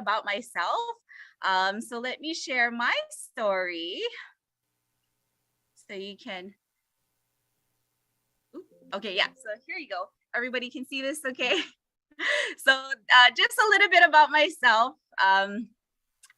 about myself. So let me share my story so you can, okay, yeah, so here you go. Everybody can see this, okay? So just a little bit about myself.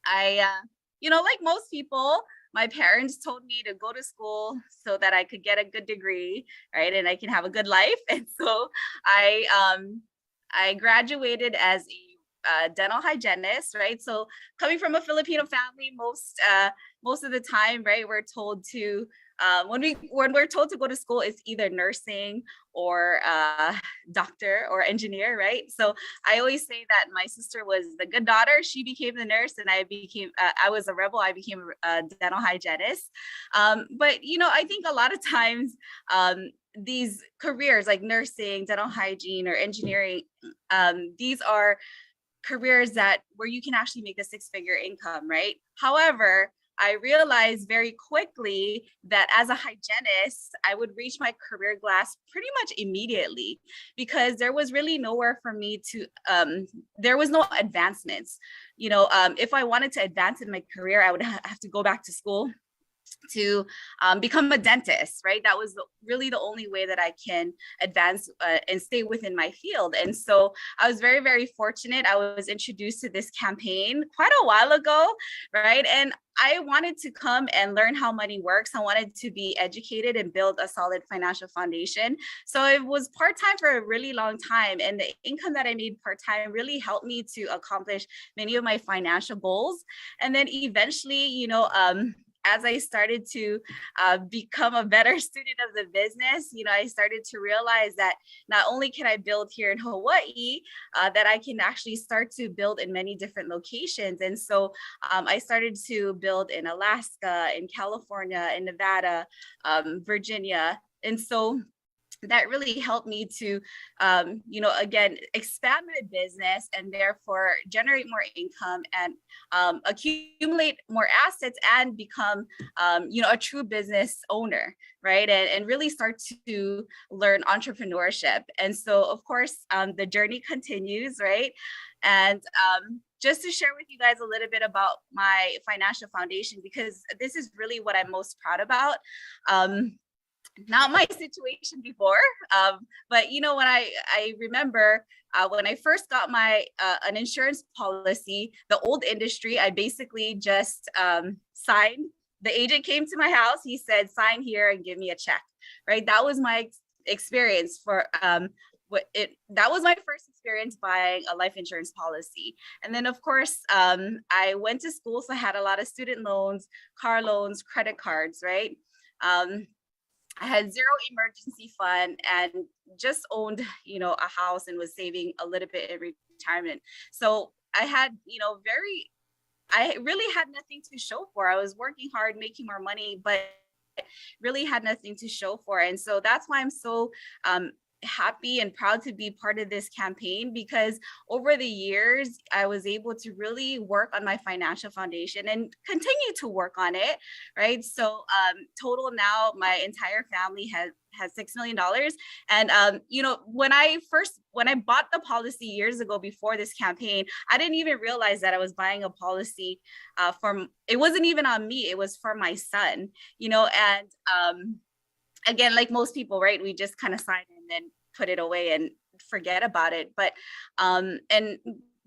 Like most people, my parents told me to go to school so that I could get a good degree, right? And I can have a good life. And so I graduated as a dental hygienist, right? So coming from a Filipino family, most of the time, right, we're told to when we're told to go to school, it's either nursing or doctor or engineer, right? So I always say that my sister was the good daughter. She became the nurse, and I was a rebel. I became a dental hygienist. But I think a lot of times these careers like nursing, dental hygiene, or engineering, these are careers where you can actually make a six-figure income, right? However, I realized very quickly that as a hygienist, I would reach my career glass pretty much immediately because there was really nowhere for me to, there was no advancements. If I wanted to advance in my career, I would have to go back to school to become a dentist, right? That was really the only way that I can advance and stay within my field. And so I was very, very fortunate. I was introduced to this campaign quite a while ago, right? And I wanted to come and learn how money works. I wanted to be educated and build a solid financial foundation. So it was part-time for a really long time. And the income that I made part-time really helped me to accomplish many of my financial goals. And then eventually, as I started to become a better student of the business, I started to realize that not only can I build here in Hawaii, that I can actually start to build in many different locations. And so I started to build in Alaska, in California, in Nevada, Virginia. And so that really helped me to, again, expand my business and therefore generate more income and accumulate more assets and become, a true business owner, right? And really start to learn entrepreneurship. And so, of course, the journey continues, right? And just to share with you guys a little bit about my financial foundation, because this is really what I'm most proud about. Not my situation before, but when I remember when I first got my an insurance policy, the old industry, I basically just signed. The agent came to my house. He said, "Sign here and give me a check." Right. That was my experience for that was my first experience buying a life insurance policy. And then, of course, I went to school, so I had a lot of student loans, car loans, credit cards. Right. I had zero emergency fund and just owned, a house and was saving a little bit in retirement. So I had, I really had nothing to show for. I was working hard, making more money, but really had nothing to show for. And so that's why I'm so happy and proud to be part of this campaign, because over the years I was able to really work on my financial foundation and continue to work on it, right? So total now my entire family has $6 million. And when I bought the policy years ago before this campaign, I didn't even realize that I was buying a policy it wasn't even on me, it was for my son, and again, like most people, right, we just kind of sign and then put it away and forget about it. But and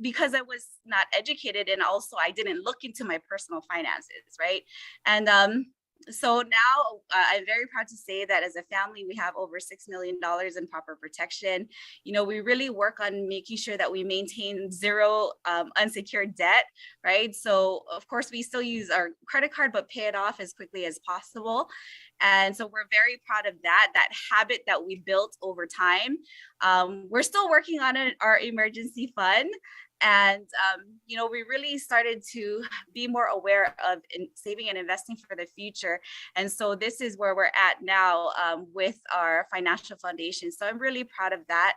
because I was not educated, and also I didn't look into my personal finances, right? And so now I'm very proud to say that as a family, we have over $6 million in proper protection. We really work on making sure that we maintain zero unsecured debt, right? So of course we still use our credit card, but pay it off as quickly as possible. And so we're very proud of that habit that we built over time. We're still working on our emergency fund. And, we really started to be more aware of saving and investing for the future. And so this is where we're at now with our financial foundation. So I'm really proud of that.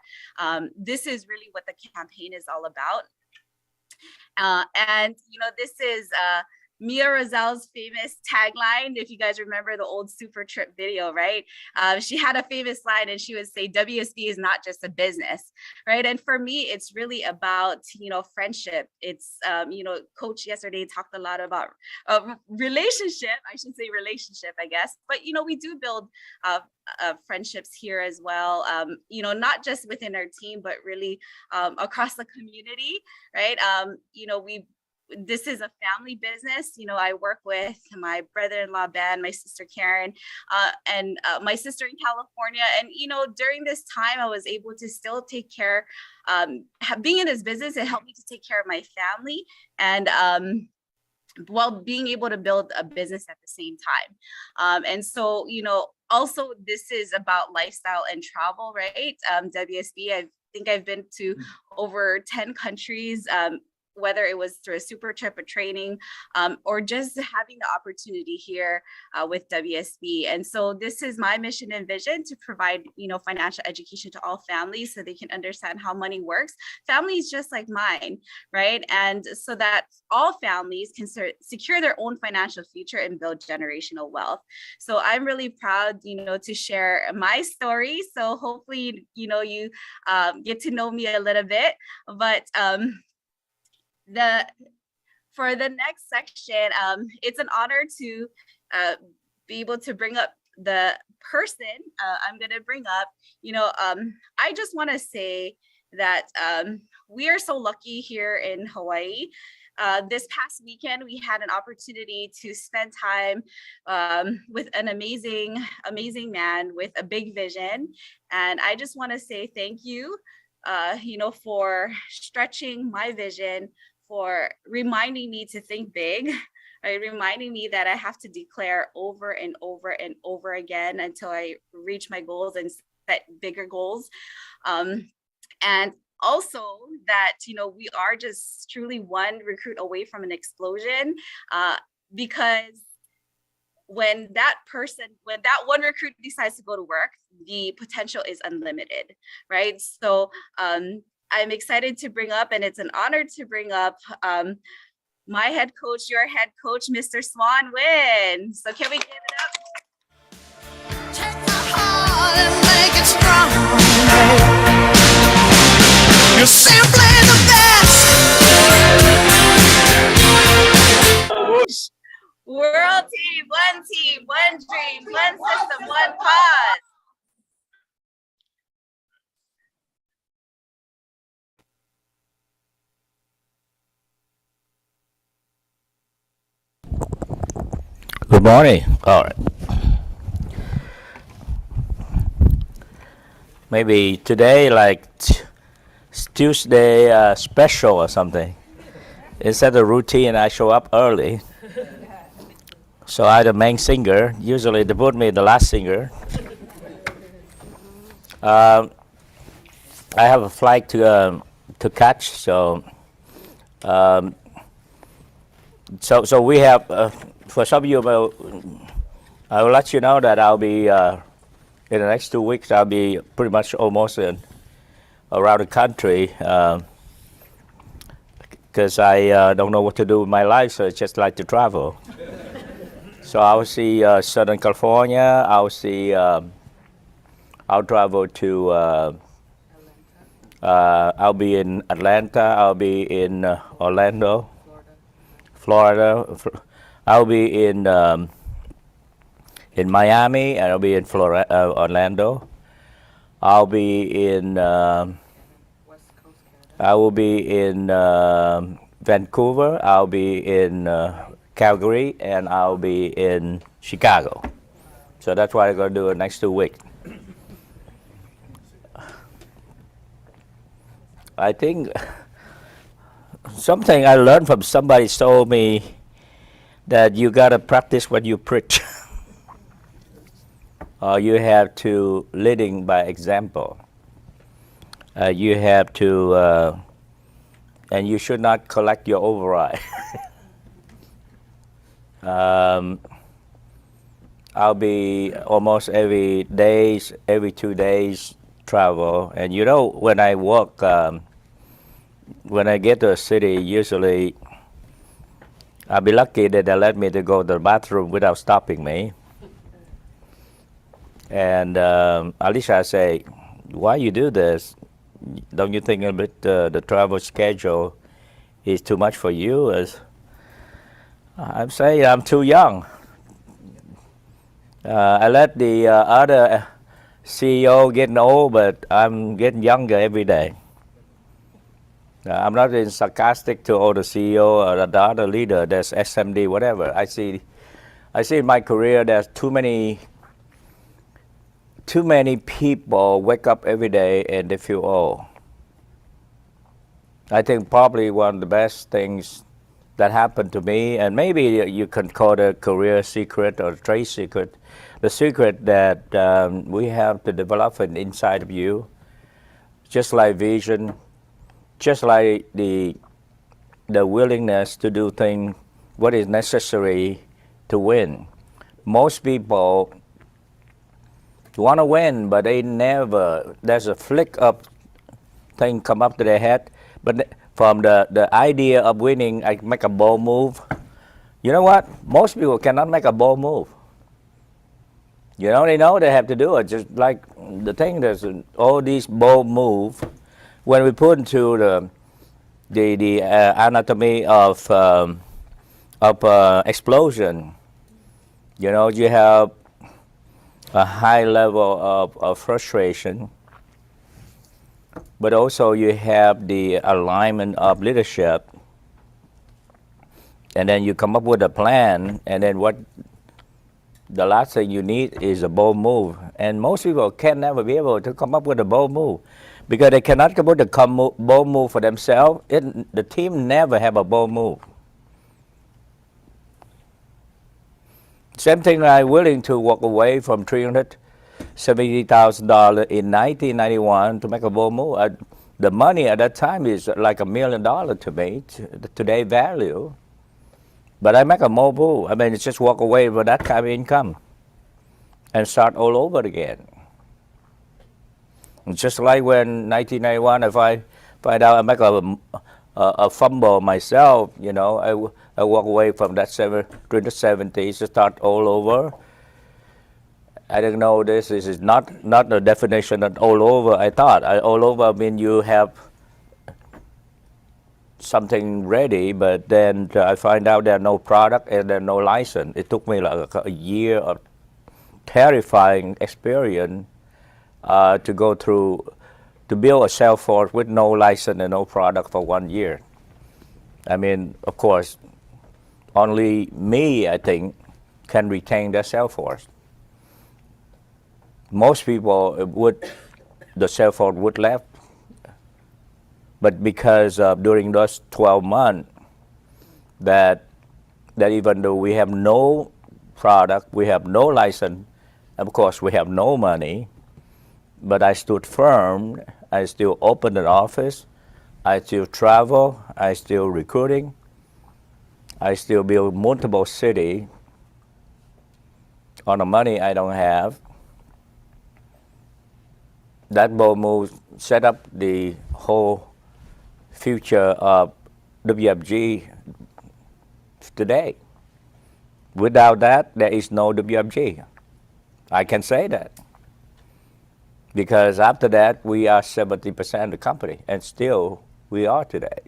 This is really what the campaign is all about. And, this is Mia Roselle's famous tagline, if you guys remember the old Super Trip video, right? She had a famous line and she would say, WSB is not just a business, right? And for me, it's really about, friendship. It's, Coach yesterday talked a lot about relationship. I should say relationship, I guess. But, we do build friendships here as well, not just within our team, but really across the community, right? This is a family business. I work with my brother-in-law, Ben, my sister, Karen, and my sister in California. And, during this time, I was able to still take care, being in this business, it helped me to take care of my family and, while being able to build a business at the same time. And so, also this is about lifestyle and travel, right? WSB, I think I've been to over 10 countries, whether it was through a super trip, a training, or just having the opportunity here with WSB. And so this is my mission and vision to provide, financial education to all families so they can understand how money works. Families just like mine, right? And so that all families can secure their own financial future and build generational wealth. So I'm really proud, to share my story. So hopefully, you get to know me a little bit, but for the next section, it's an honor to be able to bring up the person I'm going to bring up. I just want to say that we are so lucky here in Hawaii. This past weekend, we had an opportunity to spend time with an amazing, amazing man with a big vision. And I just want to say thank you, for stretching my vision, for reminding me to think big, right? Reminding me that I have to declare over and over and over again until I reach my goals and set bigger goals. And also that, we are just truly one recruit away from an explosion, because when that one recruit decides to go to work, the potential is unlimited, right? So, I'm excited to bring up, and it's an honor to bring up my head coach, your head coach, Mr. Swan Win. So can we give it up? Take my heart and make it strong. You're simply the best. World team, one dream, one system, one cause. Good morning. All right. Maybe today, like Tuesday special or something. Instead of routine, I show up early. So I'm the main singer. Usually they put me the last singer. I have a flight to catch, so we have. For some of you, I will let you know that I'll be in the next 2 weeks. I'll be pretty much almost around the country because I don't know what to do with my life, so I just like to travel. So I'll see Southern California. I'll travel to. I'll be in Atlanta. I'll be in Orlando, Florida. I'll be in Miami, and I'll be in Orlando. I'll be in. I will be in Vancouver. I'll be in Calgary, and I'll be in Chicago. So that's what I'm going to do the next 2 weeks. I think something I learned from somebody told me that you got to practice what you preach. You have to leading by example. You have to, and you should not collect your override. I'll be almost every 2 days travel. And when I walk, when I get to a city, usually I'll be lucky that they let me to go to the bathroom without stopping me. And Alicia say, why you do this? Don't you think a bit the travel schedule is too much for you? As I'm saying, I'm too young. I let the other CEO getting old, but I'm getting younger every day. I'm not being sarcastic to all the CEO or the other leader. There's SMD, whatever. I see in my career there's too many people wake up every day and they feel old. I think probably one of the best things that happened to me, and maybe you can call it a career secret or trade secret, the secret that we have to develop inside of you, just like vision, just like the willingness to do things what is necessary to win. Most people want to win, but they never, there's a flick of thing come up to their head, but from the idea of winning, I make a bold move. You know what? Most people cannot make a bold move. You know they have to do it. Just like the thing, there's all these bold moves. When we put into the anatomy of explosion, you have a high level of frustration, but also you have the alignment of leadership, and then you come up with a plan, and then the last thing you need is a bold move. And most people can never be able to come up with a bold move because they cannot come up with a bold move for themselves. The team never have a bold move. Same thing, I'm willing to walk away from $370,000 in 1991 to make a bold move. The money at that time is like $1 million to me, today value. But I make a bold move. I mean, it's just walk away with that kind of income and start all over again. It's just like when 1991, if I find out I make a fumble myself, I walk away from that 370s to start all over. I didn't know this is not the definition of all over. I thought all over, I mean, you have something ready, but then I find out there's no product and there's no license. It took me like a year of terrifying experience to go through, to build a sales force with no license and no product for 1 year. I mean, of course, only me, I think, can retain their sales force. Most people the sales force would left. But because during those 12 months, that even though we have no product, we have no license, of course we have no money, but I stood firm. I still opened an office. I still travel. I still recruiting. I still build multiple cities on the money I don't have. That bold move set up the whole future of WFG today. Without that, there is no WFG. I can say that. Because after that, we are 70% of the company, and still we are today.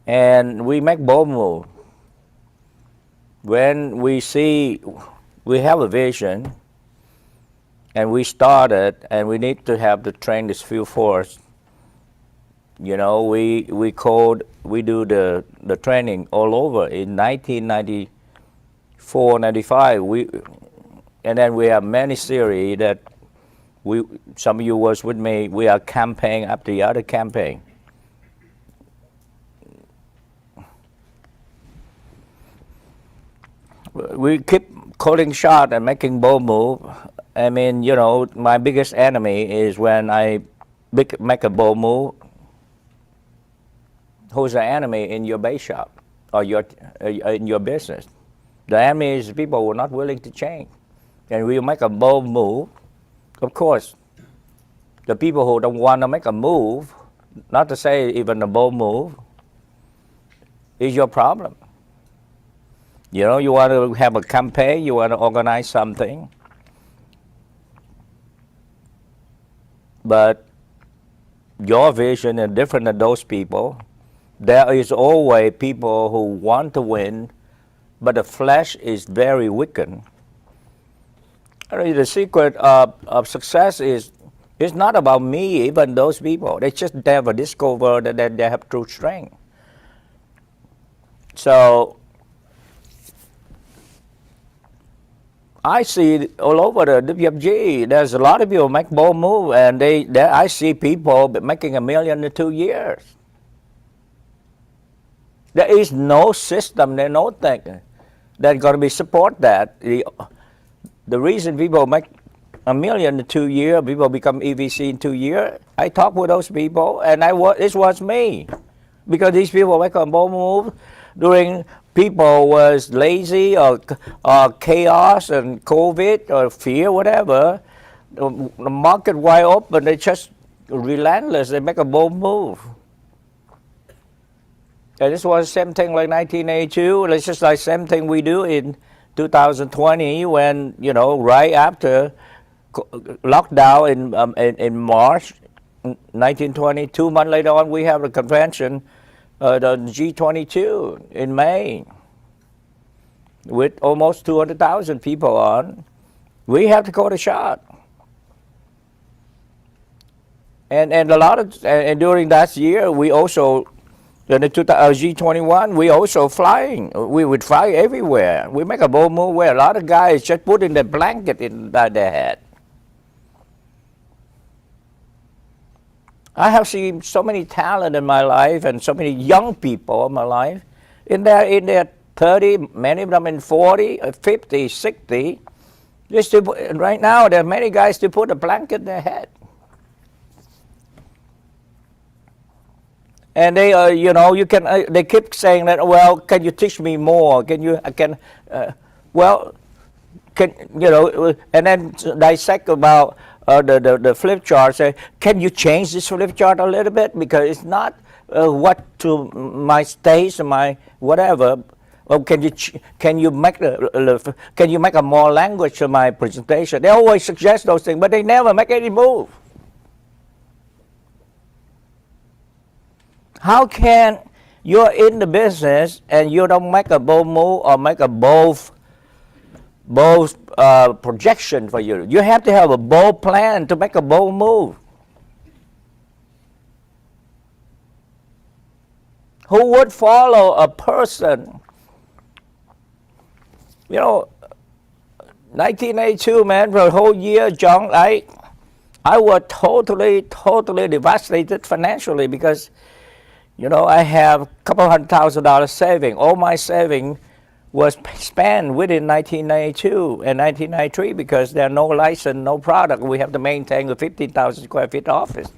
And we make bold move. When we see we have a vision, and we started, and we need to have to train this field force. We do the training all over in 1994, 95. And then we have many series that some of you was with me. We are campaign after the other campaign. We keep calling shot and making bold move. I mean, my biggest enemy is when I make a bold move. Who's the enemy in your base shop or in your business? The enemy is people who are not willing to change. And we make a bold move. Of course, the people who don't want to make a move, not to say even a bold move, is your problem. You know, you want to have a campaign, you want to organize something, but your vision is different than those people. There is always people who want to win, but the flesh is very wicked. The secret of success is it's not about me, even those people. They just never discover that they have true strength. So I see all over the WFG, there's a lot of people make bold move, and I see people making $1 million in 2 years. There is no system, there's no thing that's going to be support that. The reason people make $1 million in 2 years, people become EVC in 2 years, I talk with those people, and this was me. Because these people make a bold move during people was lazy or chaos and COVID or fear, whatever. The market wide open, they just relentless, they make a bold move. And this was the same thing like 1982. It's just like same thing we do in 2020 when, you know, right after lockdown in March 1920, 2 months later on, we have a convention, the G22 in May, with almost 200,000 people on. We have to call the shot. And a lot of, and during that year, we also, in the G21, we also flying. We would fly everywhere. We make a bold move where a lot of guys just putting the blanket in their head. I have seen so many talent in my life and so many young people in my life. In their 30, many of them in 40, 50, 60. Right now, there are many guys to put a blanket in their head. And they, you know, you can. They keep saying that. Well, can you teach me more? Can you? Well, can you know? And then dissect about the flip chart. Say, can you change this flip chart a little bit because it's not what to my taste or my whatever. Or can you make a more language to my presentation? They always suggest those things, but they never make any move. How can you're in the business and you don't make a bold move or make a bold projection for you? You have to have a bold plan to make a bold move. Who would follow a person? You know, 1982, man, for a whole year, John, I was totally devastated financially because, you know, I have a couple $100,000 saving. All my saving was spent within 1992 and 1993 because there are no license, no product. We have to maintain a 15,000 square feet office.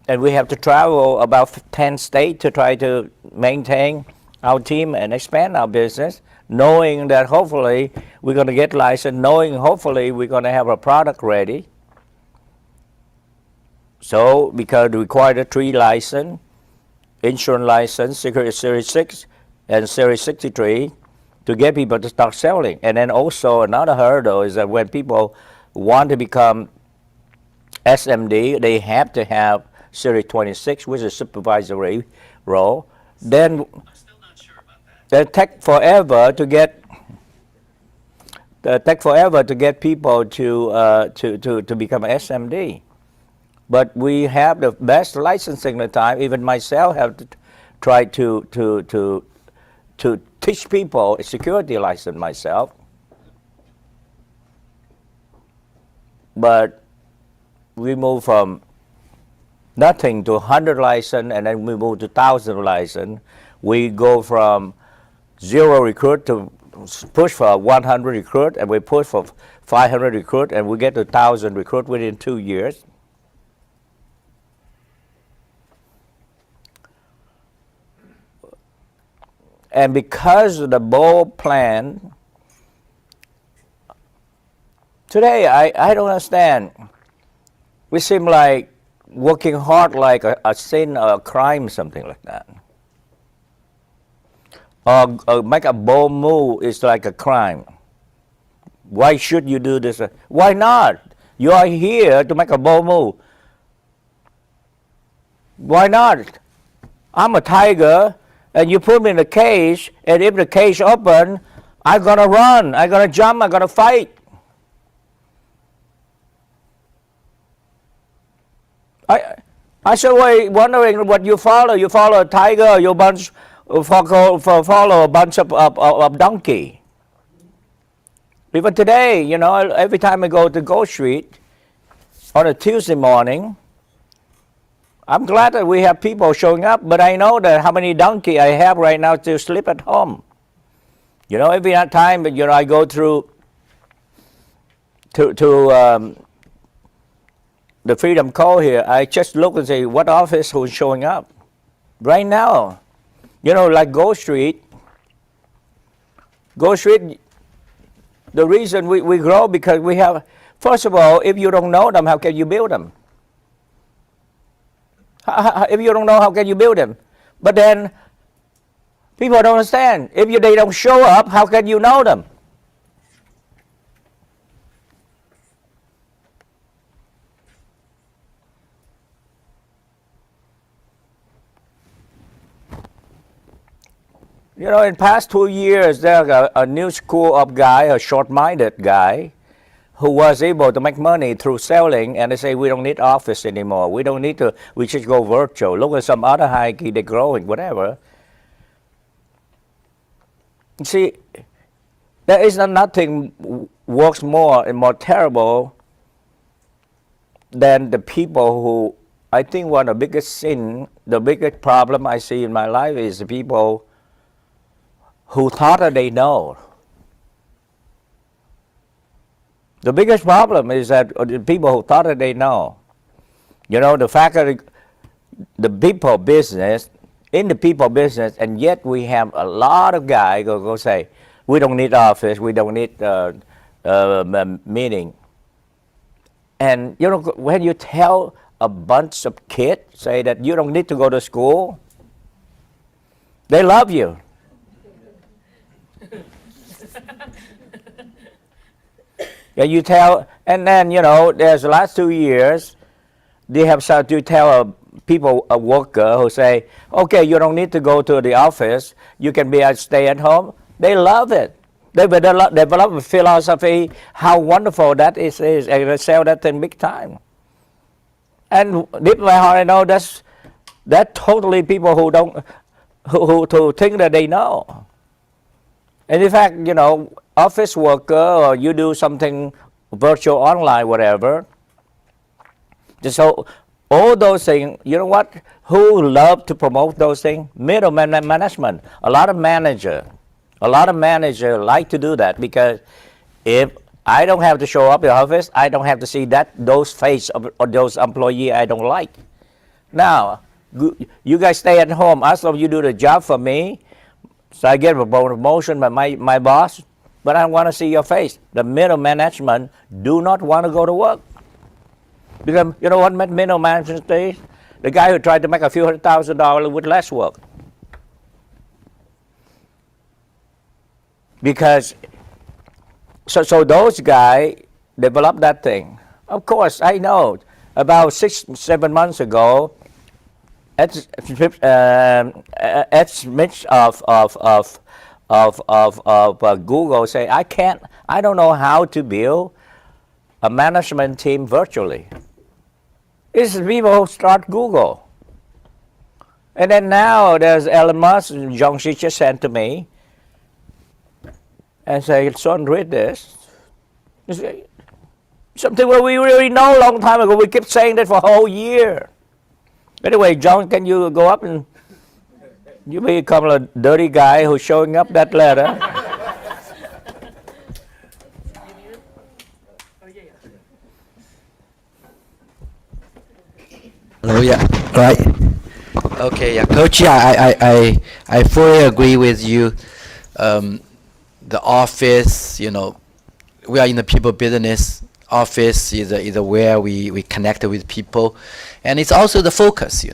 And we have to travel about 10 states to try to maintain our team and expand our business, knowing that hopefully we're going to get licensed, knowing hopefully we're going to have a product ready. So, because we required a 3 license, insurance license, Security Series 6 and Series 63 to get people to start selling. And then also another hurdle is that when people want to become SMD, they have to have Series 26, which is supervisory role. Then it take forever to get people to become SMD. But we have the best licensing at the time. Even myself have to try to teach people a security license myself. But we move from nothing to 100 license, and then we move to 1,000 license. We go from 0 recruit to push for 100 recruit, and we push for 500 recruit, and we get to 1,000 recruit within 2 years. And because of the bold plan, today I don't understand. We seem like working hard like a sin or a crime, something like that. Or make a bold move is like a crime. Why should you do this? Why not? You are here to make a bold move. Why not? I'm a tiger, and you put me in a cage, and if the cage open, I'm gonna run, I'm gonna jump, I'm gonna fight. I said, wondering what you follow. You follow a tiger, or you follow a bunch of donkey. Even today, you know, every time I go to Go Street on a Tuesday morning, I'm glad that we have people showing up, but I know that how many donkey I have right now to sleep at home. You know, every time, you know, I go through to the Freedom Call here, I just look and say, what office who's showing up? Right now, you know, like Go Street, the reason we grow because we have, first of all, if you don't know them, how can you build them? If you don't know, how can you build them? But then, people don't understand. If they don't show up, how can you know them? You know, in past 2 years, there's a new school of guy, a short-minded guy, who was able to make money through selling, and they say, we don't need office anymore. We don't need to, we just go virtual. Look at some other high key, they're growing, whatever. See, there is nothing works more and more terrible than the people who, I think one of the biggest sin, the biggest problem I see in my life is the people who thought that they know. The biggest problem is that the people who thought that they know. You know, the fact that the people business, in the people business, and yet we have a lot of guys go say, we don't need office, we don't need meeting. And you know, when you tell a bunch of kids, say that you don't need to go to school, they love you. Yeah, you tell, and then, you know, there's the last 2 years, they have started to tell a worker who say, okay, you don't need to go to the office, you can stay at home. They love it. They develop a philosophy how wonderful that is, and they sell that thing big time. And deep in my heart, I know that's totally people who don't, who think that they know. And in fact, you know, office worker, or you do something virtual online, whatever. So all those things, you know what? Who love to promote those things? Middle management. A lot of managers like to do that, because if I don't have to show up in the office, I don't have to see those face of those employees I don't like. Now, you guys stay at home. As long as you do the job for me, so I get a promotion by my boss, but I want to see your face. The middle management do not want to go to work. Because you know what middle management is? The guy who tried to make a few $100,000 with less work. Because, so those guys develop that thing. Of course, I know, about 6-7 months ago, estimates of Google say, I don't know how to build a management team virtually. It's people who start Google. And then now there's Elon Musk, John Shi just sent to me and say, son, read this. Something where we really know a long time ago. We kept saying that for a whole year. Anyway, John, can you go up and you become a dirty guy who's showing up that letter? Hello, yeah, right. Okay, yeah, Coach, yeah, I fully agree with you. The office, you know, we are in the people business. office is where we connect with people, and it's also the focus.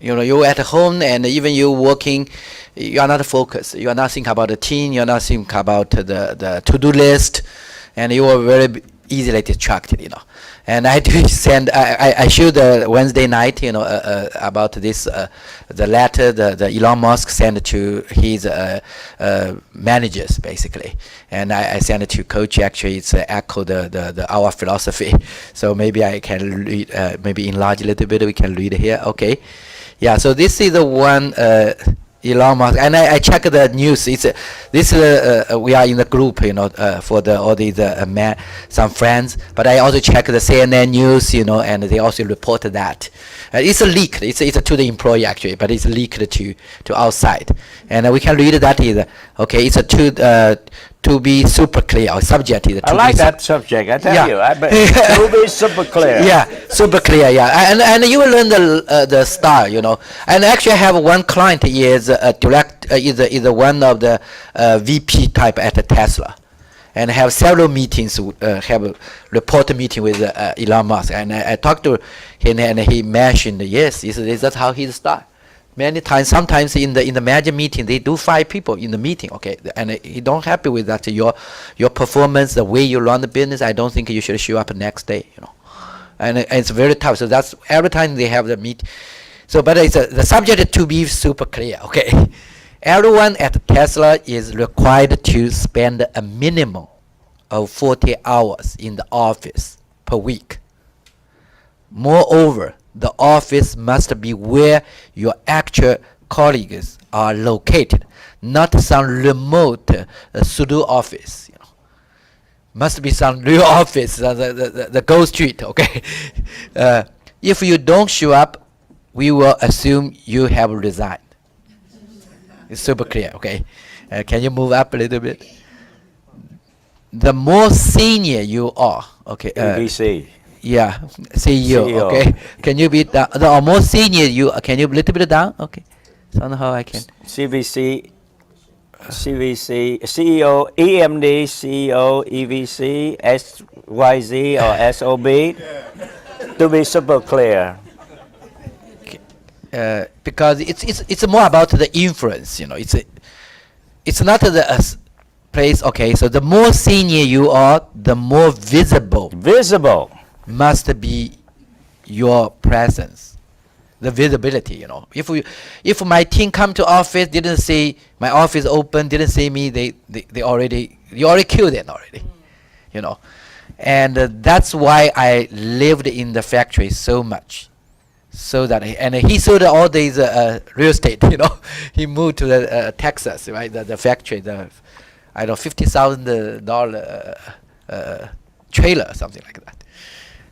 You're at home, and even you working, you are not focused. You are not thinking about the team. You are not thinking about the to-do list, and you are very easily distracted. And I do send. I showed Wednesday night. About this the letter the Elon Musk sent to his managers basically, and I sent it to Coach. Actually, it's echo the our philosophy. So maybe I can read, maybe enlarge a little bit. We can read here. Okay. Yeah, so this is the one Elon Musk, and I check the news. We are in the group, for all these some friends. But I also check the CNN news, and they also report that it's a leak. It's to the employee actually, but it's leaked to outside, and we can read that is okay. It's to be super clear. Or subject is. I like that subject. I tell you, to be super clear. Yeah, super clear. Yeah, and you will learn the style, And actually, I have one client is is one of the VP type at Tesla, and have several meetings. Have a report meeting with Elon Musk, and I talked to him, and he mentioned yes, that's how he start. Many times, sometimes in the manager meeting, they do 5 people in the meeting, okay, and he don't happy with that. Your performance, the way you run the business, I don't think you should show up next day, and it's very tough. So that's every time they have the meet. So, but it's the subject to be super clear, okay. Everyone at Tesla is required to spend a minimum of 40 hours in the office per week. Moreover, the office must be where your actual colleagues are located, not some remote pseudo office. Must be some real office, the Go Street. Okay. If you don't show up, we will assume you have resigned. It's super clear. Okay. Can you move up a little bit? The more senior you are, okay. ABC. Yeah, CEO. Okay. Can you be the more senior you? Can you a little bit down? Okay. Somehow I can. CVC, CEO, EMD, CEO, EVC, SYZ, or SOB. To be super clear. Because it's more about the influence. It's not the place. Okay. So the more senior you are, the more visible. Visible. Must be your presence, the visibility. If my team come to office, didn't see my office open, didn't see me, you already killed it already, and that's why I lived in the factory so much, so that he sold all these real estate. He moved to the Texas, right? The factory, I don't know, $50,000 trailer, something like that.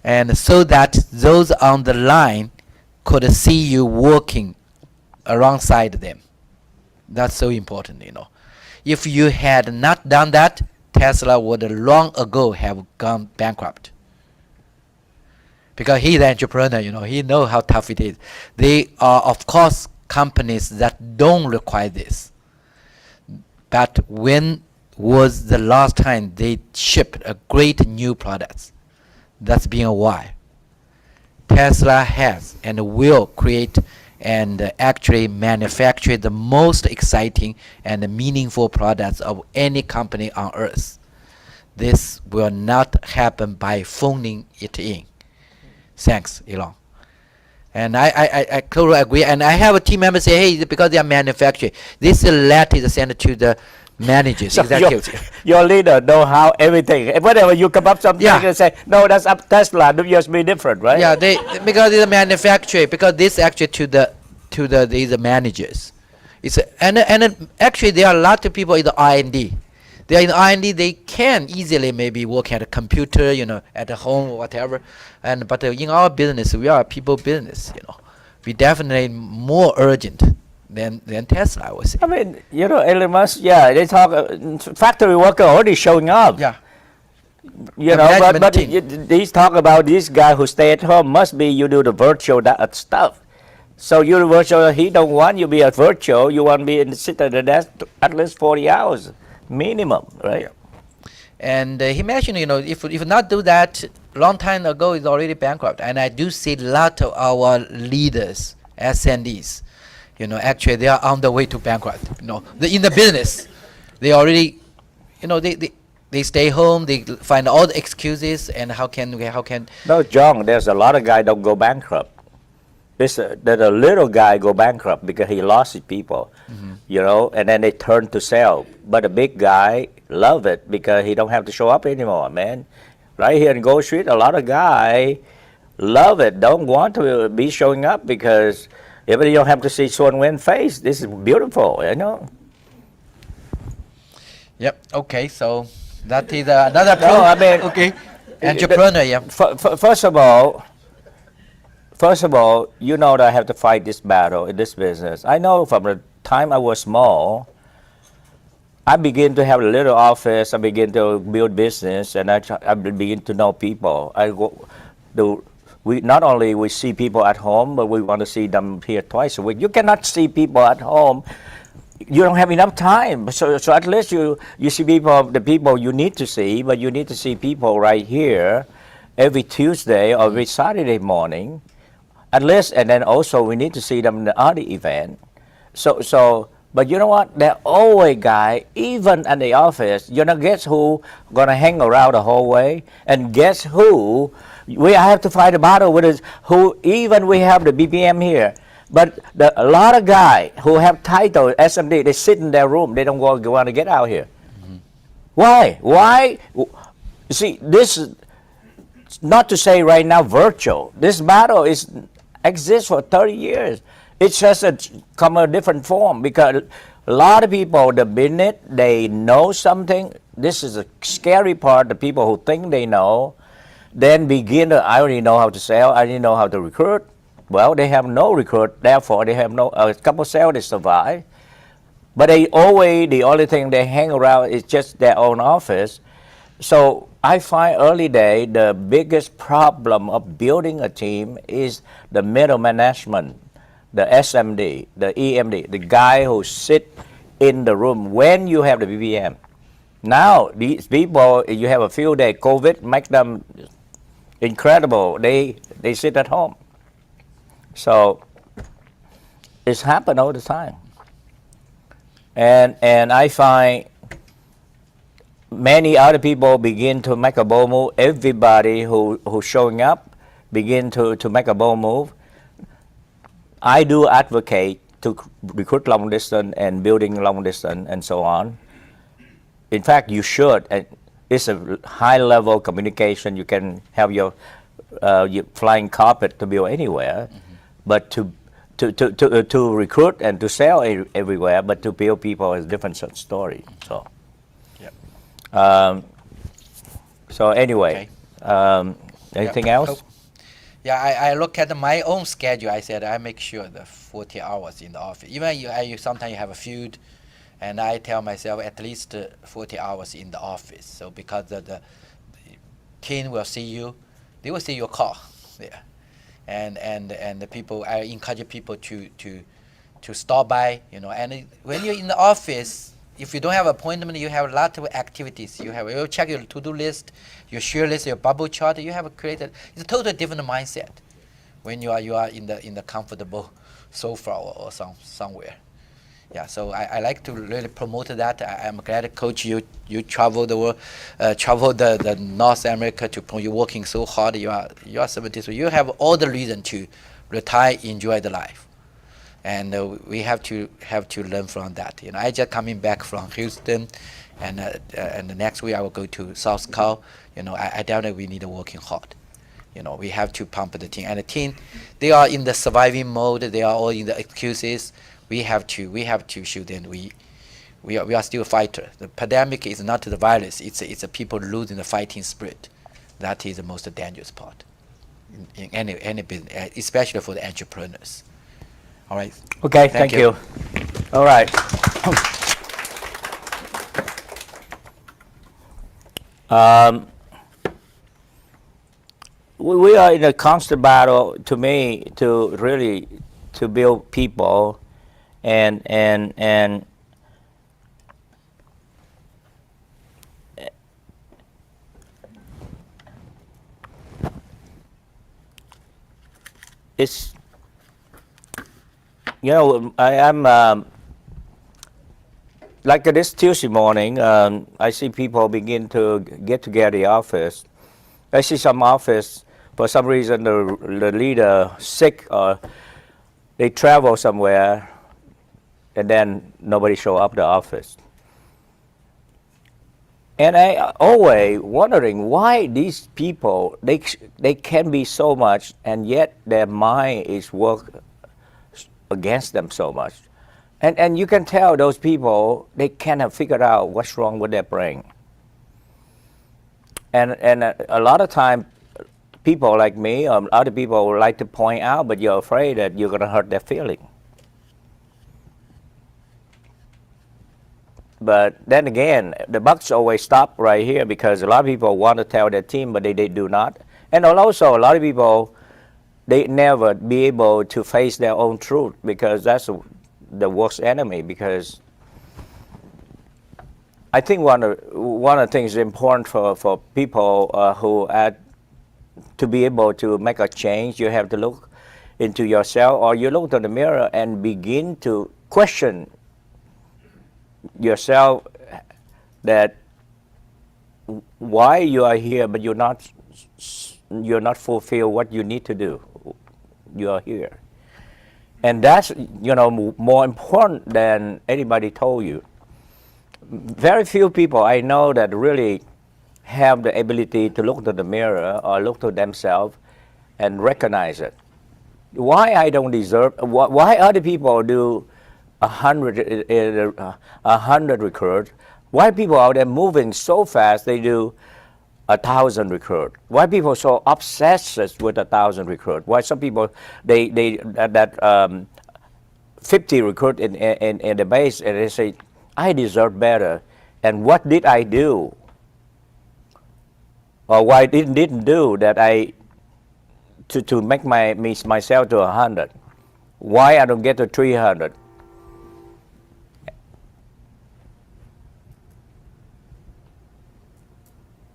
And so that those on the line could see you working alongside them. That's so important, If you had not done that, Tesla would long ago have gone bankrupt. Because he's an entrepreneur, he knows how tough it is. They are, of course, companies that don't require this. But when was the last time they shipped a great new products? That's been a while. Tesla has and will create and actually manufacture the most exciting and meaningful products of any company on earth. This will not happen by phoning it in. Thanks, Elon. And I totally agree. And I have a team member say, hey, because they are manufacturing, this letter is sent to the managers, so executives. Your leader know how everything. Whenever you come up something, they say, no, that's up Tesla. WSB different, right? Yeah, because it's a manufacturer. Because this actually to the managers. And actually there are a lot of people in the R&D. They are in R&D. They can easily maybe work at a computer, at home or whatever. But in our business, we are a people business. We definitely more urgent than Tesla, I would say. I mean, Elon Musk, they talk, factory worker already showing up. Yeah. But these talk about this guy who stay at home must be you do the virtual stuff. So you virtual, he don't want you be a virtual, you want to be sit at the desk at least 40 hours minimum, right? Yeah. And he mentioned, if not do that, long time ago is already bankrupt. And I do see a lot of our leaders, SNDs, actually they are on the way to bankrupt. In the business, they already, they stay home, they find all the excuses, and how can? No, John, there's a lot of guys don't go bankrupt. There's a little guy go bankrupt because he lost his people, and then they turn to sell. But a big guy love it because he don't have to show up anymore, man. Right here in Gold Street, a lot of guys love it, don't want to be showing up because even you don't have to see Suan Nguyen face. This is beautiful, Yep. Okay. So that is another No, I mean, okay. Entrepreneur. Yeah. First of all, you know that I have to fight this battle in this business. I know from the time I was small, I begin to have a little office. I begin to build business, and I begin to know people. We not only we see people at home, but we want to see them here twice a week. You cannot see people at home. You don't have enough time. So at least you see the people you need to see, but you need to see people right here every Tuesday or every Saturday morning, at least. And then also we need to see them in the other event. But you know what? There always guy, even at the office, guess who gonna hang around the whole way? And guess who? We have to fight a battle with is who, even we have the BPM here. But a lot of guys who have title SMD, they sit in their room. They don't want to get out here. Why? You see, this is not to say right now virtual. This battle exists for 30 years. It's just come a different form because a lot of people, the minute they know something, this is a scary part. The people who think they know, then I already know how to sell. I already know how to recruit. Well, they have no recruit, therefore they have a couple sales, they survive. But the only thing they hang around is just their own office. So I find early day, the biggest problem of building a team is the middle management, the SMD, the EMD, the guy who sit in the room when you have the BBM. Now, these people, you have a few days, COVID make them incredible. They sit at home. So it's happened all the time. And I find many other people begin to make a bold move. Everybody who's showing up begin to make a bold move. I do advocate to recruit long distance and building long distance and so on. In fact, you should. It's a high level communication. You can have your flying carpet to build anywhere, but to recruit and to sell everywhere, but to build people is a different story. So, so anyway, anything else? Yeah, I look at my own schedule. I said I make sure the 40 hours in the office. Even sometimes you have a feud, and I tell myself at least 40 hours in the office. So because the team will see you, they will see your call there. And the people, I encourage people to stop by, and when you're in the office, if you don't have appointment, you have a lot of activities. You check your to-do list, your share list, your bubble chart. You have created. It's a totally different mindset when you are in the comfortable sofa or somewhere. Yeah, so I like to really promote that. I'm glad, Coach, you travel the world, travel the North America to promote. You're working so hard. You are 70, so you have all the reason to retire, enjoy the life, and we have to learn from that. I just coming back from Houston, and the next week I will go to South Cal. I definitely we need working hard. We have to pump the team, and the team, they are in the surviving mode. They are all in the excuses. We have to shoot, and we are still fighter. The pandemic is not the virus; it's a people losing the fighting spirit. That is the most dangerous part in any business, especially for the entrepreneurs. All right. Okay. Thank you. All right. We are in a constant battle, to me, to build people. And it's, I am, like this Tuesday morning, I see people begin to get together at the office. I see some office, for some reason, the leader sick or they travel somewhere, and then nobody show up at the office. And I always wondering why these people, they can be so much, and yet their mind is work against them so much. And you can tell those people, they cannot figure out what's wrong with their brain. And a lot of time, people like me or other people would like to point out, but you're afraid that you're going to hurt their feeling. But then again, the bucks always stop right here, because a lot of people want to tell their team, but they do not. And also, a lot of people, they never be able to face their own truth, because that's the worst enemy. Because I think one of the things important for people who to be able to make a change, you have to look into yourself, or you look in the mirror and begin to question yourself, that why you are here, but you're not fulfill what you need to do. You are here, and that's more important than anybody told you. Very few people I know that really have the ability to look to the mirror or look to themselves and recognize it. Why I don't deserve? Why other people do 100 recruits? Why people out there moving so fast they do 1,000 recruits? Why people so obsessed with 1,000 recruits? Why some people they 50 recruits in the base, and they say, I deserve better, and what did I do, or why didn't do that to make myself to 100? Why I don't get to 300?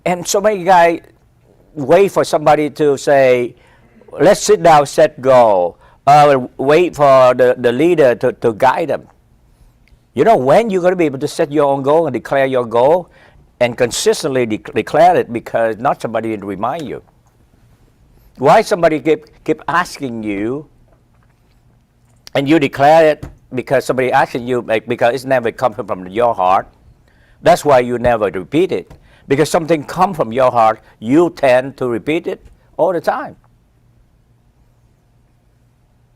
And so many guys wait for somebody to say, let's sit down, set goal. Wait for the leader to guide them. When you're going to be able to set your own goal and declare your goal and consistently declare it, because not somebody to remind you. Why somebody keep asking you and you declare it because somebody asking you, because it's never come from your heart. That's why you never repeat it. Because something comes from your heart, you tend to repeat it all the time.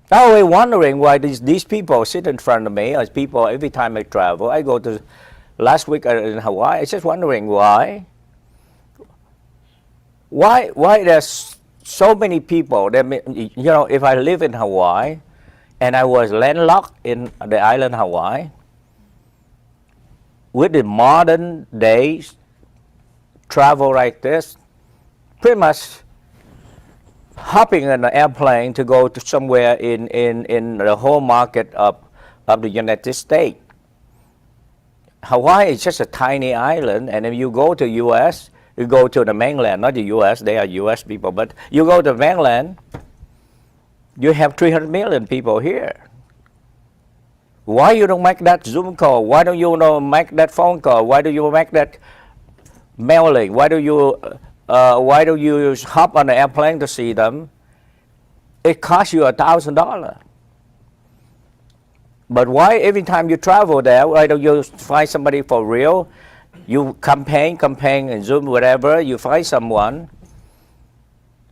I'm always wondering why these people sit in front of me, as people every time I travel. I go to, last week in Hawaii, I was just wondering why. Why there's so many people that, if I live in Hawaii and I was landlocked in the island Hawaii, with the modern days travel like this, pretty much hopping in an airplane to go to somewhere in the whole market of the United States. Hawaii is just a tiny island, and if you go to U.S., you go to the mainland, not the U.S., they are U.S. people, but you go to the mainland, you have 300 million people here. Why you don't make that Zoom call? Why don't you make that phone call? Why do you make that mailing? Why do you hop on the airplane to see them? It costs you $1,000. But why every time you travel there, why don't you find somebody for real? You campaign and Zoom, whatever, you find someone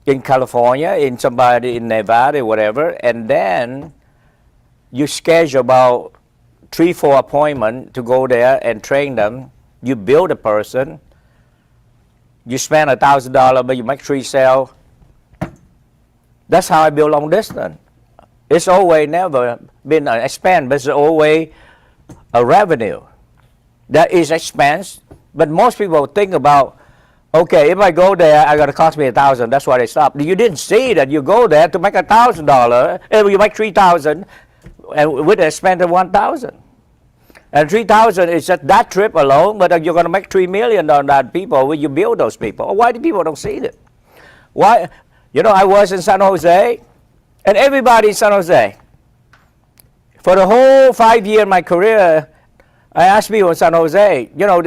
in California, in somebody in Nevada, whatever, and then you schedule about 3-4 appointments to go there and train them. You build a person. You spend $1,000, but you make 3 sales. That's how I build long distance. It's always never been an expense, but it's always a revenue. That is expense, but most people think about, okay, if I go there, it's gonna cost me $1,000. That's why they stop. You didn't see that you go there to make $1,000, and you make $3,000, and with the expense of $1,000. And $3,000 is just that trip alone, but you're going to make $3 million on that people when you build those people. Why do people don't see it? Why? I was in San Jose, And everybody in San Jose. For the whole 5 year of my career, I asked people in San Jose, you know,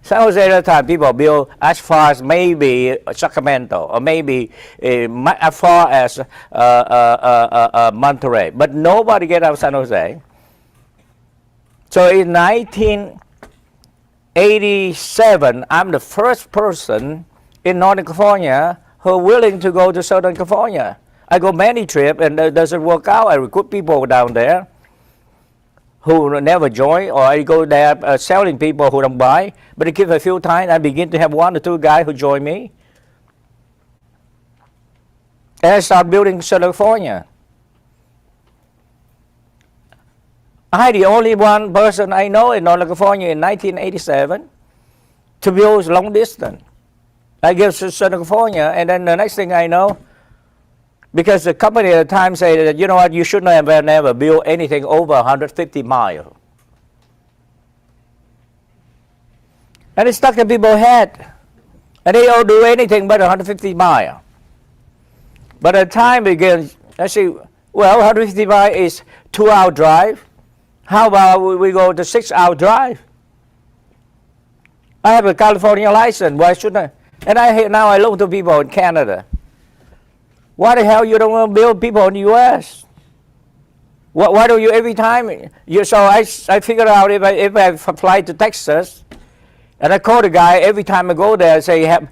San Jose at the time, people build as far as maybe Sacramento or maybe as far as Monterey, but nobody get out of San Jose. So in 1987, I'm the first person in Northern California who are willing to go to Southern California. I go many trips and it doesn't work out. I recruit people down there who never join, or I go there selling people who don't buy. But I give a few times, I begin to have 1 or 2 guys who join me. And I start building Southern California. I'm the only one person I know in Northern California in 1987 to build long distance. I give to Southern California, and then the next thing I know, because the company at the time said that, you know what, you should never build anything over 150 miles. And it stuck in people's head. And they don't do anything but 150 miles. But at the time begins, I say, well, 150 miles is 2-hour drive. How about we go to 6-hour drive? I have a California license, why shouldn't I? And now I look to people in Canada. Why the hell you don't want to build people in the U.S.? Why don't you every time? So I figured out if I fly to Texas, and I call the guy every time I go there and say, I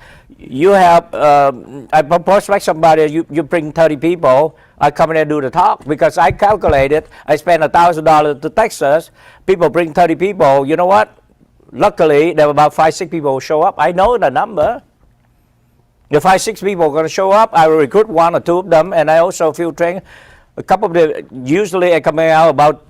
prospect somebody, you bring 30 people, I come in and do the talk. Because I calculated, I spend $1,000 to Texas, people bring 30 people, you know what? Luckily, there were about 5-6 people who show up. I know the number. If 5-6 people are going to show up, I will recruit 1 or 2 of them, and I also feel train a couple of them. Usually I come out about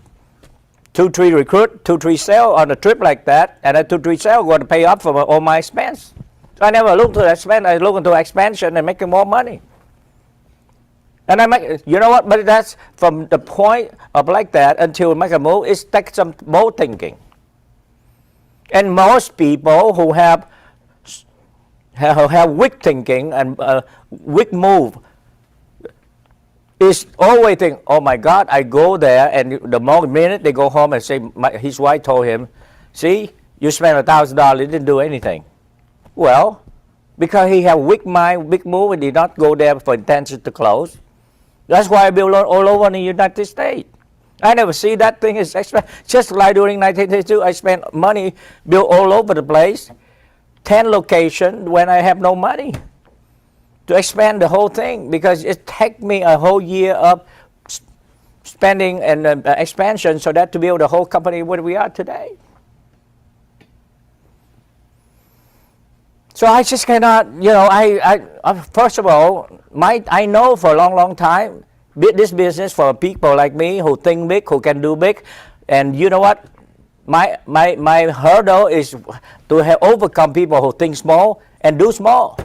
2-3 recruit, 2-3 sell on a trip like that, and that 2-3 sell going to pay up for all my expense. So I never look to expense. I look into expansion and making more money. And I make, you know what? But that's from the point of like that until make a move. It takes some more thinking. And most people who have weak thinking and weak move is always think, oh my God, I go there, and the minute they go home and say, his wife told him, see, you spent $1,000, you didn't do anything. Well, because he have weak mind, weak move, and did not go there for intention to close. That's why I build all over the United States. I never see that thing is just like during 1932, I spent money, built all over the place. 10 locations when I have no money to expand the whole thing, because it take me a whole year of spending and expansion so that to build the whole company where we are today. So I just cannot, you know, I first of all, I know for a long time, this business for people like me who think big, who can do big, and you know what? My hurdle is to overcome people who think small and do small.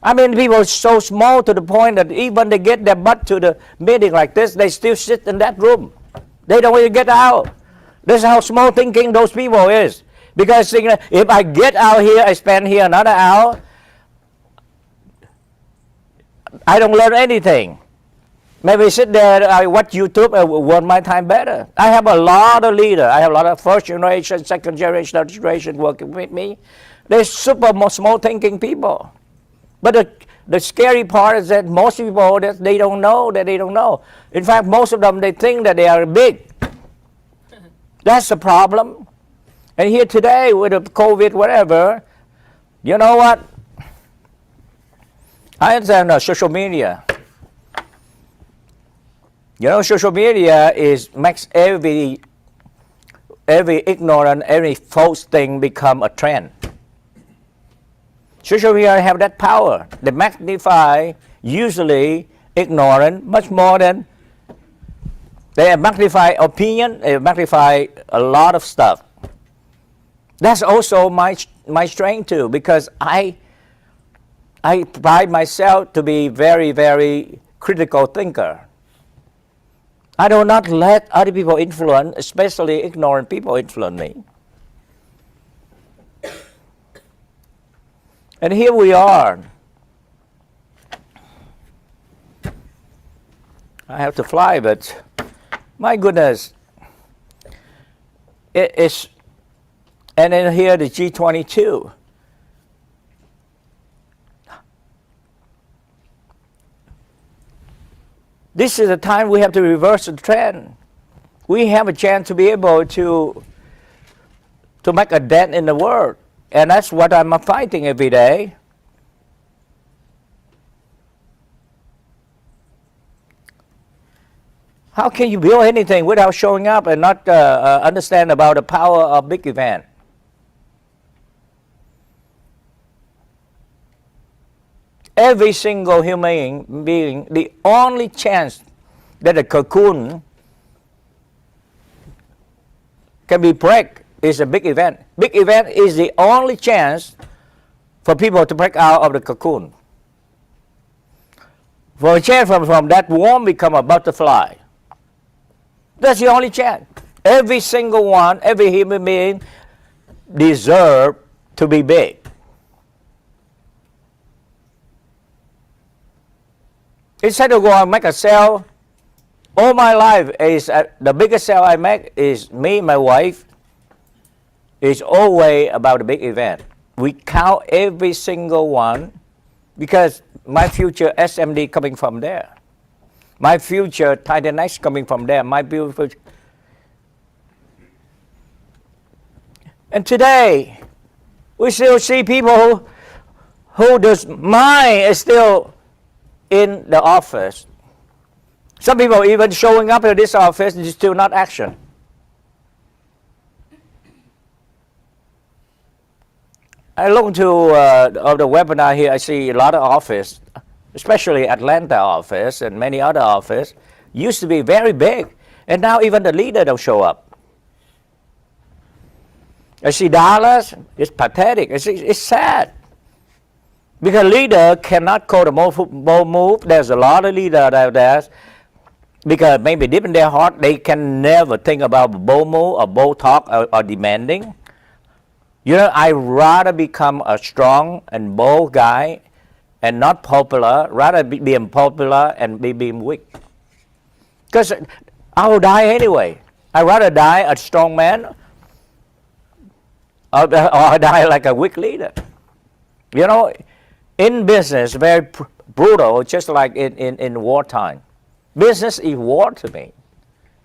I mean, people are so small to the point that even they get their butt to the meeting like this, they still sit in that room. They don't even get out. This is how small thinking those people is. Because if I get out here, I spend here another hour, I don't learn anything. Maybe sit there, I watch YouTube, I want my time better. I have a lot of leaders. I have a lot of first generation, second generation, third generation working with me. They're super small thinking people. But the scary part is that most people, that they don't know that they don't know. In fact, most of them, they think that they are big. That's the problem. And here today with the COVID, whatever, you know what? I understand social media. You know, social media makes every ignorant, every false thing become a trend. Social media have that power. They magnify usually ignorant much more than they magnify opinion. They magnify a lot of stuff. That's also my strength too, because I pride myself to be very, very critical thinker. I do not let other people influence, especially ignorant people influence me. And here we are. I have to fly, but my goodness, it's, and then here the G22. This is the time we have to reverse the trend. We have a chance to be able to make a dent in the world. And that's what I'm fighting every day. How can you build anything without showing up and not understand about the power of big event? Every single human being, the only chance that a cocoon can be break is a big event. Big event is the only chance for people to break out of the cocoon. For a chance from that worm become a butterfly. That's the only chance. Every single one, every human being deserve to be big. Instead of go and make a sale, all my life is the biggest sale I make is me, my wife. It's always about a big event. We count every single one because my future SMD coming from there. My future Titanic coming from there. My beautiful. And today, we still see people who does mind is still in the office. Some people even showing up at this office is still not action. I look to of the webinar here, I see a lot of office, especially Atlanta office and many other office, used to be very big. And now even the leader don't show up. I see Dallas, it's pathetic, it's sad. Because leader cannot call the bold move. There's a lot of leaders out there. Because maybe deep in their heart, they can never think about bold move or bold talk or demanding. You know, I'd rather become a strong and bold guy and not popular, rather being popular and being weak. Because I will die anyway. I'd rather die a strong man or die like a weak leader. You know, in business, very brutal, just like in wartime. Business is war to me.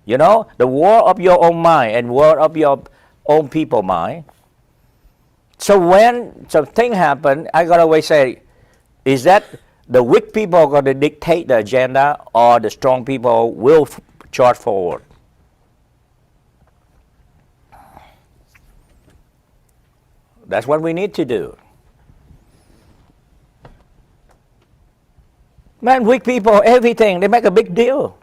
You know, the war of your own mind and war of your own people mind. So when something happen, I gotta always say, is that the weak people going to dictate the agenda or the strong people will charge forward? That's what we need to do. Man, weak people, everything, they make a big deal.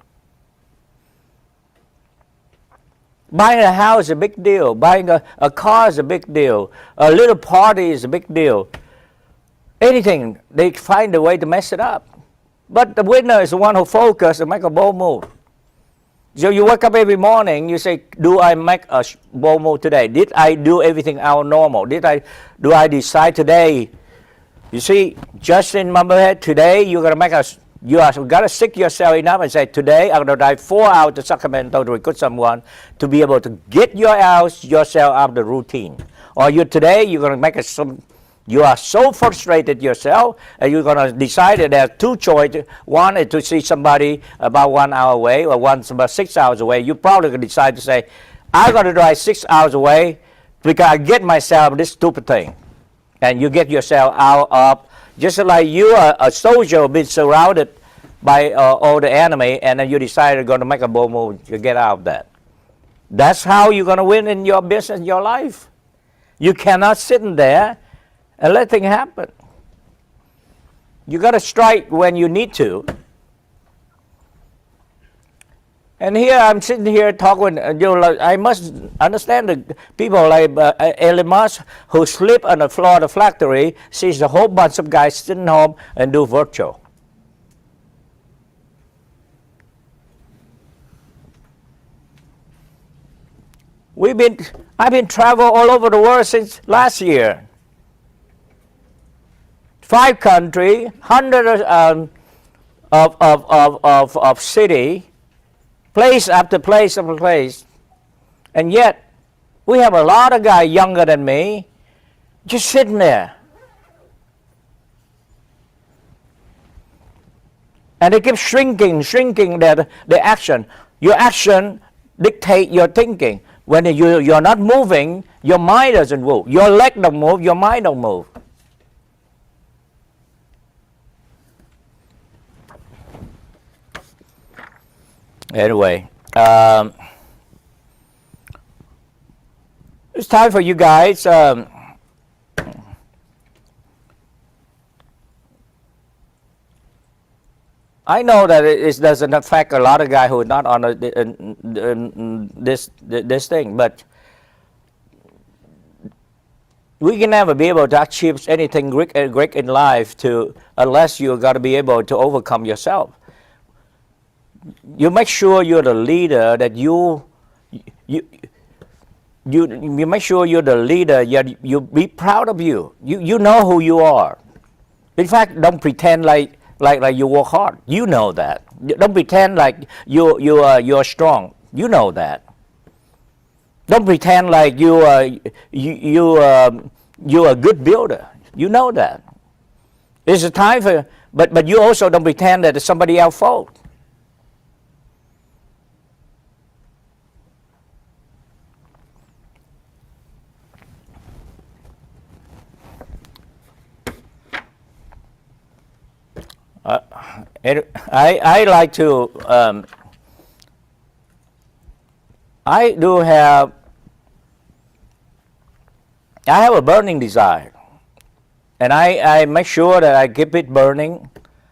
Buying a house is a big deal. Buying a car is a big deal. A little party is a big deal. Anything, they find a way to mess it up. But the winner is the one who focuses and make a bold move. So you wake up every morning, you say, do I make a bold move today? Did I do everything out normal? Do I decide today? You see, just in my head, today you're going to make you got to sick yourself enough and say, today I'm going to drive 4 hours to Sacramento to recruit someone to be able to get yourself out of the routine. Or today you're going to make you are so frustrated yourself and you're going to decide that there are two choices. One is to see somebody about 1 hour away or one's about 6 hours away. You're probably going to decide to say, I'm going to drive 6 hours away because I get myself this stupid thing. And you get yourself out of, just like you are a soldier being surrounded by all the enemy, and then you decide you're going to make a bold move to get out of that. That's how you're going to win in your business, your life. You cannot sit in there and let things happen. You got to strike when you need to. And here I'm sitting here talking, I must understand the people like Elon Musk who sleep on the floor of the factory, sees a whole bunch of guys sitting home and do virtual. I've been traveling all over the world since last year. 5 countries, 100 of city, place after place after place, and yet we have a lot of guys younger than me just sitting there. And they keep shrinking the action. Your action dictate your thinking. When you're not moving, your mind doesn't move. Your leg don't move, your mind don't move. Anyway, it's time for you guys. I know that it doesn't affect a lot of guys who are not on this thing, but we can never be able to achieve anything great in life unless you got to be able to overcome yourself. You make sure you're the leader that you make sure you're the leader. You be proud of you. You know who you are. In fact, don't pretend like you work hard. You know that. Don't pretend like you're strong. You know that. Don't pretend like you're a good builder. You know that. It's a time for, but you also don't pretend that it's somebody else's fault. I like to. I have a burning desire, and I make sure that I keep it burning.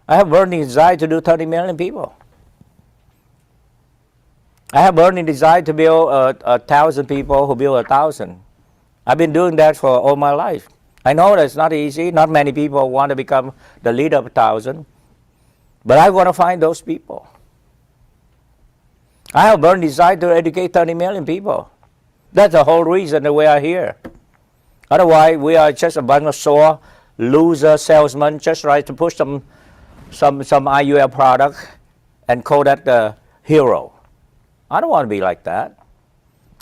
I have burning desire to do 30 million people. I have burning desire to build 1,000 people who build 1,000. I've been doing that for all my life. I know that it's not easy. Not many people want to become the leader of 1,000. But I want to find those people. I have a burning desire to educate 30 million people. That's the whole reason that we are here. Otherwise, we are just a bunch of sore loser salesmen just trying to push some IUL product and call that the hero. I don't want to be like that.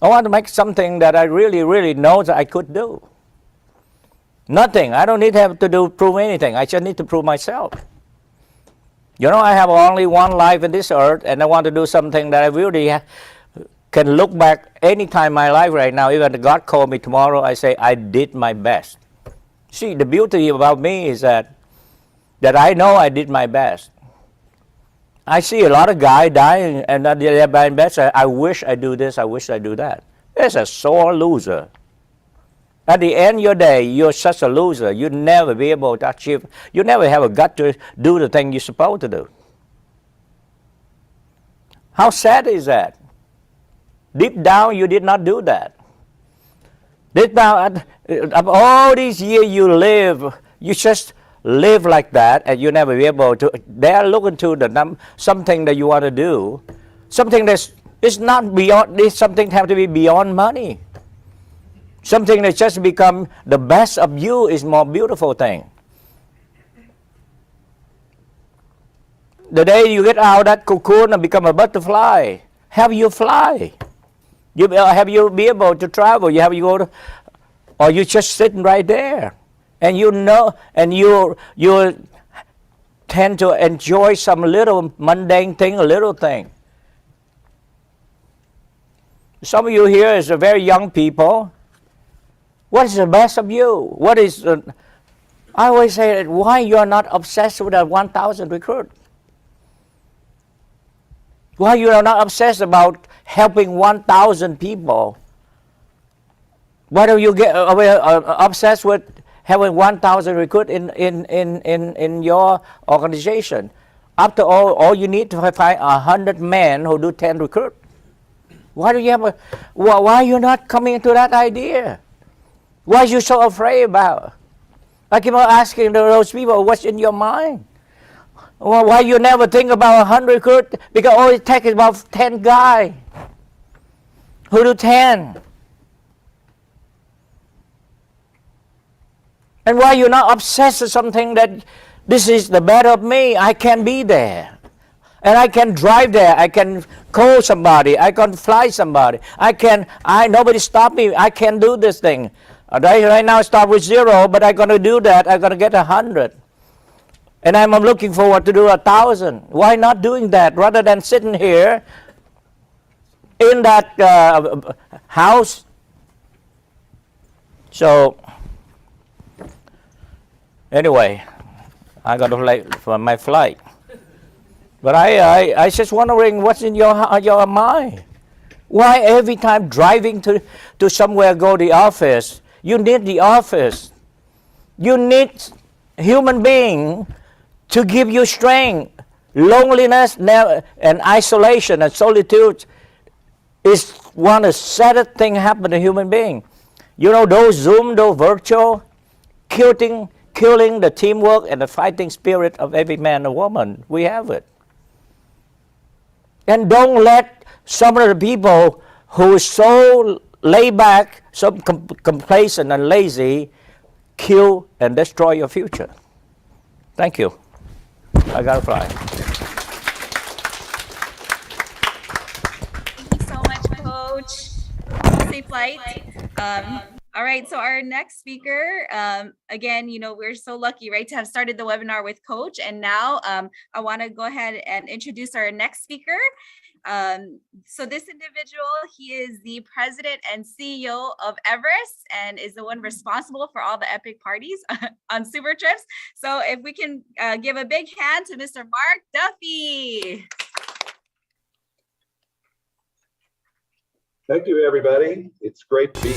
I want to make something that I really, really know that I could do. Nothing. I don't need to have to prove anything. I just need to prove myself. You know, I have only one life in this earth, and I want to do something that I really can look back any time in my life right now. Even if God called me tomorrow, I say, I did my best. See, the beauty about me is that I know I did my best. I see a lot of guys dying, and they're my best. I wish I do this, I wish I do that. It's a sore loser. At the end of your day, you're such a loser. You'll never be able to achieve. You never have a gut to do the thing you're supposed to do. How sad is that? Deep down, you did not do that. Deep down, of all these years you live, you just live like that, and you never be able to. They are looking to something that you want to do, something that's it's not beyond. This something have to be beyond money. Something that just become the best of you is more beautiful thing. The day you get out of that cocoon and become a butterfly, have you fly? Have you be able to travel? You have you go to, or you just sitting right there, and you know, and you tend to enjoy some little mundane thing, a little thing. Some of you here is a very young people. What is the best of you? What is? I always say, why you are not obsessed with that 1,000 recruit? Why you are not obsessed about helping 1,000 people? Why do you get obsessed with having 1,000 recruit in your organization? After all you need to find 100 men who do 10 recruit. Why do you have why are you not coming into that idea? Why are you so afraid about? I keep on asking those people, what's in your mind? Well, why you never think about 100 recruit? Because all it takes is about 10 guys who do 10. And why you're not obsessed with something that This is the better of me. I can be there. And I can drive there. I can call somebody. I can fly somebody. Nobody stop me. I can do this thing. Right now I start with 0, but I'm going to do that. I'm going to get 100. And I'm looking forward to do 1,000. Why not doing that rather than sitting here in that house? So, anyway, I got to late for my flight. But I just wondering what's in your mind. Why every time driving to somewhere, go to the office, you need the office. You need human being to give you strength. Loneliness and isolation and solitude is one of the saddest things happen to human being. You know, those Zoom, those virtual, killing the teamwork and the fighting spirit of every man and woman. We have it. And don't let some of the people who are so laid back, so complacent and lazy, kill and destroy your future. Thank you. I gotta fly. Thank you so much, Coach. Safe flight. All right, so our next speaker, again, you know, we're so lucky, right, to have started the webinar with Coach. And now I want to go ahead and introduce our next speaker. So this individual, he is the president and CEO of Everest and is the one responsible for all the epic parties on super trips. So if we can give a big hand to Mr. Mark Duffy. Thank you, everybody. It's great to be.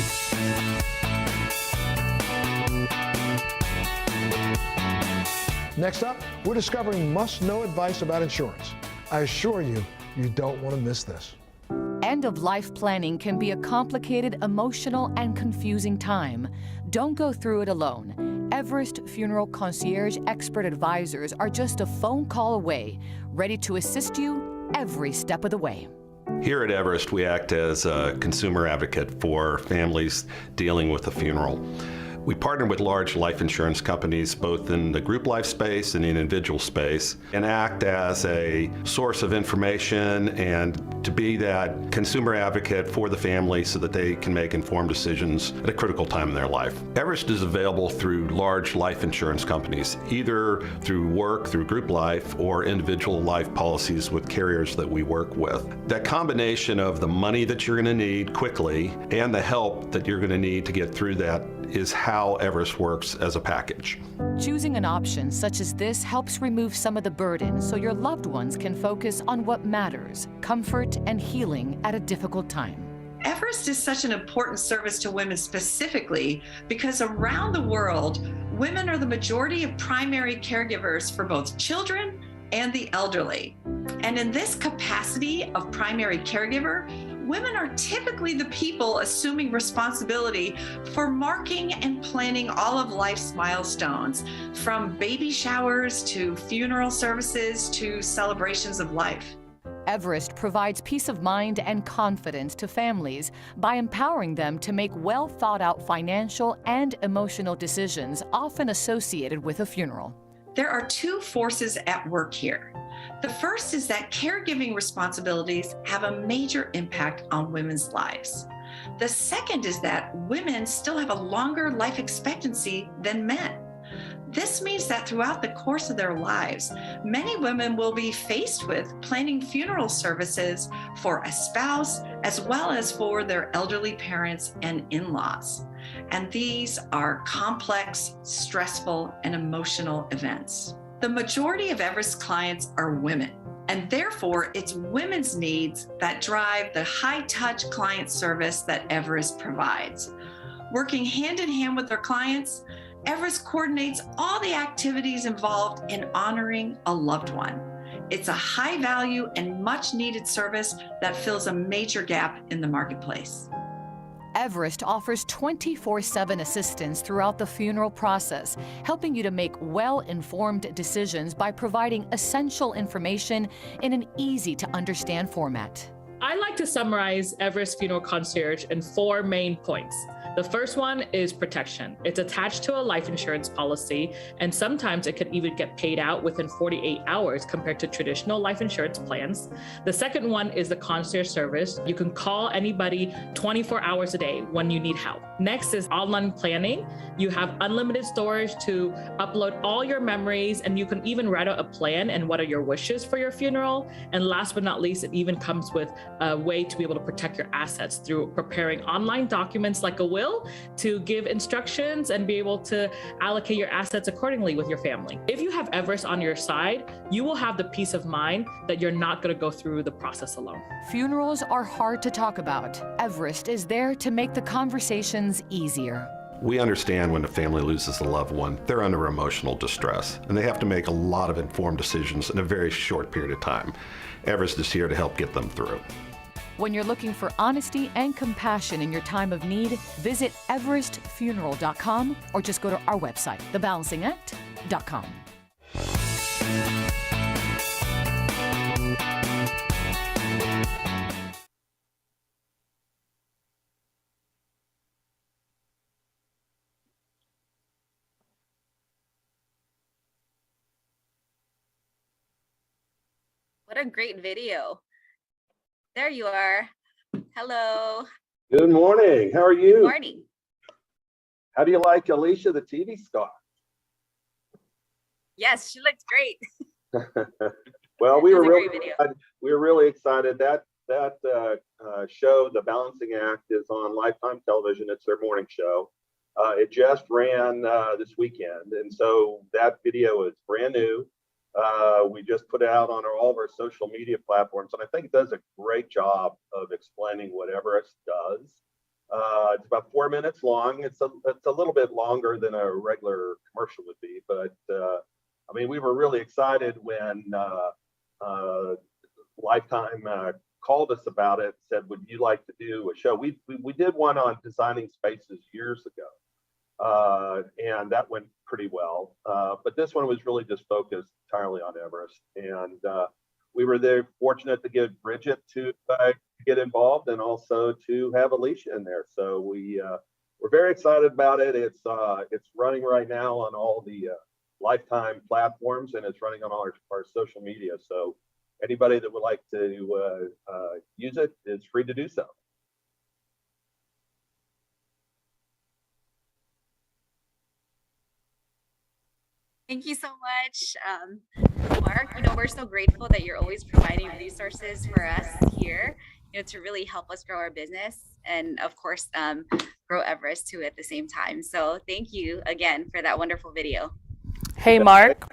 Next up, we're discovering must-know advice about insurance. I assure you, you don't want to miss this. End-of-life planning can be a complicated, emotional, and confusing time. Don't go through it alone. Everest Funeral Concierge expert advisors are just a phone call away, ready to assist you every step of the way. Here at Everest, we act as a consumer advocate for families dealing with a funeral. We partner with large life insurance companies, both in the group life space and in individual space, and act as a source of information and to be that consumer advocate for the family so that they can make informed decisions at a critical time in their life. Everest is available through large life insurance companies, either through work, through group life, or individual life policies with carriers that we work with. That combination of the money that you're going to need quickly and the help that you're going to need to get through that is how Everest works as a package. Choosing an option such as this helps remove some of the burden so your loved ones can focus on what matters, comfort and healing at a difficult time. Everest is such an important service to women specifically because around the world, women are the majority of primary caregivers for both children and the elderly. And in this capacity of primary caregiver, women are typically the people assuming responsibility for marking and planning all of life's milestones, from baby showers to funeral services to celebrations of life. Everest provides peace of mind and confidence to families by empowering them to make well-thought-out financial and emotional decisions often associated with a funeral. There are two forces at work here. The first is that caregiving responsibilities have a major impact on women's lives. The second is that women still have a longer life expectancy than men. This means that throughout the course of their lives, many women will be faced with planning funeral services for a spouse as well as for their elderly parents and in-laws. And these are complex, stressful, and emotional events. The majority of Everest clients are women, and therefore it's women's needs that drive the high-touch client service that Everest provides. Working hand in hand with their clients, Everest coordinates all the activities involved in honoring a loved one. It's a high-value and much-needed service that fills a major gap in the marketplace. Everest offers 24/7 assistance throughout the funeral process, helping you to make well-informed decisions by providing essential information in an easy-to-understand format. I like to summarize Everest Funeral Concierge in 4 main points. The first one is protection. It's attached to a life insurance policy, and sometimes it could even get paid out within 48 hours compared to traditional life insurance plans. The second one is the concierge service. You can call anybody 24 hours a day when you need help. Next is online planning. You have unlimited storage to upload all your memories, and you can even write out a plan and what are your wishes for your funeral. And last but not least, it even comes with a way to be able to protect your assets through preparing online documents like a will to give instructions and be able to allocate your assets accordingly with your family. If you have Everest on your side, you will have the peace of mind that you're not going to go through the process alone. Funerals are hard to talk about. Everest is there to make the conversations easier. We understand when a family loses a loved one, they're under emotional distress, and they have to make a lot of informed decisions in a very short period of time. Everest is here to help get them through. When you're looking for honesty and compassion in your time of need, visit everestfuneral.com or just go to our website, thebalancingact.com. What a great video. There you are. Hello. Good morning. How are you? Morning. How do you like Alicia, the TV star? Yes, she looks great. Well, we That were was a really great video. excited. We were really excited. That show, The Balancing Act, is on Lifetime Television. It's their morning show. It just ran this weekend, and so that video is brand new. We just put it out on all of our social media platforms, and I think it does a great job of explaining what Everest does. It's about 4 minutes long. It's a little bit longer than a regular commercial would be, but I mean, we were really excited when Lifetime called us about it, said, would you like to do a show? We did one on designing spaces years ago, and that went pretty well. But this one was really just focused entirely on Everest. And we were there fortunate to get Bridget to get involved and also to have Alicia in there. So we're very excited about it. It's running right now on all the Lifetime platforms, and it's running on all our social media. So anybody that would like to use it is free to do so. Thank you so much, Mark. We're so grateful that you're always providing resources for us here, to really help us grow our business and, of course, grow Everest too at the same time. So thank you again for that wonderful video. Hey, Mark.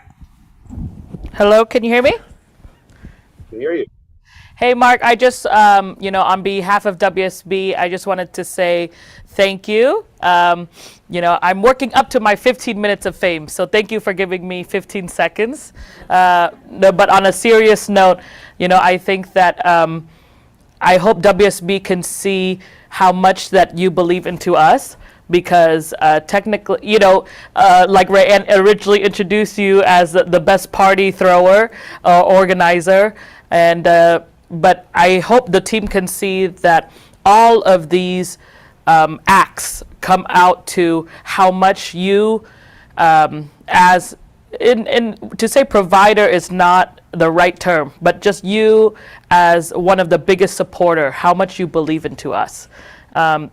Hello, can you hear me? Can hear you. Hey, Mark, I just, on behalf of WSB, I just wanted to say thank you. I'm working up to my 15 minutes of fame, so thank you for giving me 15 seconds. But on a serious note, I think that I hope WSB can see how much that you believe into us. Because technically, like Rayanne originally introduced you as the best party thrower, organizer, and but I hope the team can see that all of these acts come out to how much you, as to say provider is not the right term, but just you as one of the biggest supporter, how much you believe into us,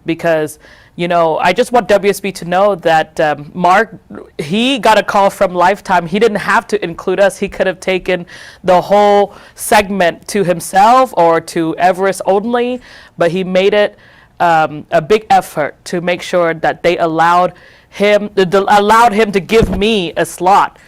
because. I just want WSB to know that Mark, he got a call from Lifetime. He didn't have to include us. He could have taken the whole segment to himself or to Everest only, but he made it a big effort to make sure that they allowed him to give me a slot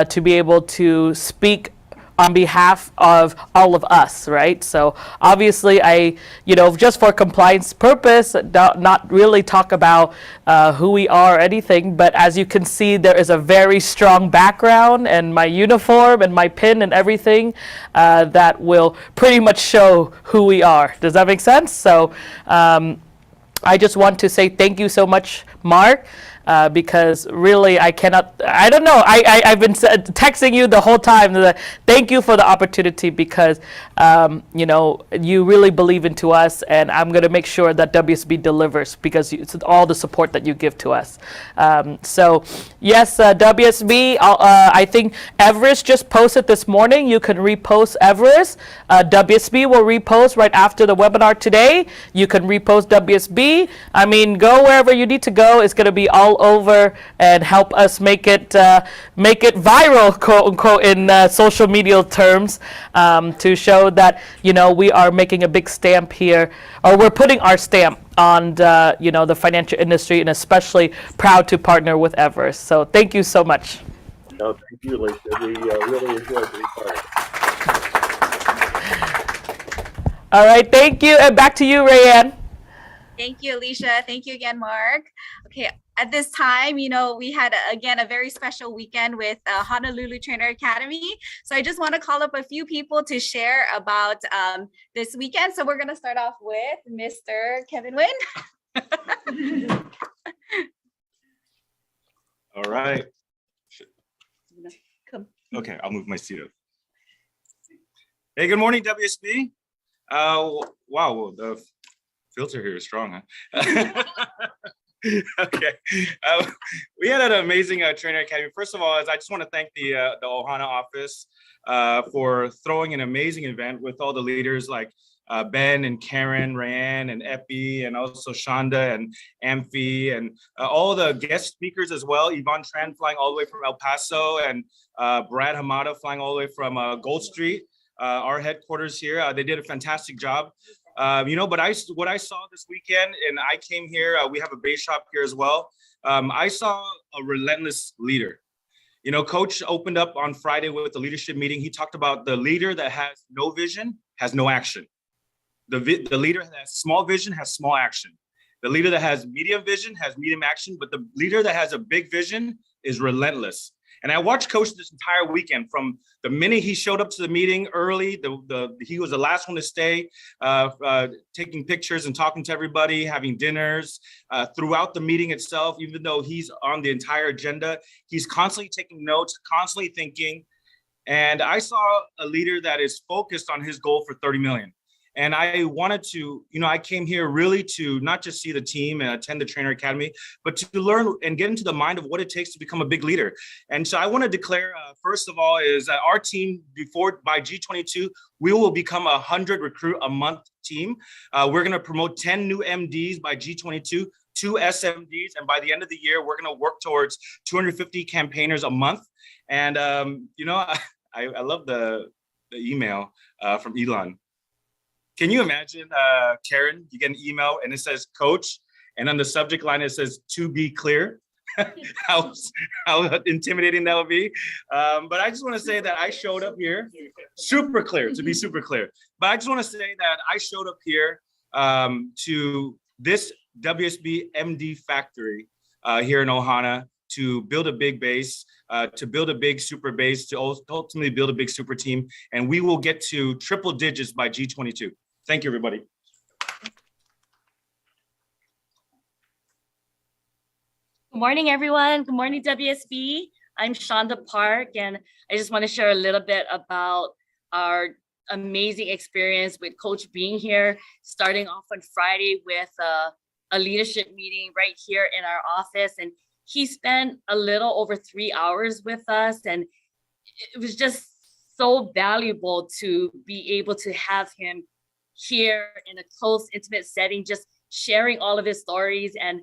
to be able to speak on behalf of all of us, right? So obviously I, just for compliance purpose, not really talk about who we are or anything, but as you can see, there is a very strong background and my uniform and my pin and everything that will pretty much show who we are. Does that make sense? So I just want to say thank you so much, Mark. because really I don't know, I've been texting you the whole time. Thank you for the opportunity because, you really believe into us, and I'm going to make sure that WSB delivers because it's all the support that you give to us. So yes, WSB, I think Everest just posted this morning. You can repost Everest. WSB will repost right after the webinar today. You can repost WSB. I mean, go wherever you need to go. It's going to be all over and help us make it viral, quote unquote, in social media terms, to show that we are making a big stamp here, or we're putting our stamp on the financial industry, and especially proud to partner with Everest. So thank you so much. No, thank you, Lisa. We really enjoyed being part of it. All right, thank you, and back to you, Rayanne. Thank you, Alicia. Thank you again, Mark. Okay, at this time, we had, again, a very special weekend with Honolulu Trainer Academy. So I just want to call up a few people to share about this weekend. So we're going to start off with Mr. Kevin Nguyen. All right. Come. Okay, I'll move my seat up. Hey, good morning, WSB. Wow, the filter here is strong, huh? Okay. We had an amazing Trainer Academy. First of all, I just want to thank the Ohana office for throwing an amazing event with all the leaders like Ben and Karen, Rayanne and Epi, and also Shonda and Amphi, and all the guest speakers as well. Yvonne Tran flying all the way from El Paso, and Brad Hamada flying all the way from Gold Street, our headquarters here. They did a fantastic job. But what I saw this weekend, and I came here, we have a base shop here as well. I saw a relentless leader. Coach opened up on Friday with the leadership meeting. He talked about the leader that has no vision has no action. The leader that has small vision has small action. The leader that has medium vision has medium action, but the leader that has a big vision is relentless. And I watched Coach this entire weekend. From the minute he showed up to the meeting early, he was the last one to stay, taking pictures and talking to everybody, having dinners. Throughout the meeting itself, even though he's on the entire agenda, he's constantly taking notes, constantly thinking. And I saw a leader that is focused on his goal for 30 million. And I wanted to, I came here really to not just see the team and attend the Trainer Academy, but to learn and get into the mind of what it takes to become a big leader. And so I want to declare, first of all, is that our team by G22, we will become 100 recruit a month team. We're going to promote 10 new MDs by G22, 2 SMDs. And by the end of the year, we're going to work towards 250 campaigners a month. And, I love the email from Elon. Can you imagine, Karen, you get an email and it says coach, and on the subject line, it says to be clear. how intimidating that would be. But I just want to say that I showed up here super clear, to be super clear. But I just want to say that I showed up here to this WSB MD factory here in Ohana to build a big base, to build a big super base, to ultimately build a big super team. And we will get to triple digits by G22. Thank you, everybody. Good morning, everyone. Good morning, WSB. I'm Shonda Park, and I just want to share a little bit about our amazing experience with Coach being here, starting off on Friday with a leadership meeting right here in our office. And he spent a little over 3 hours with us, and it was just so valuable to be able to have him here in a close, intimate setting, just sharing all of his stories. And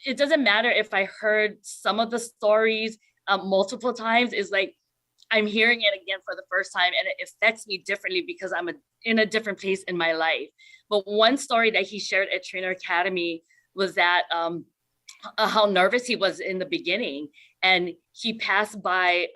it doesn't matter if I heard some of the stories multiple times, is like I'm hearing it again for the first time, and it affects me differently because I'm in a different place in my life. But one story that he shared at Trainer Academy was that how nervous he was in the beginning, and he passed by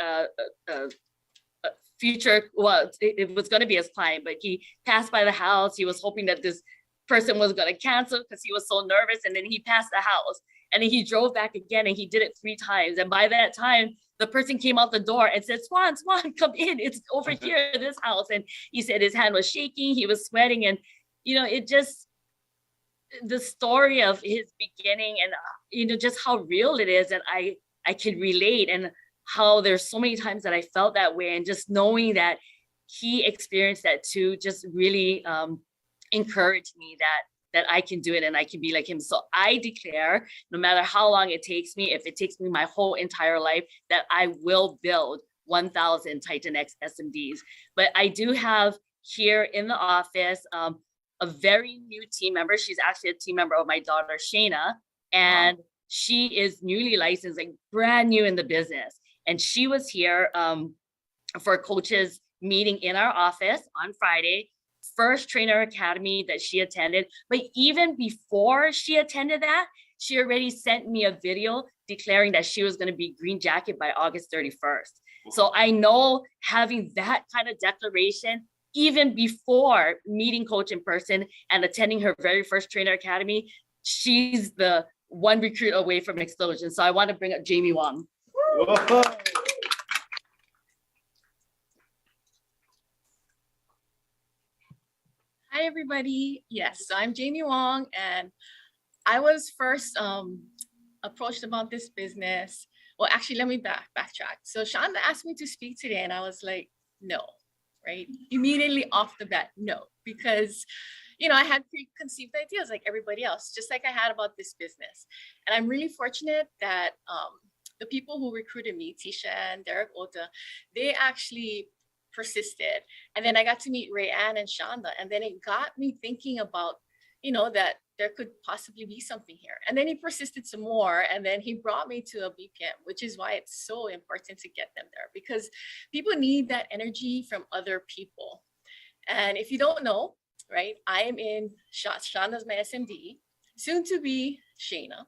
future, well, it was going to be his client, but he passed by the house. He was hoping that this person was going to cancel because he was so nervous, and then he passed the house, and then he drove back again, and he did it 3 times. And by that time, the person came out the door and said, Swan, come in, it's over here, this house. And he said his hand was shaking, he was sweating, and it just, the story of his beginning and just how real it is, and I can relate, and how there's so many times that I felt that way, and just knowing that he experienced that too just really encouraged me that I can do it and I can be like him. So I declare, no matter how long it takes me, if it takes me my whole entire life, that I will build 1,000 Titan X SMDs. But I do have here in the office a very new team member. She's actually a team member of my daughter, Shayna, and she is newly licensed, like brand new in the business. And she was here for a coaches meeting in our office on Friday, first trainer academy that she attended. But even before she attended that, she already sent me a video declaring that she was going to be green jacket by August 31st. So I know having that kind of declaration, even before meeting coach in person and attending her very first trainer academy, she's the one recruit away from explosion. So I want to bring up Jamie Wong. Hi, everybody. Yes, so I'm Jamie Wong, and I was first approached about this business. Well, actually, let me backtrack. So Shonda asked me to speak today, and I was like, no, right? Immediately off the bat, no, because I had preconceived ideas like everybody else, just like I had about this business. And I'm really fortunate that the people who recruited me, Tisha and Derek Ota, they actually persisted. And then I got to meet Rayanne and Shonda, and then it got me thinking about, that there could possibly be something here. And then he persisted some more, and then he brought me to a BPM, which is why it's so important to get them there, because people need that energy from other people. And if you don't know, right, I am in Shonda's my SMD, soon to be Shayna,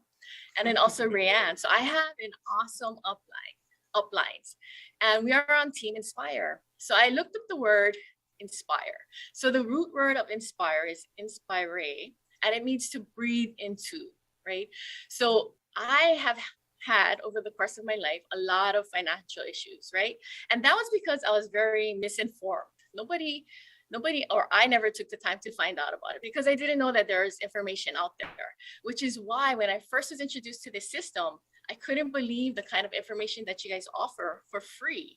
and then also Rayanne. So I have an awesome uplines, and we are on Team Inspire. So I looked up the word inspire. So the root word of inspire is inspire, and it means to breathe into, right? So I have had over the course of my life a lot of financial issues, right? And that was because I was very misinformed. Nobody, or I never took the time to find out about it because I didn't know that there's information out there, which is why when I first was introduced to this system, I couldn't believe the kind of information that you guys offer for free.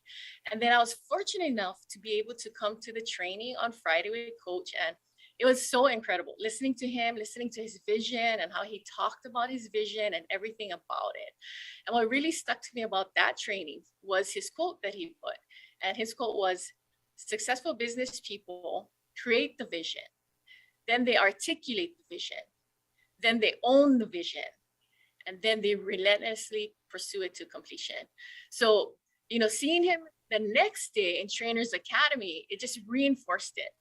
And then I was fortunate enough to be able to come to the training on Friday with Coach, and it was so incredible listening to him, listening to his vision and how he talked about his vision and everything about it. And what really stuck to me about that training was his quote that he put. And his quote was, "Successful business people create the vision, then they articulate the vision, then they own the vision, and then they relentlessly pursue it to completion." So, seeing him the next day in Trainers Academy, it just reinforced it.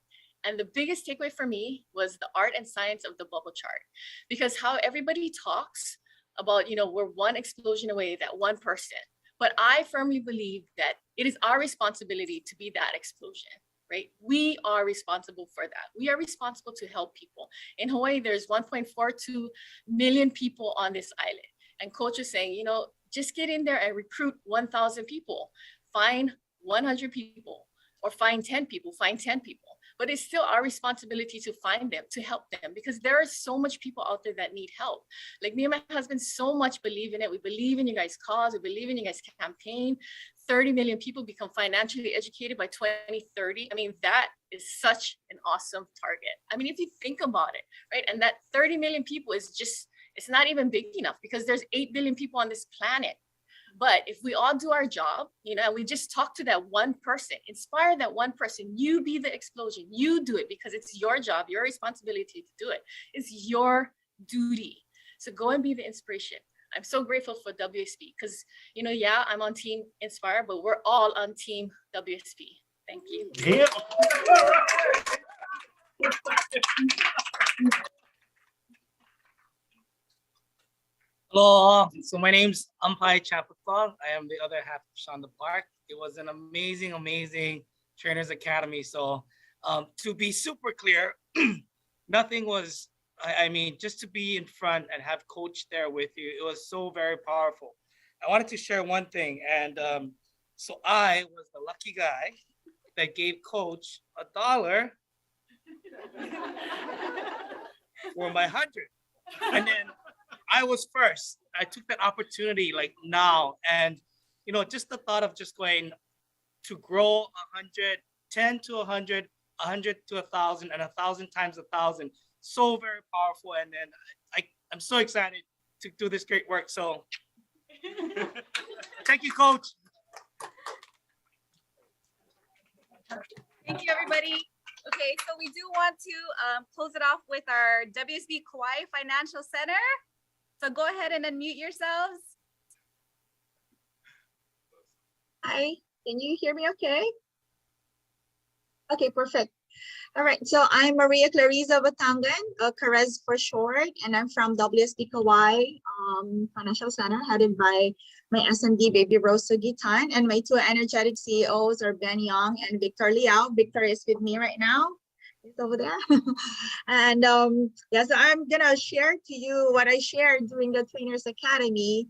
And the biggest takeaway for me was the art and science of the bubble chart, because how everybody talks about, we're one explosion away, that one person. But I firmly believe that it is our responsibility to be that explosion, right? We are responsible for that. We are responsible to help people. In Hawaii, there's 1.42 million people on this island. And Coach is saying, just get in there and recruit 1,000 people, find 100 people, or find 10 people, find 10 people. But it's still our responsibility to find them, to help them, because there are so much people out there that need help. Like me and my husband so much believe in it. We believe in you guys' cause. We believe in you guys' campaign. 30 million people become financially educated by 2030. I mean, that is such an awesome target. I mean, if you think about it, right? And that 30 million people is just, it's not even big enough because there's 8 billion people on this planet. But if we all do our job, and we just talk to that one person, inspire that one person, you be the explosion, you do it because it's your job, your responsibility to do it. It's your duty. So go and be the inspiration. I'm so grateful for WSB because, I'm on Team Inspire, but we're all on Team WSB. Thank you. Yeah. Hello, so my name's Ampai Chapakal. I am the other half of Shonda Park. It was an amazing Trainers Academy. So to be super clear, nothing was, just to be in front and have Coach there with you, it was so very powerful. I wanted to share one thing. And so I was the lucky guy that gave Coach $1 were my 100. And then I was first. I took that opportunity like now. And, you know, just the thought of just going to grow 100, 10 to 100, 100 to 1,000, and 1,000 times 1,000. So very powerful. And then I'm so excited to do this great work. So thank you, Coach. Thank you, everybody. Okay, so we do want to close it off with our WSB Kauai Financial Center. So go ahead and unmute yourselves. Hi, can you hear me okay? Okay, perfect. All right, so I'm Maria Clarissa Batangan, Carez for short, and I'm from WSB Kauai Financial Center, headed by my SMD baby Rose Sugitan, and my two energetic CEOs are Ben Young and Victor Liao. Victor is with me right now. He's over there. And yeah, so I'm gonna share to you what I shared during the Trainers Academy,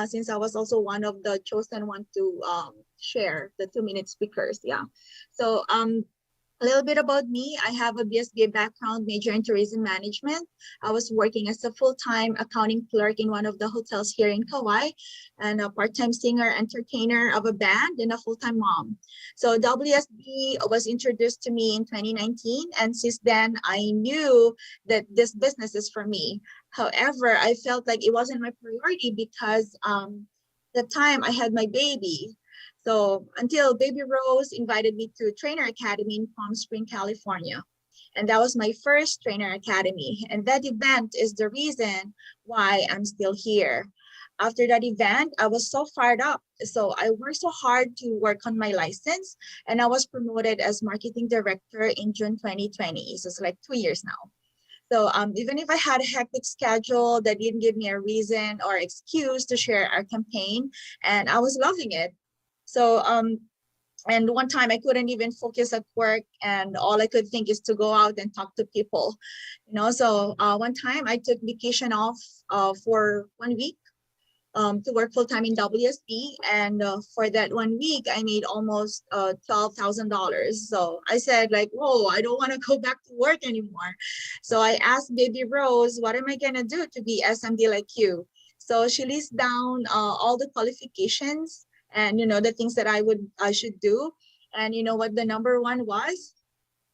since I was also one of the chosen one to share the 2-minute speakers. Yeah, so a little bit about me. I have a BSBA background, major in tourism management. I was working as a full-time accounting clerk in one of the hotels here in Kauai, and a part-time singer, entertainer of a band, and a full-time mom. So WSB was introduced to me in 2019, and since then I knew that this business is for me. However, I felt like it wasn't my priority because the time I had my baby. So until baby Rose invited me to Trainer Academy in Palm Springs, California. And that was my first Trainer Academy. And that event is the reason why I'm still here. After that event, I was so fired up. So I worked so hard to work on my license, and I was promoted as marketing director in June 2020. So it's like 2 years now. So even if I had a hectic schedule, that didn't give me a reason or excuse to share our campaign, and I was loving it. So, and one time I couldn't even focus at work, and all I could think is to go out and talk to people, you know. So one time I took vacation off for 1 week to work full time in WSB. And for that 1 week, I made almost $12,000. So I said like, whoa, I don't want to go back to work anymore. So I asked baby Rose, what am I gonna do to be SMD like you? So she lists down all the qualifications and, you know, the things that I should do. And you know what the number one was?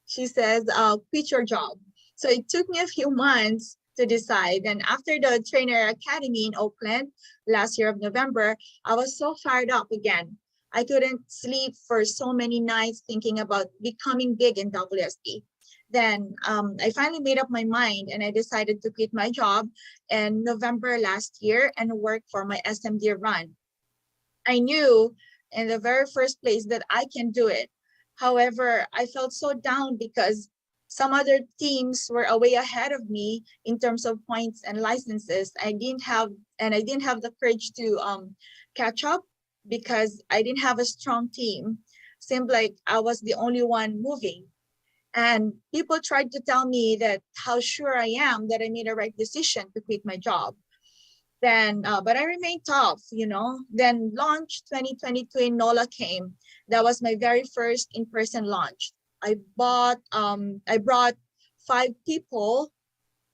She says, quit your job. So it took me a few months to decide. And after the Trainer Academy in Oakland last year of November, I was so fired up again. I couldn't sleep for so many nights thinking about becoming big in WSB. Then I finally made up my mind, and I decided to quit my job in November last year and work for my SMD run. I knew in the very first place that I can do it. However, I felt so down because some other teams were way ahead of me in terms of points and licenses. I didn't have the courage to catch up because I didn't have a strong team. Seemed like I was the only one moving. And people tried to tell me that how sure I am that I made the right decision to quit my job. Then, but I remained tough, you know. Then launch 2022 in NOLA came. That was my very first in-person launch. I brought 5 people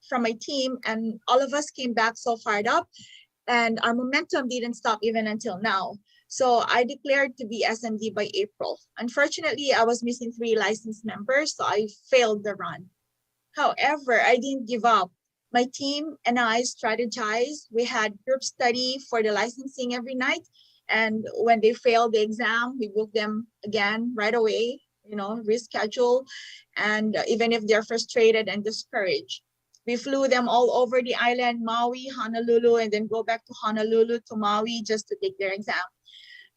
from my team, and all of us came back so fired up, and our momentum didn't stop even until now. So I declared to be SMD by April. Unfortunately, I was missing 3 licensed members, so I failed the run. However, I didn't give up. My team and I strategized. We had group study for the licensing every night. And when they failed the exam, we booked them again right away, you know, reschedule. And even if they're frustrated and discouraged, we flew them all over the island, Maui, Honolulu, and then go back to Honolulu to Maui just to take their exam.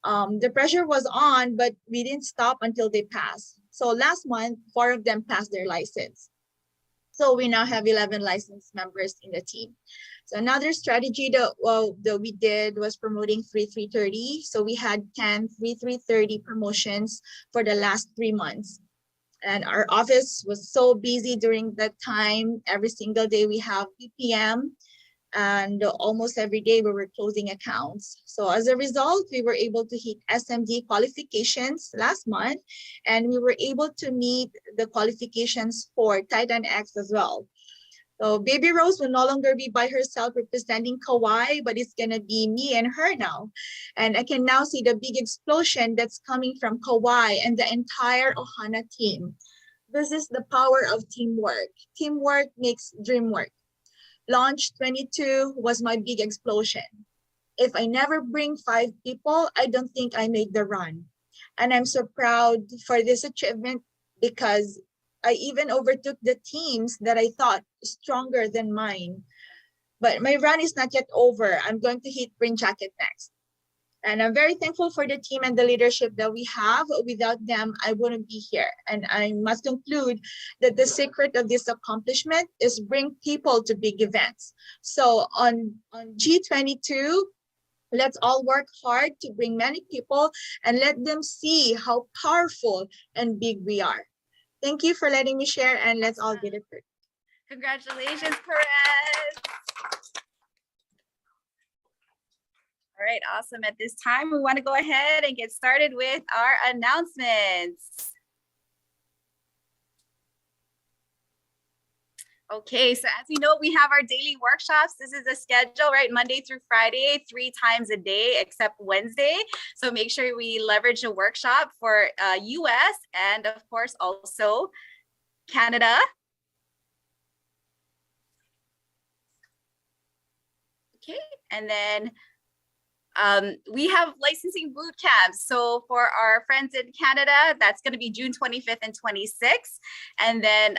The pressure was on, but we didn't stop until they passed. So last month, 4 of them passed their license. So we now have 11 licensed members in the team. So another strategy that we did was promoting 3-3-30. So we had 10 3-3-30 promotions for the last 3 months. And our office was so busy during that time. Every single day we have PPM, and almost every day we were closing accounts. So as a result, we were able to hit SMD qualifications last month, and we were able to meet the qualifications for Titan X as well. So Baby Rose will no longer be by herself representing Kauai, but it's gonna be me and her now. And I can now see the big explosion that's coming from Kauai and the entire Ohana team. This is the power of teamwork. Teamwork makes dream work. Launch 22 was my big explosion. If I never bring 5 people, I don't think I made the run. And I'm so proud for this achievement because I even overtook the teams that I thought stronger than mine. But my run is not yet over. I'm going to hit Green Jacket next. And I'm very thankful for the team and the leadership that we have. Without them, I wouldn't be here. And I must conclude that the secret of this accomplishment is bring people to big events. So on G22, let's all work hard to bring many people and let them see how powerful and big we are. Thank you for letting me share, and let's all get it. Congratulations, Perez. All right, awesome. At this time, we want to go ahead and get started with our announcements. Okay, so as you know, we have our daily workshops. This is a schedule, right? Monday through Friday, 3 times a day, except Wednesday. So make sure we leverage a workshop for US and of course also Canada. Okay, and then we have licensing boot camps. So for our friends in Canada, that's going to be June 25th and 26th. And then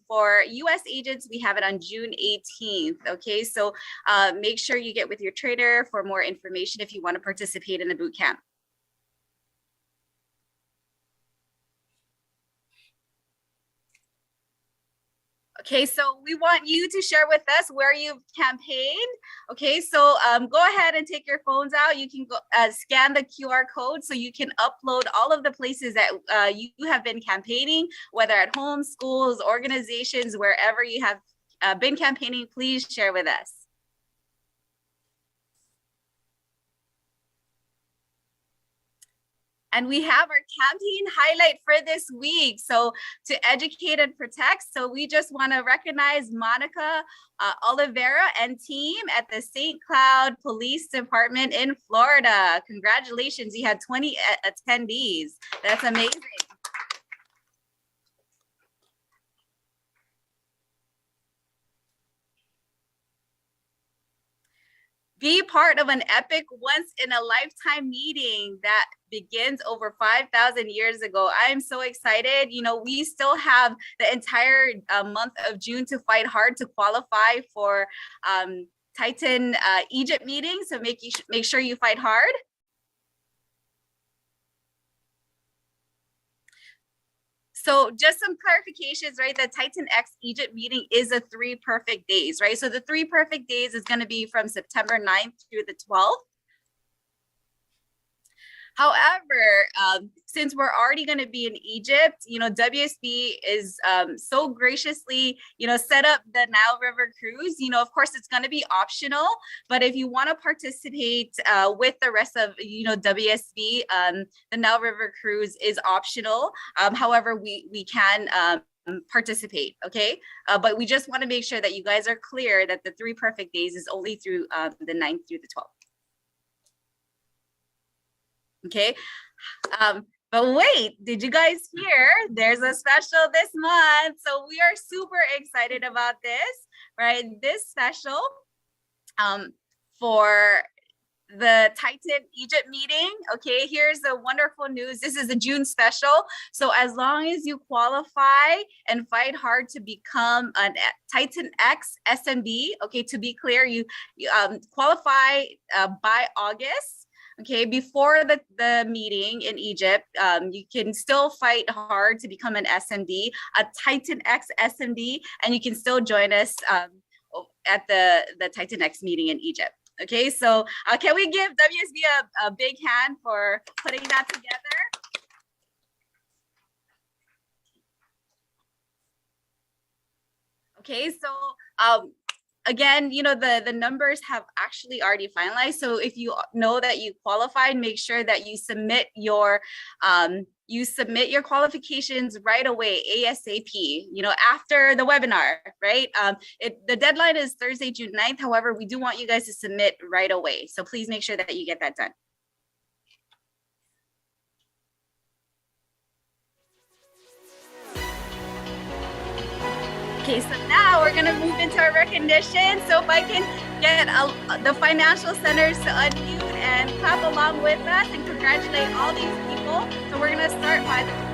for US agents, we have it on June 18th. Okay, so make sure you get with your trader for more information if you want to participate in the boot camp. Okay, so we want you to share with us where you've campaigned. Okay, so go ahead and take your phones out. You can go scan the QR code so you can upload all of the places that you have been campaigning, whether at home, schools, organizations, wherever you have been campaigning. Please share with us. And we have our campaign highlight for this week. So to educate and protect. So we just want to recognize Monica Oliveira and team at the St. Cloud Police Department in Florida. Congratulations, you had 20 attendees. That's amazing. Be part of an epic once-in-a-lifetime meeting that begins over 5,000 years ago. I am so excited. You know, we still have the entire month of June to fight hard to qualify for Titan Egypt meeting. So make sure you fight hard. So just some clarifications, right? The Titan X Egypt meeting is a 3 perfect days, right? So the 3 perfect days is going to be from September 9th through the 12th. However, since we're already going to be in Egypt, you know, WSB is so graciously, you know, set up the Nile River cruise. You know, of course, it's going to be optional, but if you want to participate with the rest of, you know, WSB, the Nile River cruise is optional. However, we can participate, okay? But we just want to make sure that you guys are clear that the 3 perfect days is only through the 9th through the 12th. Okay, but wait, did you guys hear there's a special this month? So we are super excited about this, right? This special for the Titan Egypt meeting. Okay, here's the wonderful news. This is a June special. So as long as you qualify and fight hard to become a Titan X SMB, okay, to be clear, you qualify by August. Okay, before the meeting in Egypt, you can still fight hard to become an SMD, a Titan X SMD, and you can still join us at the Titan X meeting in Egypt. Okay, so can we give WSB a big hand for putting that together? Okay, so again, you know, the numbers have actually already finalized. So if you know that you qualified, make sure that you submit your you submit your qualifications right away, ASAP, you know, after the webinar, right? The deadline is Thursday, June 9th. However, we do want you guys to submit right away. So please make sure that you get that done. Okay, so now we're gonna move into our recognition. So if I can get the financial centers to unmute and clap along with us and congratulate all these people. So we're gonna start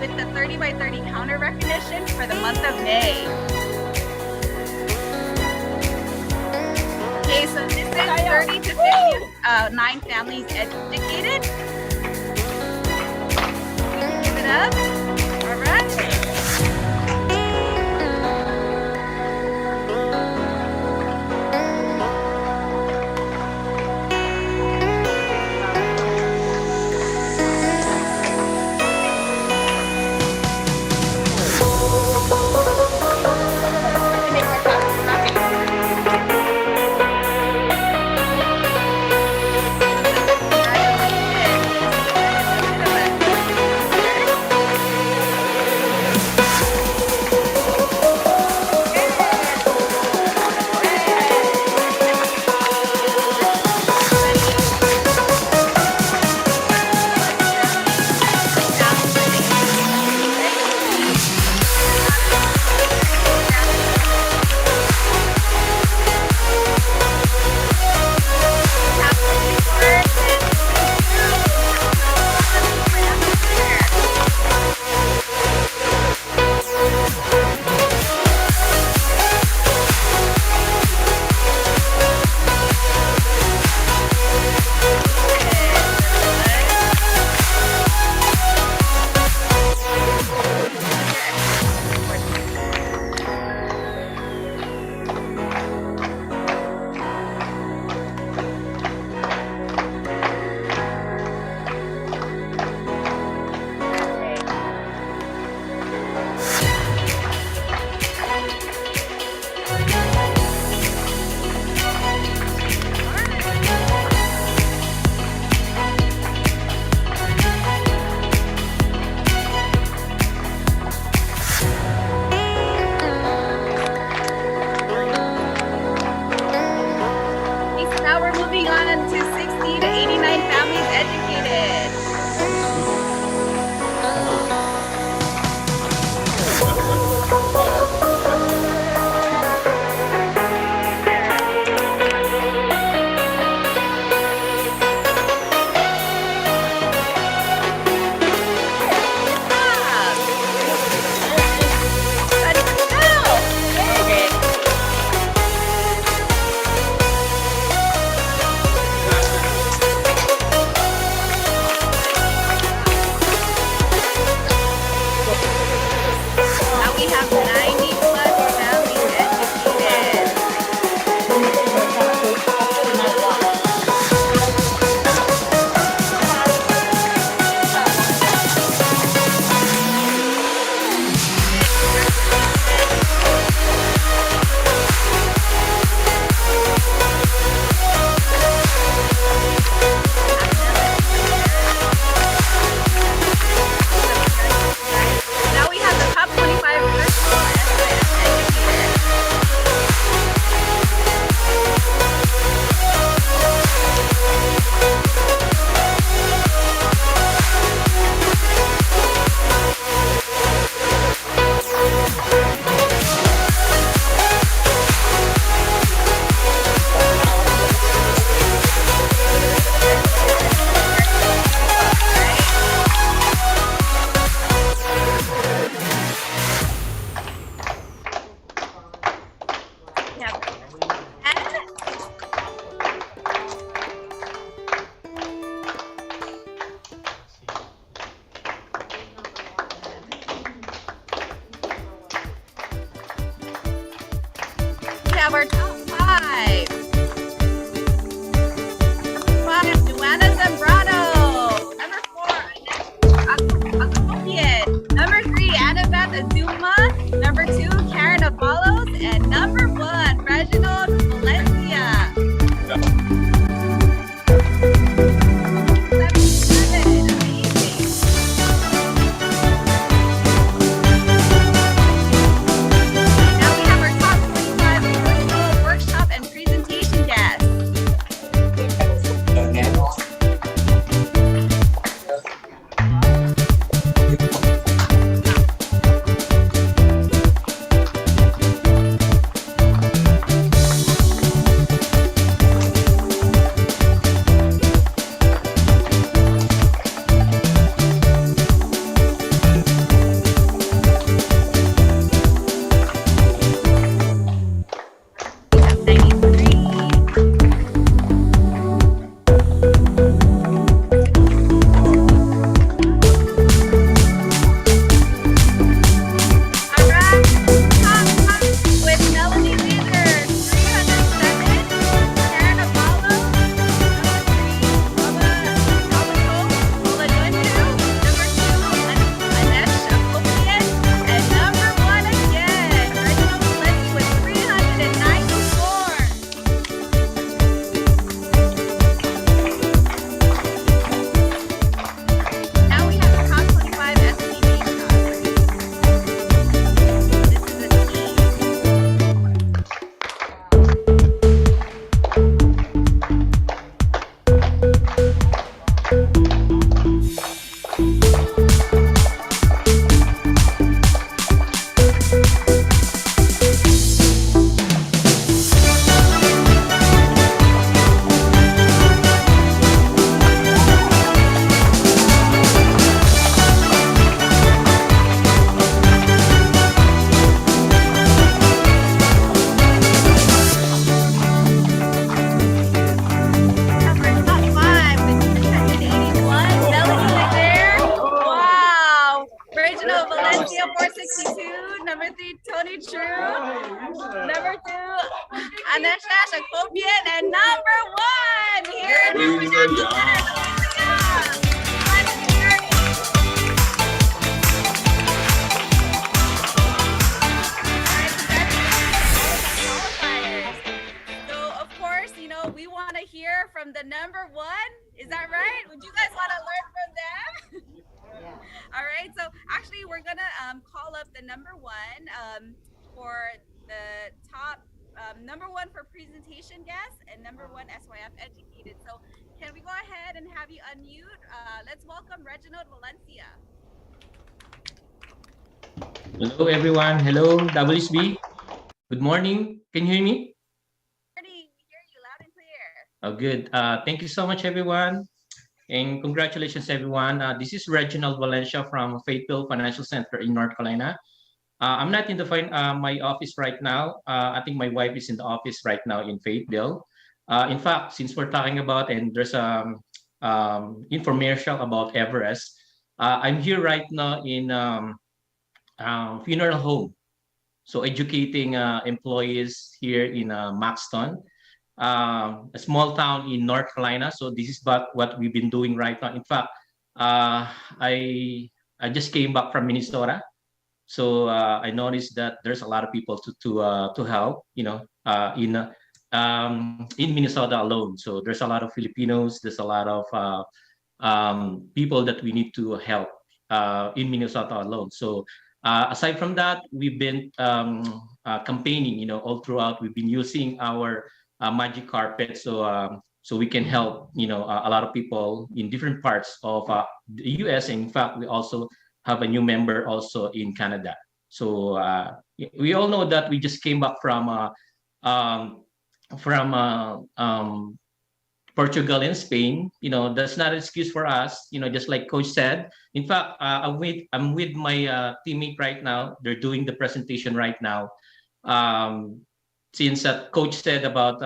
with the 30 by 30 counter recognition for the month of May. Okay, so this is 30 to 59 families educated. We can give it up. All right. have our top five. Number 5, Joanna Zambrano. Number 4, Akapopian. Number 3, Annabeth Azuma. Number 2, Karen Abalos. And number 1, Reginald Valencia. Anesha Shakopian, and number one here. So of course, you know, we want to hear from the number one. Is that right? Would you guys want to learn from them? All right. So actually, we're gonna call up the number one for the top number one for presentation guest and number one SYF educated. So can we go ahead and have you unmute? Let's welcome Reginald Valencia. Hello, everyone. Hello, WSB. Good morning. Can you hear me? Morning. We hear you loud and clear. Oh, good. Thank you so much, everyone. And congratulations, everyone. This is Reginald Valencia from Fayetteville Financial Center in North Carolina. I'm not in the my office right now. I think my wife is in the office right now in Fayetteville. In fact, since we're talking about, and there's infomercial about Everest, I'm here right now in funeral home. So educating employees here in Maxton, a small town in North Carolina. So this is what we've been doing right now. In fact, I just came back from Minnesota, so I noticed that there's a lot of people to help. You know, in Minnesota alone. So there's a lot of Filipinos. There's a lot of people that we need to help in Minnesota alone. So aside from that, we've been campaigning, you know, all throughout. We've been using our magic carpet, so we can help, you know, a lot of people in different parts of the U.S. And in fact, we also have a new member also in Canada. So we all know that we just came back from Portugal and Spain. You know, that's not an excuse for us. You know, just like Coach said. In fact, I'm with my teammate right now. They're doing the presentation right now. Since Coach said about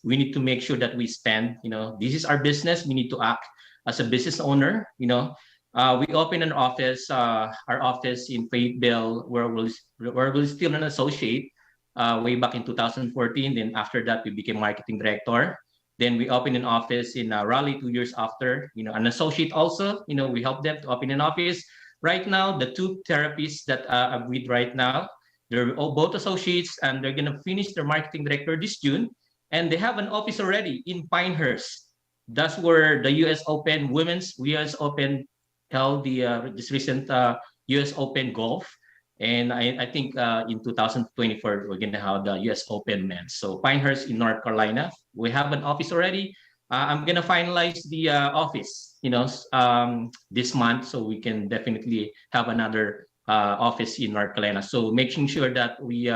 we need to make sure that we spend. You know, this is our business. We need to act as a business owner. You know, we opened an office, our office in Fayetteville, where we're still an associate. Way back in 2014. Then after that, we became marketing director. Then we opened an office in Raleigh 2 years after, you know, an associate also, you know, we helped them to open an office. Right now, the two therapists that I'm with right now, they're all both associates, and they're gonna finish their marketing director this June. And they have an office already in Pinehurst. That's where the US Open, women's US Open held this recent US Open golf. And I think in 2024, we're going to have the US Open men's. So Pinehurst in North Carolina, we have an office already. I'm going to finalize the office, you know, this month, so we can definitely have another office in North Carolina. So making sure that we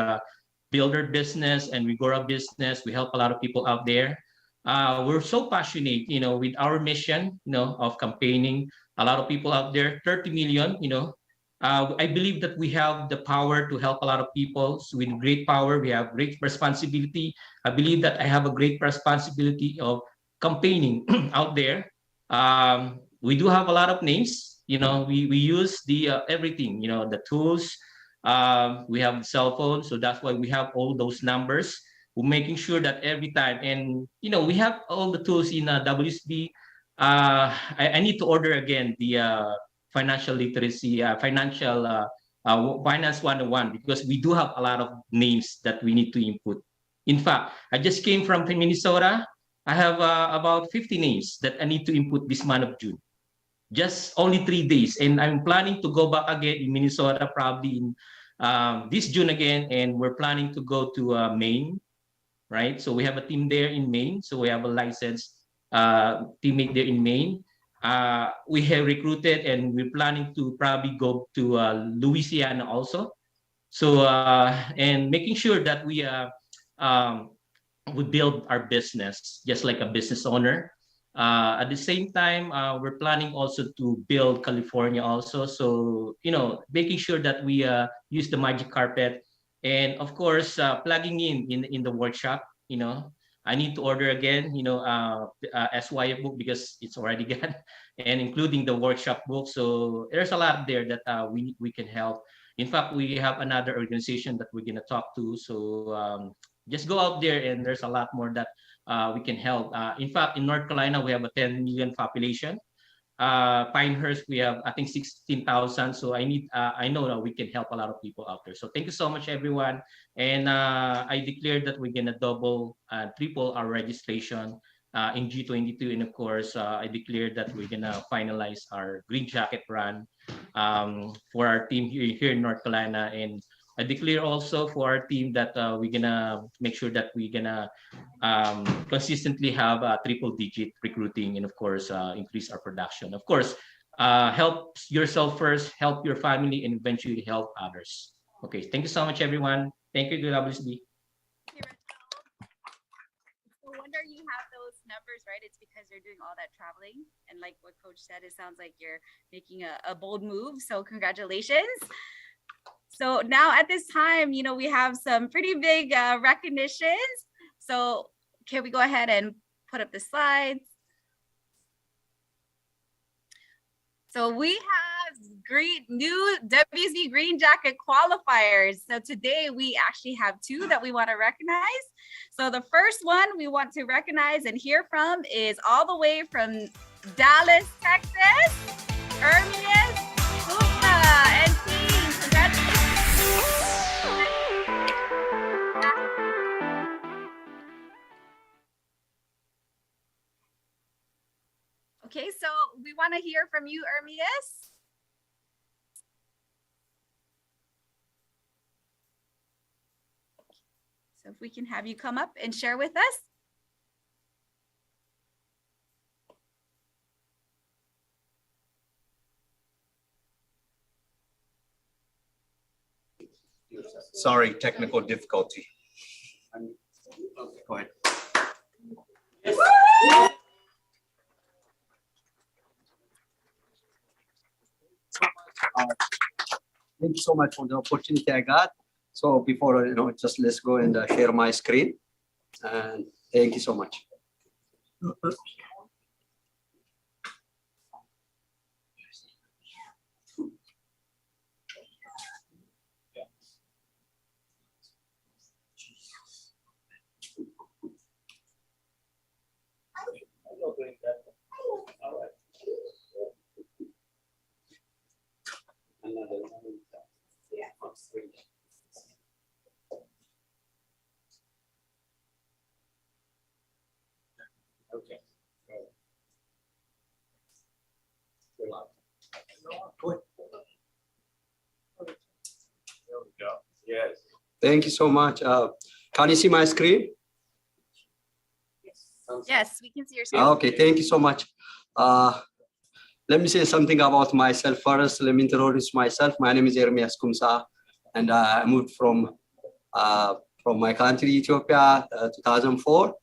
build our business and we grow our business. We help a lot of people out there. We're so passionate, you know, with our mission, you know, of campaigning. A lot of people out there, 30 million, you know. I believe that we have the power to help a lot of people. So with great power, we have great responsibility. I believe that I have a great responsibility of campaigning out there. We do have a lot of names. You know, we use the everything, you know, the tools. We have cell phones, so that's why we have all those numbers. We're making sure that every time, and you know, we have all the tools in WSB. I need to order again the financial literacy, finance 101, because we do have a lot of names that we need to input. In fact, I just came from Minnesota. I have about 50 names that I need to input this month of June. Just only 3 days. And I'm planning to go back again in Minnesota probably in this June again. And we're planning to go to Maine, right? So we have a team there in Maine. So we have a licensed teammate there in Maine. We have recruited, and we're planning to probably go to Louisiana also. So and making sure that we build our business just like a business owner. At the same time, we're planning also to build California also. So you know, making sure that we use the magic carpet, and of course plugging in the workshop. You know, I need to order again, you know, SYF book because it's already gone, and including the workshop book. So there's a lot there that we can help. In fact, we have another organization that we're gonna talk to. So just go out there, and there's a lot more that we can help. In fact, in North Carolina, we have a 10 million population. Pinehurst, we have, I think, 16,000. So I know that we can help a lot of people out there. So thank you so much, everyone. And I declare that we're gonna double, triple our registration in G22. And of course, I declare that we're gonna finalize our Green Jacket run for our team here in North Carolina. And I declare also for our team that we're gonna make sure that we're gonna consistently have a triple-digit recruiting, and of course increase our production. Of course, help yourself first, help your family, and eventually help others. Okay, thank you so much, everyone. Thank you to WSB. No wonder you have those numbers, right? It's because you're doing all that traveling, and like what Coach said, it sounds like you're making a bold move. So congratulations. So now at this time, you know, we have some pretty big recognitions. So can we go ahead and put up the slides? So we have new WSB Green Jacket qualifiers. So today we actually have two that we want to recognize. So the first one we want to recognize and hear from is all the way from Dallas, Texas, Ermias Gupta and team. Congratulations. Okay, so we want to hear from you, Ermias. So if we can have you come up and share with us. Sorry, technical difficulty. Go ahead. Thank you so much for the opportunity I got. So before, just let's go and share my screen. And thank you so much. Okay. There we go. Yes. Thank you so much. Can you see my screen? Yes, we can see your screen. Okay, thank you so much. Let me say something about myself first. Let me introduce myself. My name is Ermias Kumsa, and I moved from my country, Ethiopia, 2004,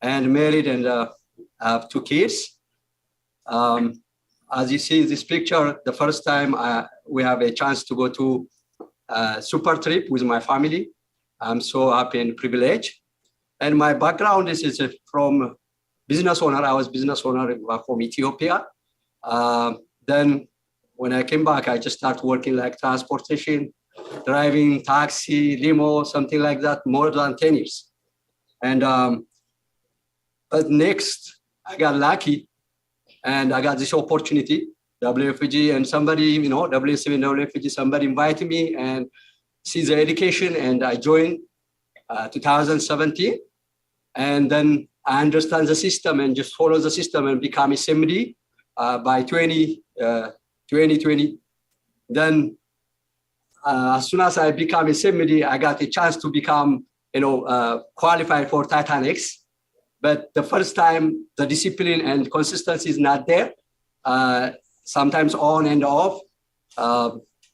and married, and have 2 kids. As you see this picture, the first time we have a chance to go to a super trip with my family. I'm so happy and privileged. And my background is from business owner. I was business owner from Ethiopia. Then when I came back, I just started working like transportation, driving taxi, limo, something like that, more than 10 years. And but next, I got lucky and I got this opportunity, WFG, and somebody, WSB, WFG, somebody invited me and see the education, and I joined 2017. And then I understand the system and just follow the system and become SMD by 2020. Then as soon as I become SMD, I got a chance to become, qualified for Titanics. But the first time, the discipline and consistency is not there. Sometimes on and off.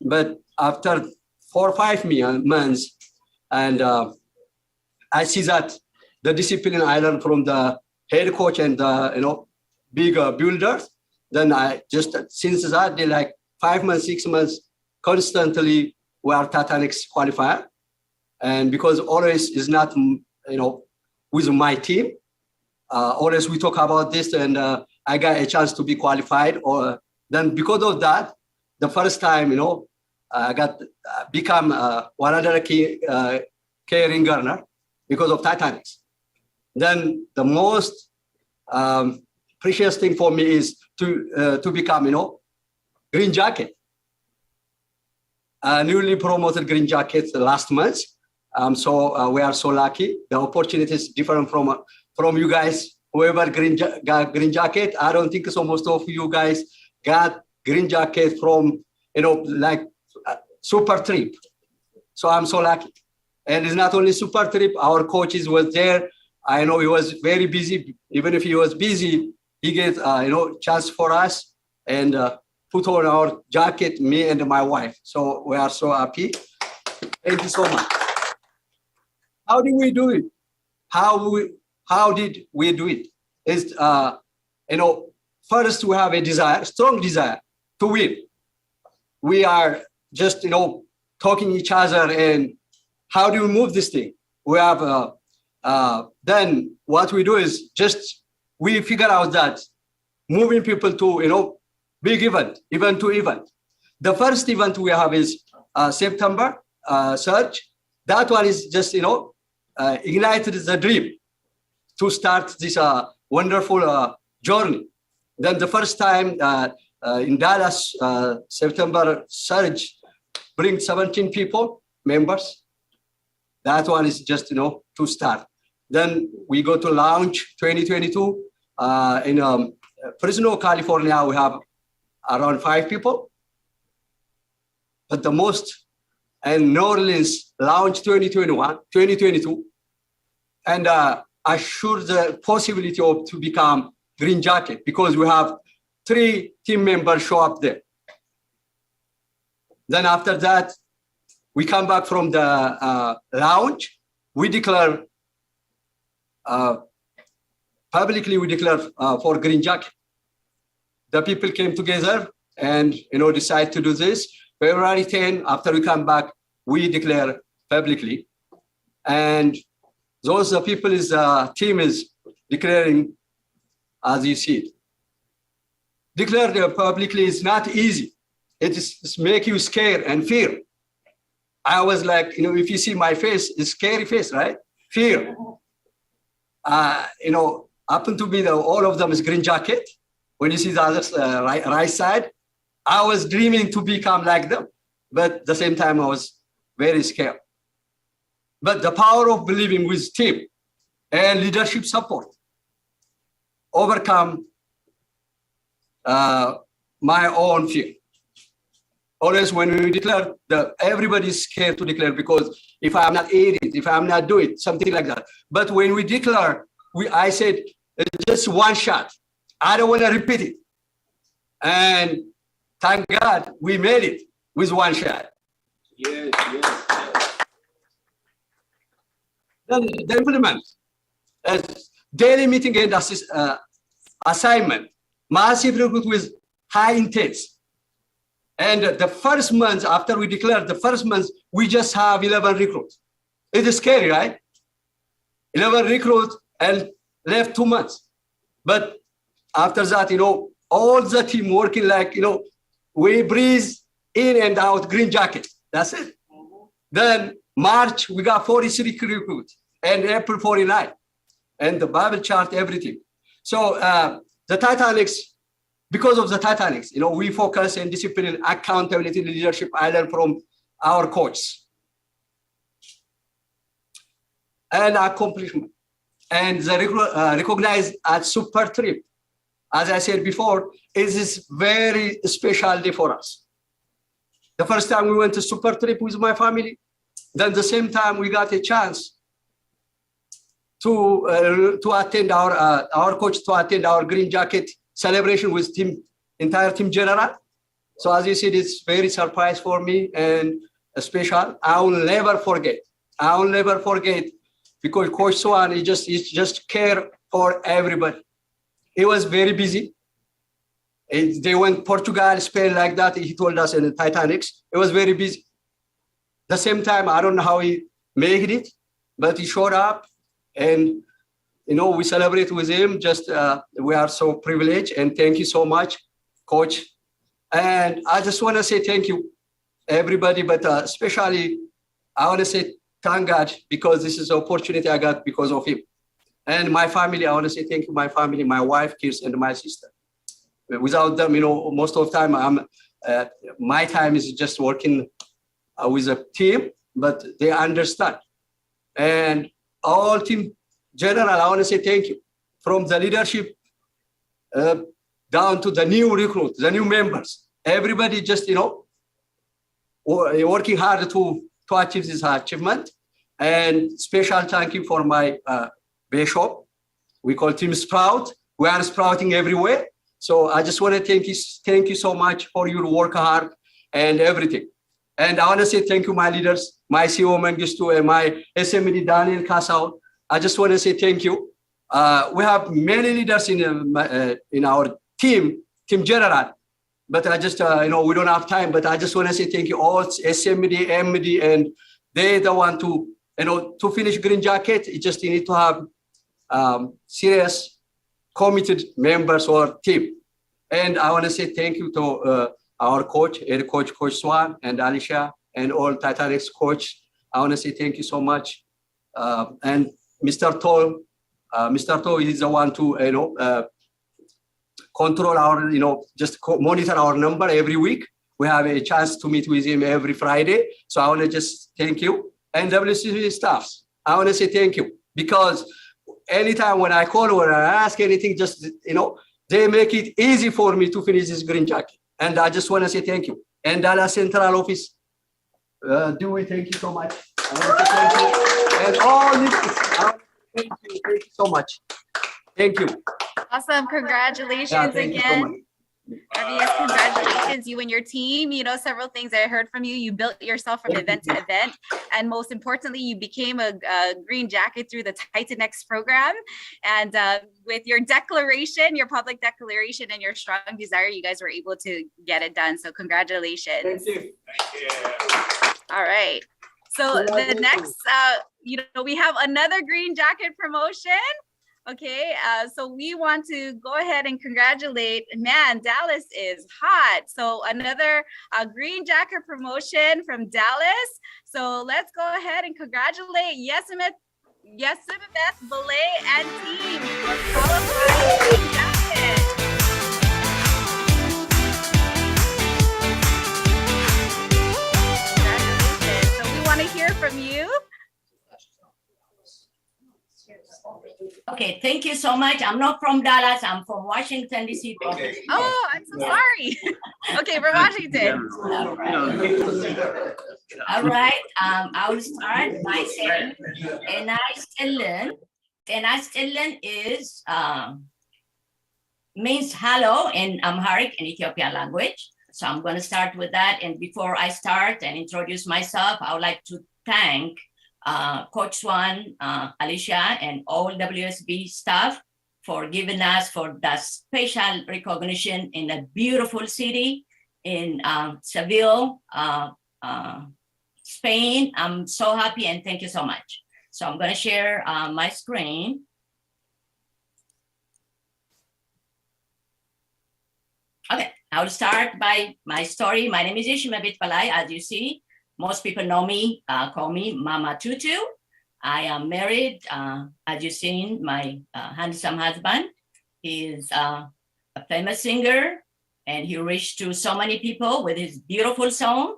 But after 4 or 5 months, and I see that the discipline I learned from the head coach and the big builders, then I just, since that, they like 5 months, 6 months, constantly we are Titanics qualifier. And because always is not, with my team, always we talk about this, and I got a chance to be qualified. Or then because of that, the first time, I got become 100K ring earner, because of Titanic. Then the most precious thing for me is to become, green jacket. Newly promoted green jacket last month. So we are so lucky. The opportunity is different from you guys. Whoever got green jacket, I don't think so. Most of you guys got green jacket from like super trip. So I'm so lucky. And it's not only super trip. Our coaches was there. I know he was very busy. Even if he was busy, he get chance for us and put on our jacket, me and my wife. So we are so happy. Thank you so much. How did we do it? How did we do it? Is first we have a desire, strong desire to win. We are just talking each other and how do we move this thing? We have then what we do is just we figure out that moving people to big event to event. The first event we have is September Surge. That one is just ignited the dream to start this wonderful journey. Then the first time in Dallas, September Surge bring 17 people, members. That one is just to start. Then we go to launch 2022 in Fresno, California. We have around 5 people. But the most, and New Orleans launch 2022, and assure the possibility of to become green jacket because we have 3 team members show up there. Then after that, we come back from the launch. We declare publicly. We declare for green jacket. The people came together and decide to do this. February 10, after we come back, we declare publicly, and those people team is declaring as you see it. Declare publicly is not easy. It's make you scared and fear. I was like, if you see my face, it's scary face, right? Fear. Happen to be all of them is green jacket. When you see the other right side, I was dreaming to become like them, but at the same time I was very scared. But the power of believing with team and leadership support overcome my own fear. Always when we declare, everybody's scared to declare because if I'm not eat it, if I'm not do it, something like that. But when we declare, I said, it's just one shot. I don't want to repeat it. And thank God we made it with one shot. Yes. Then the implement, daily meeting and assignment, massive recruit with high intents. And the first month after we declared, the first month, we just have 11 recruits. It is scary, right? 11 recruits and left 2 months. But after that, all the team working like, we breathe in and out green jacket. That's it. Then March, we got 43 recruits and April 49. And the Bible chart, everything. So the Titanics, because of the Titanics, we focus on discipline, accountability, leadership. I learned from our coach. And accomplishment. And the recognized as super trip. As I said before, it is very special day for us. The first time we went to super trip with my family, then the same time we got a chance to attend our coach to attend our green jacket celebration with entire team general. So as you said, it's very surprise for me and special. I will never forget. Because Coach Swan he just care for everybody. He was very busy. They went Portugal, Spain like that. He told us in the Titanics. It was very busy. The same time, I don't know how he made it, but he showed up and we celebrate with him. Just we are so privileged and thank you so much, Coach. And I just want to say thank you, everybody, but especially I want to say thank God, because this is an opportunity I got because of him. And my family, I want to say thank you, my family, my wife, kids, and my sister. Without them, most of the time, my time is just working with a team, but they understand. And all team general, I want to say thank you. From the leadership down to the new recruits, the new members, everybody just, working hard to achieve this achievement. And special thank you for my bishop. We call Team Sprout. We are sprouting everywhere. So I just want to thank you so much for your work hard and everything. And I want to say thank you, my leaders, my CEO Mengistu and my SMD Daniel Kasau. I just want to say thank you. We have many leaders in our team general, but I just, we don't have time, but I just want to say thank you all SMD, MD, and they the one to, to finish Green Jacket, you just need to have serious, committed members or team. And I want to say thank you to our coach, head coach, Coach Swan, and Alicia, and all Titanic's coach. I want to say thank you so much. And Mr. Toll is the one to, control our, just monitor our number every week. We have a chance to meet with him every Friday. So I want to just thank you. And WCB staffs, I want to say thank you, because anytime when I call or I ask anything, just, they make it easy for me to finish this Green Jacket. And I just want to say thank you. And Dallas Central Office, Dewey, thank you so much. I want to say thank you. And all this, thank you so much. Thank you. Awesome. Congratulations thank again. you so much. Yes, congratulations, you and your team. Several things I heard from you. You built yourself from event to event. And most importantly, you became a Green Jacket through the Titanex program. And with your declaration, your public declaration, and your strong desire, you guys were able to get it done. So congratulations. Thank you. Thank you. All right. So the next, we have another Green Jacket promotion. Okay, so we want to go ahead and congratulate, man, Dallas is hot. So another Green Jacket promotion from Dallas. So let's go ahead and congratulate Yesimeth Belay and team for qualifying Green Jacket. Congratulations. So we want to hear from you. Okay, thank you so much. I'm not from Dallas. I'm from Washington, D.C. Okay. Oh, I'm so sorry. Okay, from Washington. All right. I will start by saying Tenastillen is means hello in Amharic and Ethiopian language. So I'm going to start with that. And before I start and introduce myself, I would like to thank Coach Swan, Alicia, and all WSB staff for giving us for the special recognition in a beautiful city in Seville, Spain. I'm so happy and thank you so much. So I'm going to share my screen. Okay, I'll start by my story. My name is Ishimabit Palai, as you see. Most people know me, call me Mama Tutu. I am married, as you've seen, my handsome husband. He is a famous singer, and he reached to so many people with his beautiful song.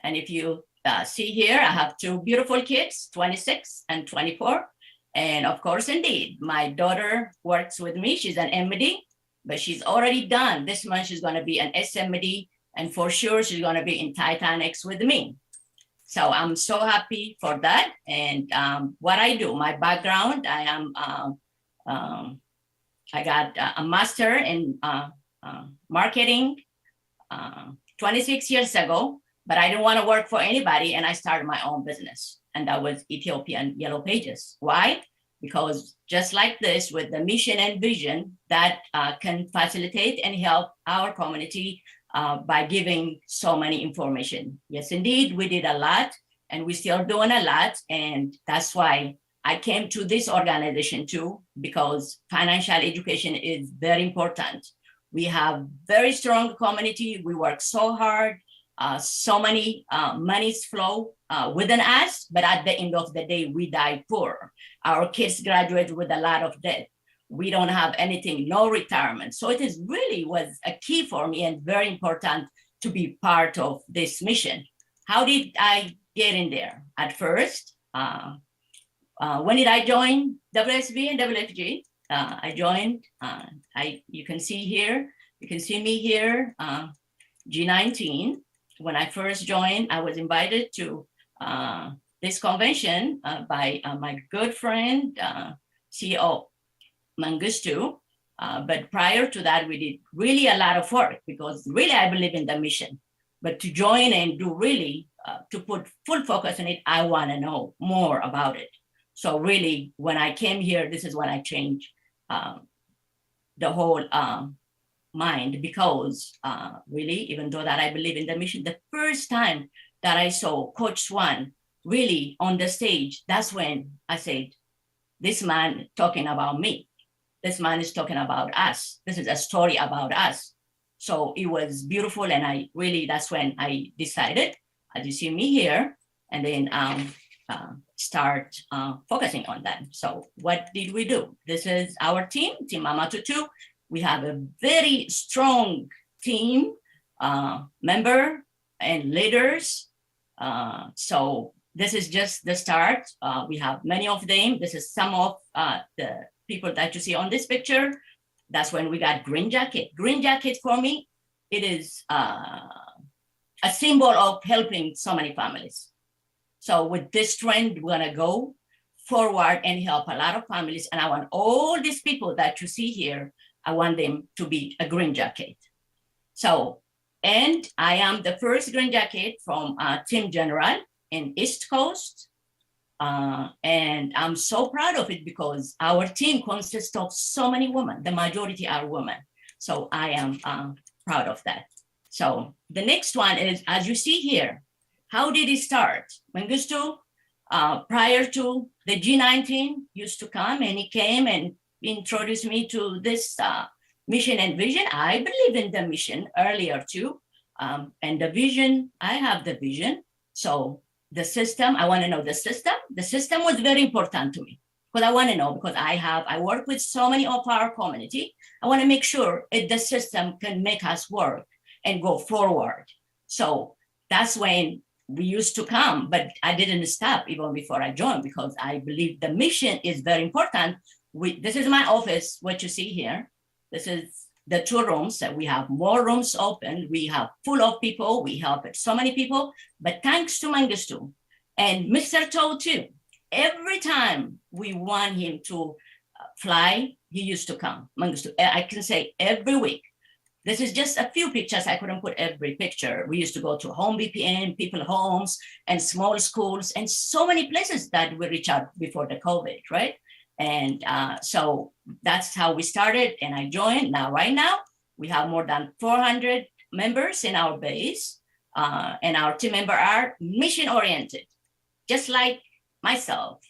And if you see here, I have two beautiful kids, 26 and 24. And of course, indeed, my daughter works with me. She's an MD, but she's already done. This month, she's going to be an SMD, and for sure, she's going to be in Titanex with me. So I'm so happy for that. And what I do, my background, I got a master in marketing 26 years ago, but I didn't want to work for anybody. And I started my own business, and that was Ethiopian Yellow Pages. Why? Because just like this, with the mission and vision that can facilitate and help our community by giving so many information. Yes, indeed, we did a lot, and we're still doing a lot. And that's why I came to this organization too, because financial education is very important. We have very strong community. We work so hard. So many monies flow within us, but at the end of the day, we die poor. Our kids graduate with a lot of debt. We don't have anything, no retirement. So it is really was a key for me and very important to be part of this mission. How did I get in there? At first, when did I join WSB and WFG? I joined, you can see here, you can see me here, G19. When I first joined, I was invited to this convention by my good friend, CEO Mengistu. But prior to that, we did really a lot of work because really I believe in the mission. But to join and do really, to put full focus on it, I want to know more about it. So really, when I came here, this is when I changed the whole mind, because really, even though that I believe in the mission, the first time that I saw Coach Swan really on the stage, that's when I said, this man talking about me. This man is talking about us. This is a story about us. So it was beautiful. And I really, that's when I decided, as you see me here, and then start focusing on that. So what did we do? This is our team, Team Mama Tutu. We have a very strong team, member and leaders. So this is just the start. We have many of them. This is some of the people that you see on this picture. That's when we got green jacket. Green jacket for me, it is a symbol of helping so many families. So with this trend, we're gonna go forward and help a lot of families. And I want all these people that you see here, I want them to be a green jacket. So, and I am the first green jacket from Team General in East Coast. And I'm so proud of it because our team consists of so many women. The majority are women. So I am proud of that. So the next one is, as you see here, how did it start? Mengistu, prior to the G19, used to come, and he came and introduced me to this mission and vision. I believe in the mission earlier too. And the vision, I have the vision. So the system, I want to know the system. The system was very important to me because I want to know, because I work with so many of our community. I want to make sure the system can make us work and go forward. So that's when we used to come, but I didn't stop even before I joined because I believe the mission is very important. This is my office, what you see here. This is the 2 rooms. We have more rooms open. We have full of people. We help so many people, but thanks to Mengistu and Mr. Toe too. Every time we want him to fly, he used to come. Mengistu, I can say every week. This is just a few pictures. I couldn't put every picture. We used to go to home VPN, people homes, and small schools, and so many places that we reach out before the COVID, right? And so that's how we started, and I joined. Now, right now, we have more than 400 members in our base, and our team members are mission-oriented, just like myself,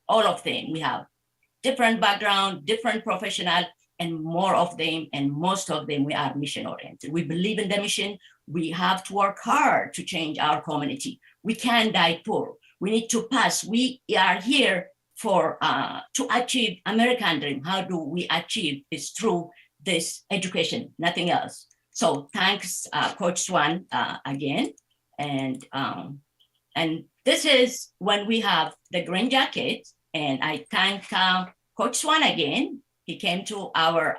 all of them. We have different background, different professional, and more of them, and most of them, we are mission-oriented. We believe in the mission. We have to work hard to change our community. We can't die poor. We need to pass. We are here for to achieve American dream. How do we achieve this through this education, nothing else. So thanks, Coach Swan, again. And this is when we have the green jacket, and I thank Coach Swan again. He came to our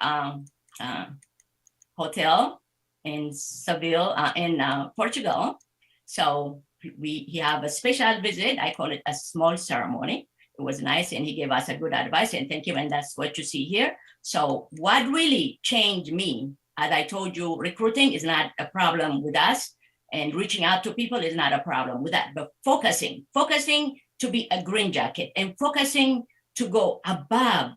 hotel in Seville, in Portugal. So he have a special visit. I call it a small ceremony. It was nice, and he gave us a good advice, and thank you. And that's what you see here. So what really changed me, as I told you, recruiting is not a problem with us, and reaching out to people is not a problem with that, but focusing to be a green jacket and focusing to go above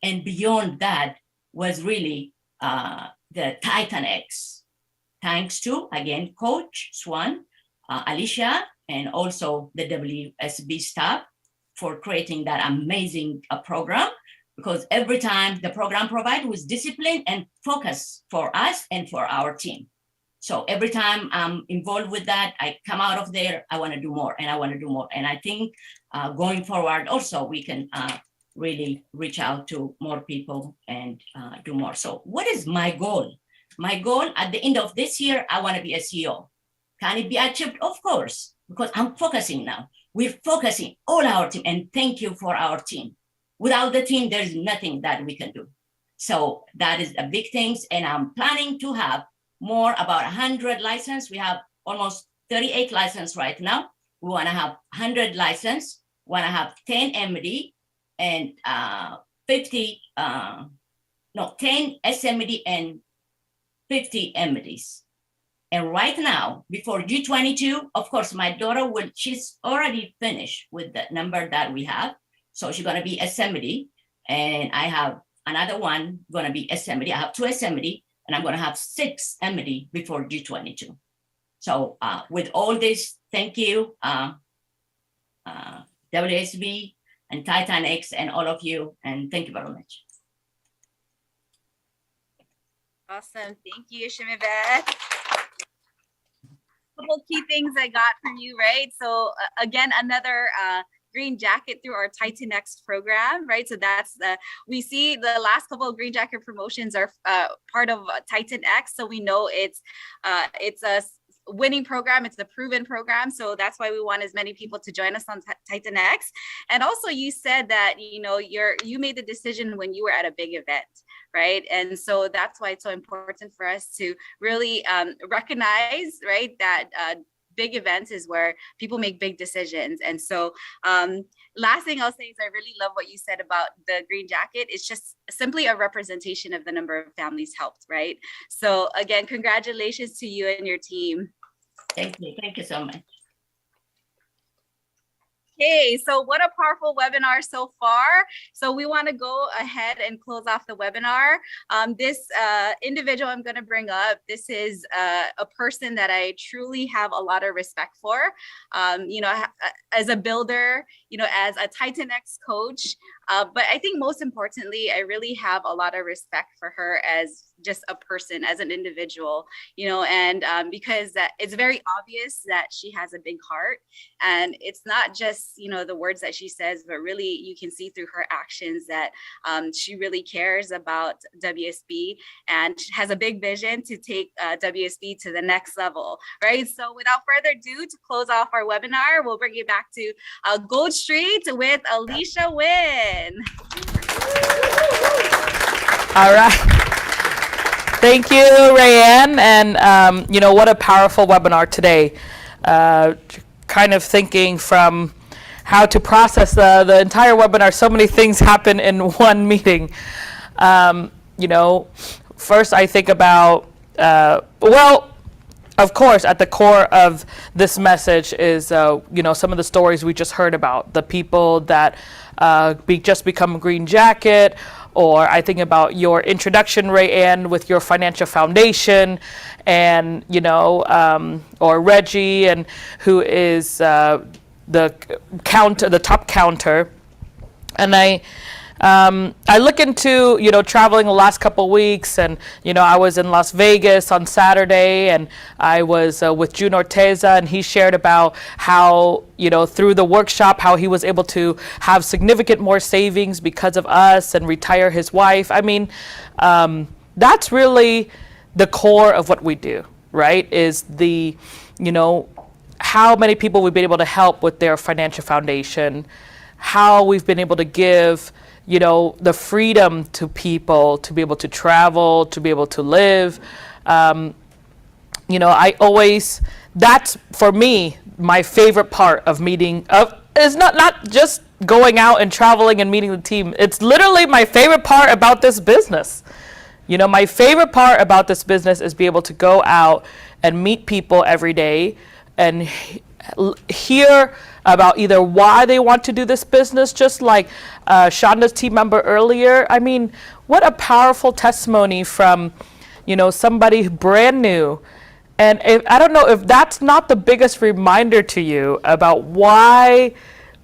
and beyond that was really the Titan X. Thanks to, again, Coach Swan, Alicia, and also the WSB staff for creating that amazing program, because every time the program provides with discipline and focus for us and for our team. So every time I'm involved with that, I come out of there, I want to do more and I want to do more. And I think going forward also, we can really reach out to more people and do more. So what is my goal? My goal at the end of this year, I want to be a CEO. Can it be achieved? Of course, because I'm focusing now. We're focusing all our team, and thank you for our team. Without the team, there's nothing that we can do. So that is a big thing, and I'm planning to have more, about 100 license. We have almost 38 license right now. We want to have 100 license, want to have 10 MD and 10 SMD and 50 MDs. And right now, before G22, of course, my daughter she's already finished with the number that we have. So she's gonna be SMD, and I have another one gonna be SMD. I have 2 SMD, and I'm gonna have 6 MD before G22. So with all this, thank you, WSB and Titan X and all of you, and thank you very much. Awesome. Thank you, Shimibeth. Couple key things I got from you, right? So again, another green jacket through our Titan X program, right? So that's we see the last couple of green jacket promotions are part of Titan X. So we know it's a winning program. It's a proven program. So that's why we want as many people to join us on Titan X. And also you said that, you know, you made the decision when you were at a big event, right? And so that's why it's so important for us to really recognize, right, that big events is where people make big decisions. And so last thing I'll say is I really love what you said about the green jacket. It's just simply a representation of the number of families helped, right? So again, congratulations to you and your team. Thank you. Thank you so much. Okay, so what a powerful webinar so far. So we want to go ahead and close off the webinar. This individual I'm going to bring up, this is a person that I truly have a lot of respect for, you know, as a builder, you know, as a Titan X coach. But I think most importantly, I really have a lot of respect for her as just a person, as an individual, you know, and because it's very obvious that she has a big heart, and it's not just, you know, the words that she says, but really you can see through her actions that she really cares about WSB and has a big vision to take WSB to the next level, right? So without further ado, to close off our webinar, we'll bring it back to Gold Street with Alicia Wynn. All right. Thank you, Rayanne. And, you know, what a powerful webinar today. Kind of thinking from how to process the entire webinar. So many things happen in one meeting. You know, first I think about, well, of course, at the core of this message is, you know, some of the stories we just heard about, the people that just become a green jacket, or I think about your introduction, Rayanne, with your financial foundation, and, you know, or Reggie, and who is the top counter. And I look into, you know, traveling the last couple of weeks, and, you know, I was in Las Vegas on Saturday, and I was with June Orteza, and he shared about how, you know, through the workshop, how he was able to have significant more savings because of us and retire his wife. I mean, that's really the core of what we do, right? Is the, you know, how many people we've been able to help with their financial foundation, how we've been able to give, you know, the freedom to people to be able to travel, to be able to live. You know, that's for me, my favorite part of meeting is not just going out and traveling and meeting the team. It's literally my favorite part about this business. You know, my favorite part about this business is be able to go out and meet people every day and hear about either why they want to do this business, just like Shonda's team member earlier. I mean, what a powerful testimony from, you know, somebody brand new. And I don't know if that's not the biggest reminder to you about why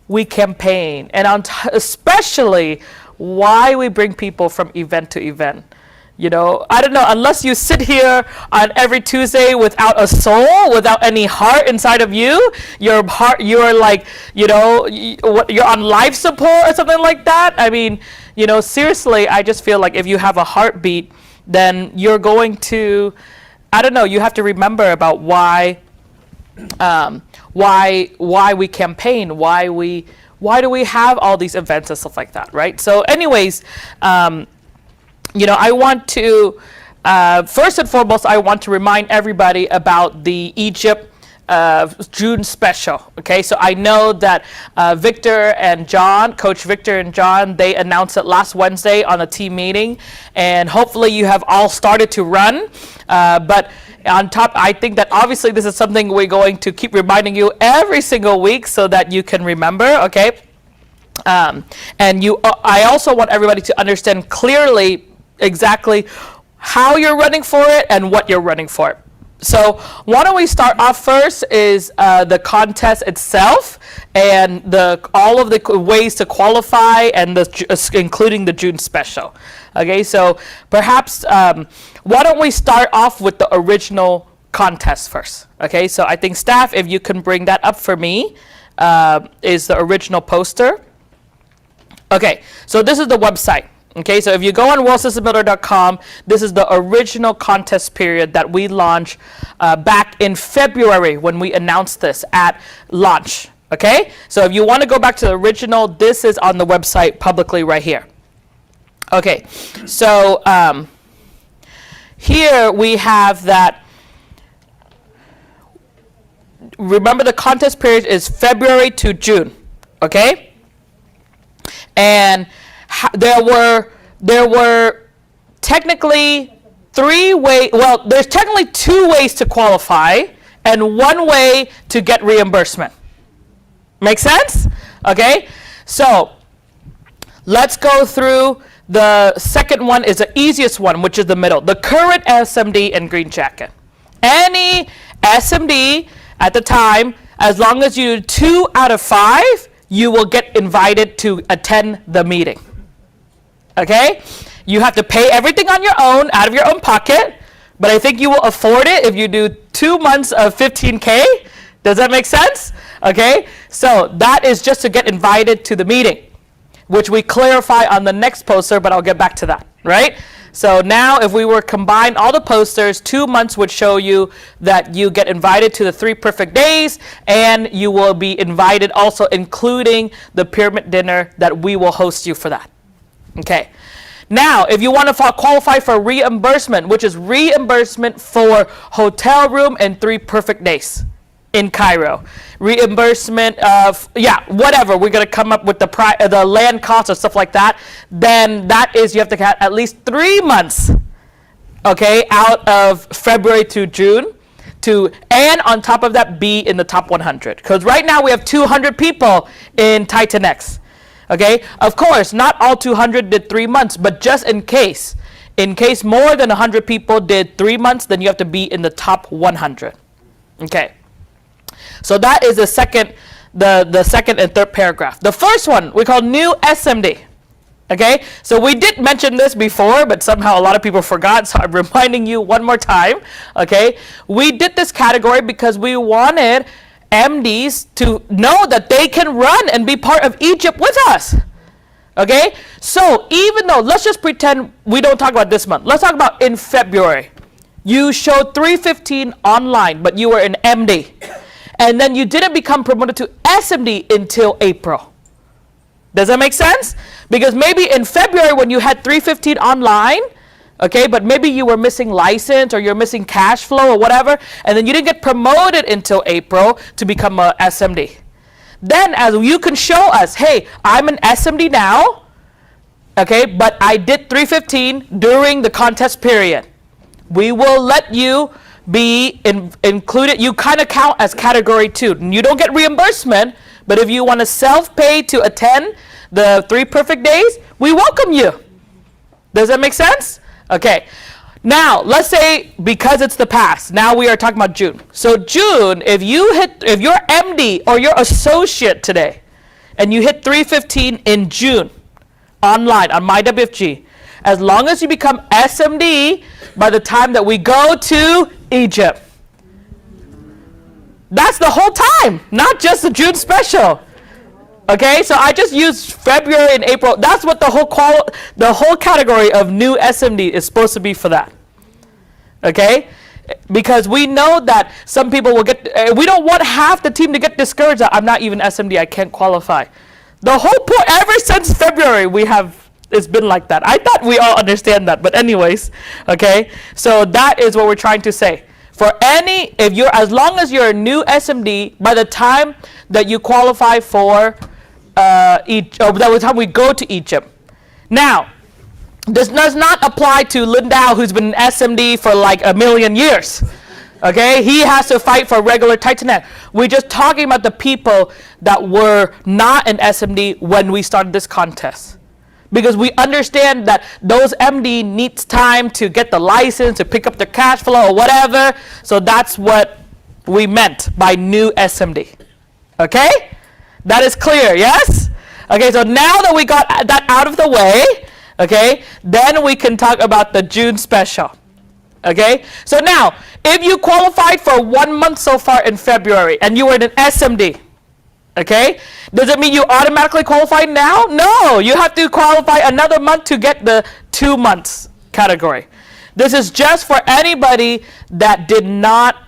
we campaign, and especially why we bring people from event to event. You know, I don't know, unless you sit here on every Tuesday without a soul, without any heart inside of you, you're like, you know, you're on life support or something like that. I mean, you know, seriously, I just feel like if you have a heartbeat, then you're going to, I don't know, you have to remember about why we campaign, why do we have all these events and stuff like that, right? So anyways, you know, I want to, first and foremost, I want to remind everybody about the Egypt June special. Okay, so I know that Victor and John, Coach Victor and John, they announced it last Wednesday on a team meeting, and hopefully you have all started to run. But on top, I think that obviously this is something we're going to keep reminding you every single week so that you can remember. Okay, and I also want everybody to understand clearly exactly how you're running for it and what you're running for. So why don't we start off first is the contest itself and all of the ways to qualify and including the June special. Okay, so perhaps why don't we start off with the original contest first. Okay, so I think staff, if you can bring that up for me, is the original poster. Okay, so this is the website. Okay, so if you go on worldsystembuilder.com, this is the original contest period that we launched back in February when we announced this at launch. Okay, so if you want to go back to the original, this is on the website publicly right here. Okay, so here we have that. Remember, the contest period is February to June. Okay, and there were technically there's technically 2 ways to qualify and 1 way to get reimbursement. Make sense? Okay, so let's go through. The second one is the easiest one, which is the middle, the current SMD and green jacket. Any SMD at the time, as long as you do 2 out of 5, you will get invited to attend the meeting. Okay, you have to pay everything on your own, out of your own pocket, but I think you will afford it if you do 2 months of 15K. Does that make sense? Okay, so that is just to get invited to the meeting, which we clarify on the next poster, but I'll get back to that, right? So now if we were combine all the posters, 2 months would show you that you get invited to the 3 perfect days, and you will be invited also including the pyramid dinner that we will host you for that. Okay, now if you want to qualify for reimbursement, which is reimbursement for hotel room and 3 perfect days in Cairo, reimbursement of whatever, we're going to come up with the land costs or stuff like that, then that is you have to have at least 3 months, okay, out of February to June and on top of that be in the top 100, because right now we have 200 people in Titan X. Okay, of course, not all 200 did 3 months, but just in case more than 100 people did 3 months, then you have to be in the top 100. Okay, so that is the second and third paragraph. The first one we call new SMD. Okay, so we did mention this before, but somehow a lot of people forgot, so I'm reminding you one more time. Okay, we did this category because we wanted MDs to know that they can run and be part of Egypt with us. Okay, so even though, let's just pretend we don't talk about this month, let's talk about in February. You showed 315 online, but you were an MD, and then you didn't become promoted to SMD until April. Does that make sense? Because maybe in February when you had 315 online, okay, but maybe you were missing license or you're missing cash flow or whatever, and then you didn't get promoted until April to become a SMD. Then as you can show us, hey, I'm an SMD now, okay, but I did 315 during the contest period. We will let you be included. You kind of count as category 2. You don't get reimbursement, but if you want to self-pay to attend the 3 perfect days, we welcome you. Does that make sense? Okay, now let's say because it's the past, now we are talking about June. So June, if you're MD or you're associate today, and you hit 315 in June online on MyWFG, as long as you become SMD by the time that we go to Egypt. That's the whole time, not just the June special. Okay, so I just used February and April. That's what the whole category of new SMD is supposed to be for that. Okay, because we know that some people will get. We don't want half the team to get discouraged that I'm not even SMD. I can't qualify. The whole point, ever since February, it's been like that. I thought we all understand that, but anyways, okay. So that is what we're trying to say. As long as you're a new SMD, by the time that you qualify for by the time we go to Egypt. Now, this does not apply to Lindau, who's been an SMD for like a million years. Okay, he has to fight for regular Titanet. We're just talking about the people that were not an SMD when we started this contest. Because we understand that those MD needs time to get the license, to pick up their cash flow or whatever. So that's what we meant by new SMD. Okay? That is clear, yes? Okay, so now that we got that out of the way, okay, then we can talk about the June special. Okay? So now, if you qualified for 1 month so far in February and you were in an SMD, okay, does it mean you automatically qualify now? No, you have to qualify another month to get the 2 months category. This is just for anybody that did not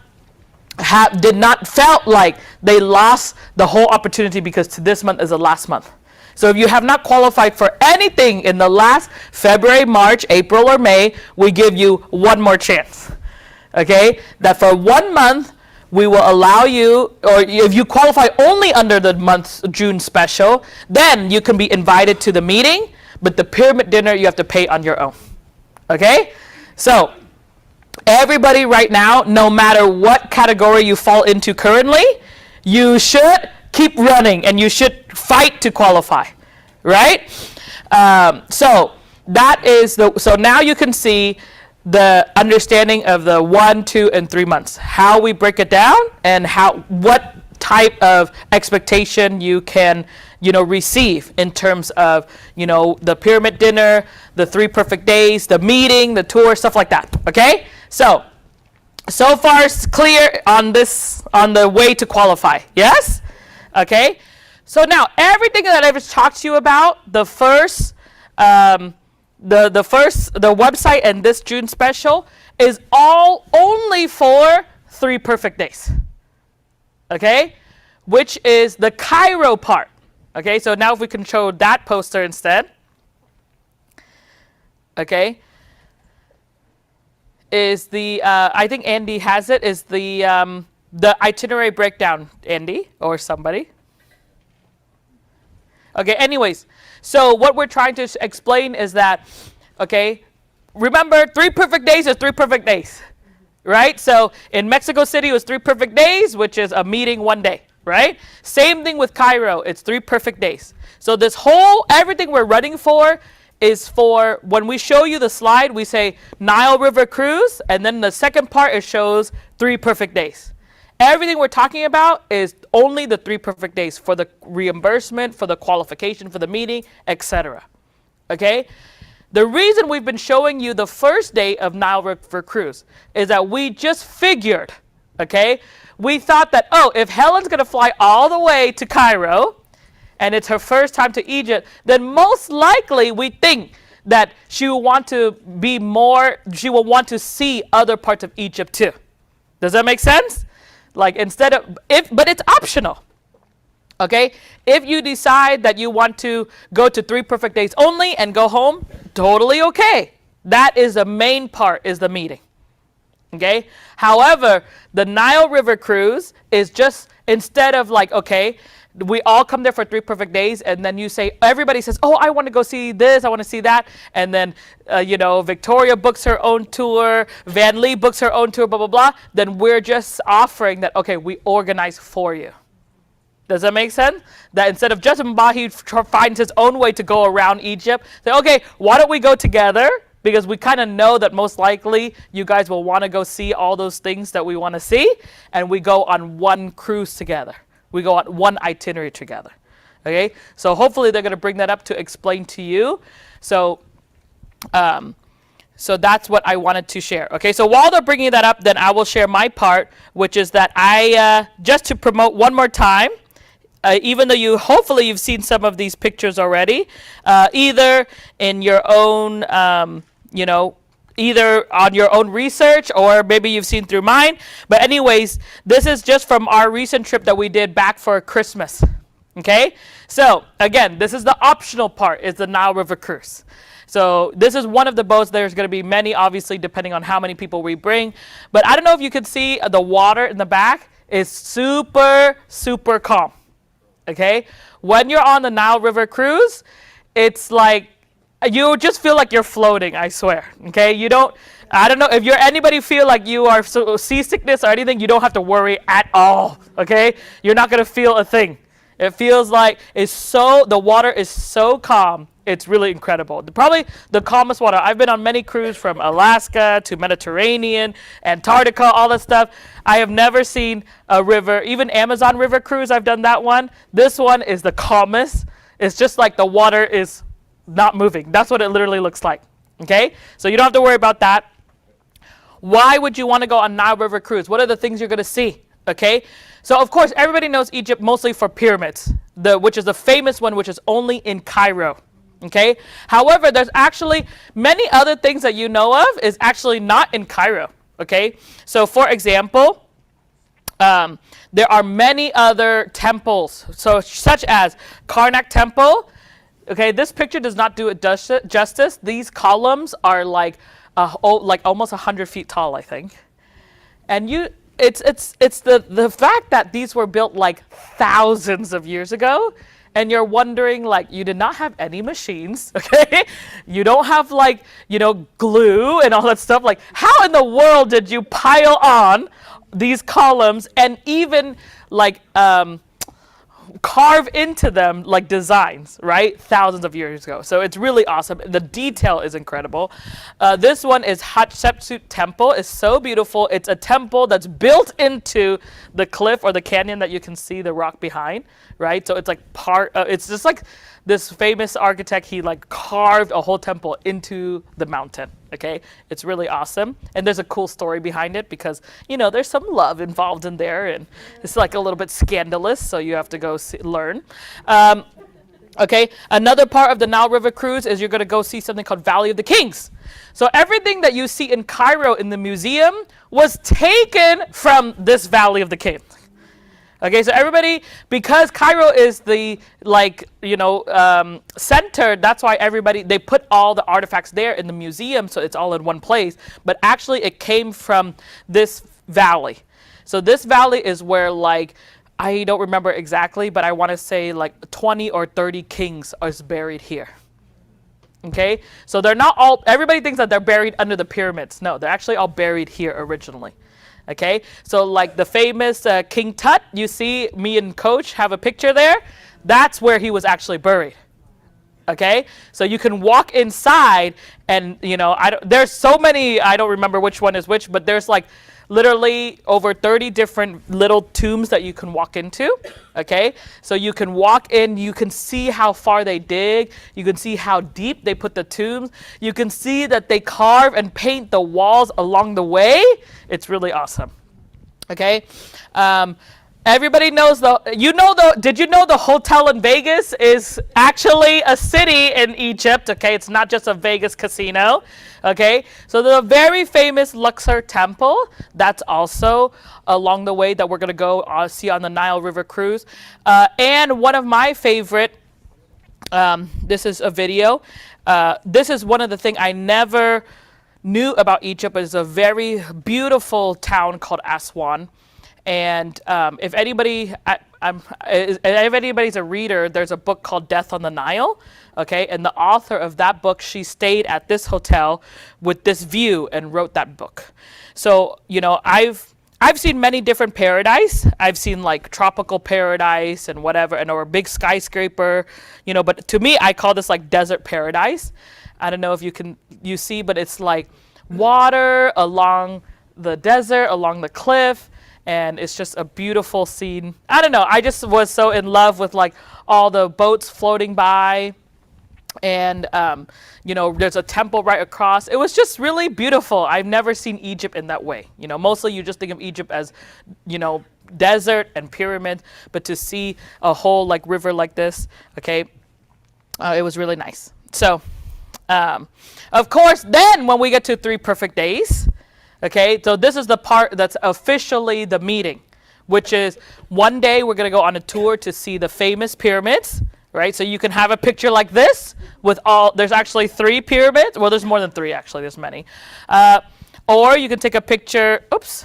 felt like they lost the whole opportunity because this month is the last month. So if you have not qualified for anything in the last February, March, April, or May, we give you one more chance. Okay, that for 1 month, we will allow you, or if you qualify only under the month's June special, then you can be invited to the meeting, but the pyramid dinner you have to pay on your own. Okay? So, everybody right now, no matter what category you fall into currently, you should keep running and you should fight to qualify. Right? So now you can see the understanding of the 1, 2, and 3 months, how we break it down, and what type of expectation you can, receive in terms of, the pyramid dinner, the 3 perfect days, the meeting, the tour, stuff like that. Okay, so far it's clear on the way to qualify. Yes. Okay. So now everything that I've talked to you about, the website and this June special is all only for 3 perfect days. Okay? Which is the Cairo part. Okay, so now if we can show that poster instead. Okay. Is the, I think Andy has it, is the itinerary breakdown, Andy, or somebody. Okay, anyways. So what we're trying to explain is that, okay, remember 3 perfect days is 3 perfect days, right? So in Mexico City it was 3 perfect days, which is a meeting 1 day, right? Same thing with Cairo, it's 3 perfect days. So everything we're running for is for, when we show you the slide, we say Nile River Cruise, and then the second part, it shows 3 perfect days. Everything we're talking about is only the 3 perfect days for the reimbursement, for the qualification, for the meeting, etc. Okay? The reason we've been showing you the first day of Nile River Cruise is that we just figured, okay? We thought that, if Helen's going to fly all the way to Cairo, and it's her first time to Egypt, then most likely we think that she will want to see other parts of Egypt too. Does that make sense? Like but it's optional. Okay? If you decide that you want to go to 3 perfect days only and go home, totally okay. That is the main part, is the meeting. Okay? However, the Nile River Cruise is just, instead of like, okay, we all come there for 3 perfect days, and then everybody says, I want to go see this, I want to see that, and then, Victoria books her own tour, Van Lee books her own tour, blah, blah, blah, then we're just offering that, okay, we organize for you. Does that make sense? That instead of just Mbahi finds his own way to go around Egypt, say, okay, why don't we go together? Because we kind of know that most likely you guys will want to go see all those things that we want to see, and we go on one cruise together. We go on one itinerary together. Okay, so hopefully they're going to bring that up to explain to you. So So that's what I wanted to share. Okay, so while they're bringing that up, then I will share my part, which is that I, just to promote one more time, even though hopefully you've seen some of these pictures already, either in your own, either on your own research or maybe you've seen through mine. But anyways, this is just from our recent trip that we did back for Christmas. Okay, so again, this is the optional part, is the Nile River Cruise. So this is one of the boats. There's going to be many, obviously, depending on how many people we bring. But I don't know if you can see the water in the back is super, super calm. Okay? When you're on the Nile River Cruise, it's like, you just feel like you're floating, I swear. Okay? I don't know if anybody feel like you are seasickness or anything, you don't have to worry at all. Okay? You're not going to feel a thing. It feels like the water is so calm. It's really incredible. Probably the calmest water. I've been on many cruises from Alaska to Mediterranean, Antarctica, all that stuff. I have never seen a river, even Amazon River cruise, I've done that one. This one is the calmest. It's just like the water is not moving. That's what it literally looks like. Okay? So you don't have to worry about that. Why would you want to go on Nile River cruise? What are the things you're going to see? Okay? So of course, everybody knows Egypt mostly for pyramids, which is the famous one, which is only in Cairo. Okay. However, there's actually many other things that you know of is actually not in Cairo. Okay. So for example, there are many other temples. So such as Karnak Temple. Okay. This picture does not do it justice. These columns are like almost 100 feet tall, I think. And it's the fact that these were built like thousands of years ago. And you're wondering, like, you did not have any machines, okay? You don't have, like, glue and all that stuff. Like, how in the world did you pile on these columns and even, like, carve into them, like, designs, right? Thousands of years ago. So it's really awesome. The detail is incredible. This one is Hatshepsut Temple. It's so beautiful. It's a temple that's built into the cliff or the canyon that you can see the rock behind, right? So it's like it's just like this famous architect, he like carved a whole temple into the mountain. Okay, it's really awesome, and there's a cool story behind it because there's some love involved in there, and it's like a little bit scandalous, so you have to go learn. Okay, another part of the Nile River cruise is you're going to go see something called Valley of the Kings. So everything that you see in Cairo in the museum was taken from this Valley of the Kings. Okay, so everybody, because Cairo is the, center, that's why they put all the artifacts there in the museum, so it's all in one place. But actually, it came from this valley. So this valley is where, I don't remember exactly, but I want to say, 20 or 30 kings are buried here. Okay, so they're not all, everybody thinks that they're buried under the pyramids. No, they're actually all buried here originally. Okay, so like the famous King Tut, you see me and Coach have a picture there. That's where he was actually buried. Okay, so you can walk inside and, there's so many, I don't remember which one is which, but there's literally over 30 different little tombs that you can walk into. Okay, so you can walk in, you can see how far they dig, you can see how deep they put the tombs, you can see that they carve and paint the walls along the way. It's really awesome. Okay, everybody knows did you know the hotel in Vegas is actually a city in Egypt? Okay, it's not just a Vegas casino. Okay, so the very famous Luxor Temple, that's also along the way that we're going to go see on the Nile River cruise. And one of my favorite, this is a video. This is one of the things I never knew about Egypt. Is a very beautiful town called Aswan. And if anybody's a reader, there's a book called Death on the Nile. Okay, and the author of that book, she stayed at this hotel with this view and wrote that book. So, I've seen many different paradise. I've seen tropical paradise and whatever, or a big skyscraper, but to me, I call this desert paradise. I don't know if you see, but it's water along the desert, along the cliff. And it's just a beautiful scene. I don't know. I just was so in love with all the boats floating by. And, there's a temple right across. It was just really beautiful. I've never seen Egypt in that way. Mostly you just think of Egypt as, desert and pyramids, but to see a whole river like this, okay, it was really nice. So, of course, then when we get to 3 perfect days, okay, so this is the part that's officially the meeting, which is one day we're going to go on a tour to see the famous pyramids. Right, so you can have a picture like this with there's actually 3 pyramids. Well, there's more than 3 actually, there's many. Or you can take a picture, oops.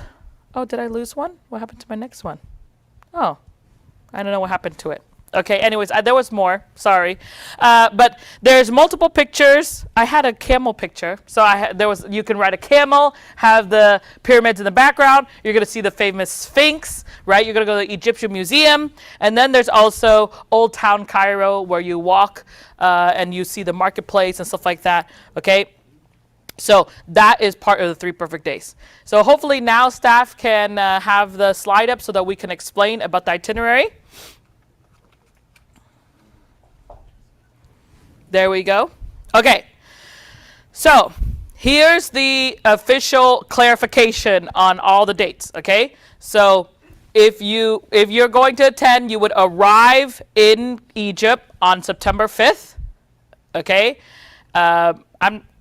Oh, did I lose one? What happened to my next one? Oh, I don't know what happened to it. Okay, anyways, there was more, sorry. But there's multiple pictures. I had a camel picture. So you can ride a camel, have the pyramids in the background. You're gonna see the famous Sphinx, right? You're gonna go to the Egyptian Museum. And then there's also Old Town Cairo where you walk and you see the marketplace and stuff like that, okay? So that is part of the 3 perfect days. So hopefully now staff can have the slide up so that we can explain about the itinerary. There we go. Okay, so here's the official clarification on all the dates, okay? So if you're going to attend, you would arrive in Egypt on September 5th, okay?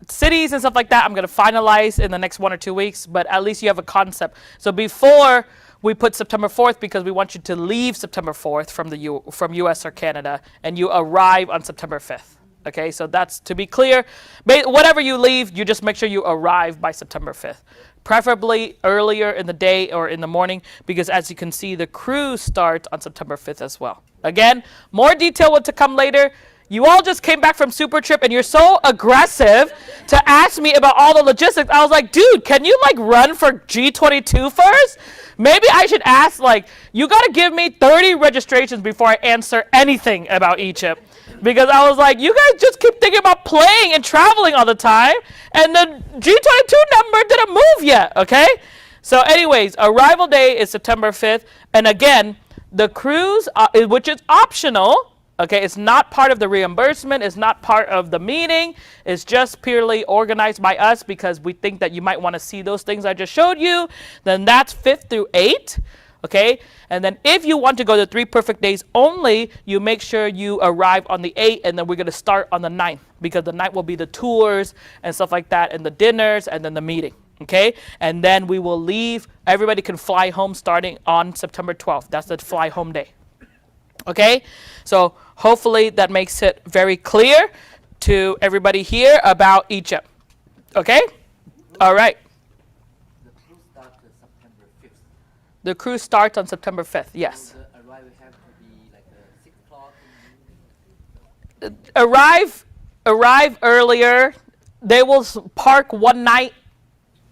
Cities and stuff like that, I'm going to finalize in the next 1 or 2 weeks, but at least you have a concept. So before we put September 4th because we want you to leave September 4th from US or Canada, and you arrive on September 5th. Okay, so that's to be clear. Whatever you leave, you just make sure you arrive by September 5th. Preferably earlier in the day or in the morning, because as you can see, the cruise starts on September 5th as well. Again, more detail to come later. You all just came back from Super Trip and you're so aggressive to ask me about all the logistics. I was like, dude, can you run for G22 first? Maybe I should ask, you got to give me 30 registrations before I answer anything about Egypt. Because I was like, you guys just keep thinking about playing and traveling all the time. And the G22 number didn't move yet, okay? So anyways, arrival day is September 5th. And again, the cruise, which is optional, okay, it's not part of the reimbursement. It's not part of the meeting. It's just purely organized by us because we think that you might want to see those things I just showed you. Then that's 5th through 8th. Okay, and then if you want to go to 3 perfect days only, you make sure you arrive on the 8th, and then we're going to start on the 9th because the 9th will be the tours and stuff like that, and the dinners, and then the meeting. Okay, and then we will leave. Everybody can fly home starting on September 12th. That's the fly home day. Okay, so hopefully that makes it very clear to everybody here about Egypt. Okay, all right. The cruise starts on September 5th, yes. Arrive earlier. They will park one night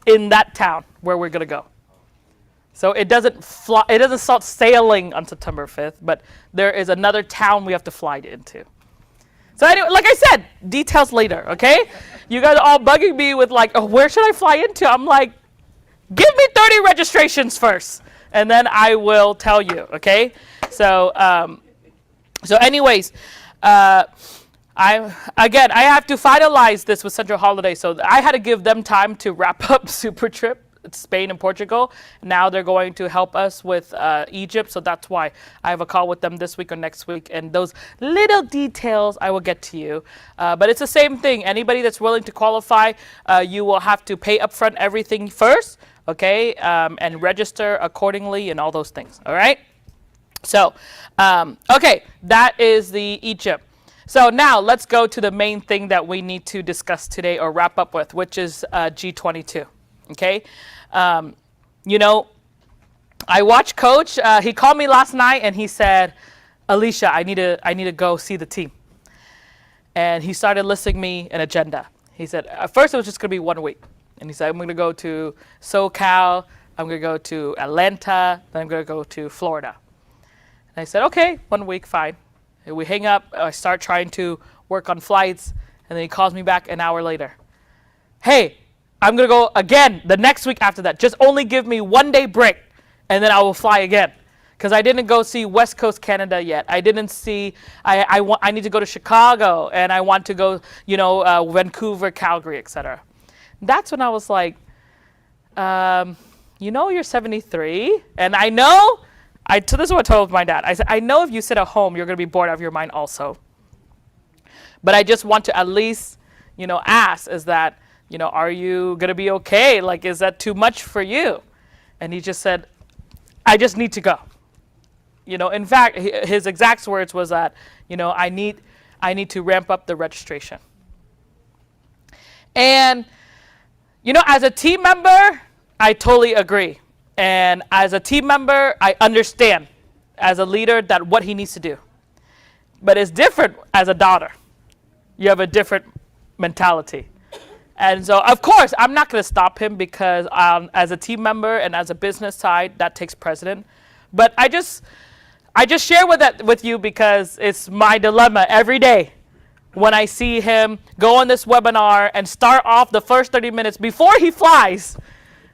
in that town where we're going to go. So it doesn't start sailing on September 5th, but there is another town we have to fly into. So anyway, like I said, details later, okay? You guys are all bugging me with where should I fly into? I'm like, give me 30 registrations first. And then I will tell you, okay? So, anyways, I have to finalize this with Central Holiday. So I had to give them time to wrap up Super Trip, Spain and Portugal. Now they're going to help us with Egypt. So that's why I have a call with them this week or next week. And those little details I will get to you. But it's the same thing. Anybody that's willing to qualify, you will have to pay upfront everything first. Okay, and register accordingly and all those things, all right? So, okay, that is the Egypt. So now let's go to the main thing that we need to discuss today or wrap up with, which is G22, okay? I watched Coach. He called me last night and he said, Alicia, I need to go see the team. And he started listing me an agenda. He said, at first it was just going to be 1 week. And he said, I'm going to go to SoCal, I'm going to go to Atlanta, then I'm going to go to Florida. And I said, okay, 1 week, fine. And we hang up, I start trying to work on flights, and then he calls me back an hour later. Hey, I'm going to go again the next week after that. Just only give me 1 day break, and then I will fly again. because I didn't go see West Coast Canada yet. I didn't see, I need to go to Chicago, and I want to go, Vancouver, Calgary, etc. That's when I was like, you're 73, and I know, so this is what I told my dad. I said, I know if you sit at home, you're going to be bored out of your mind also. But I just want to at least, ask, is that, are you going to be okay? Like, is that too much for you? And he just said, I just need to go. In fact, his exact words was that, I need to ramp up the registration. And, as a team member, I totally agree. And as a team member, I understand as a leader that what he needs to do. But it's different as a daughter. You have a different mentality. And so, of course, I'm not going to stop him because as a team member and as a business side, that takes precedent. But I just share with you because it's my dilemma every day when I see him go on this webinar and start off the first 30 minutes before he flies,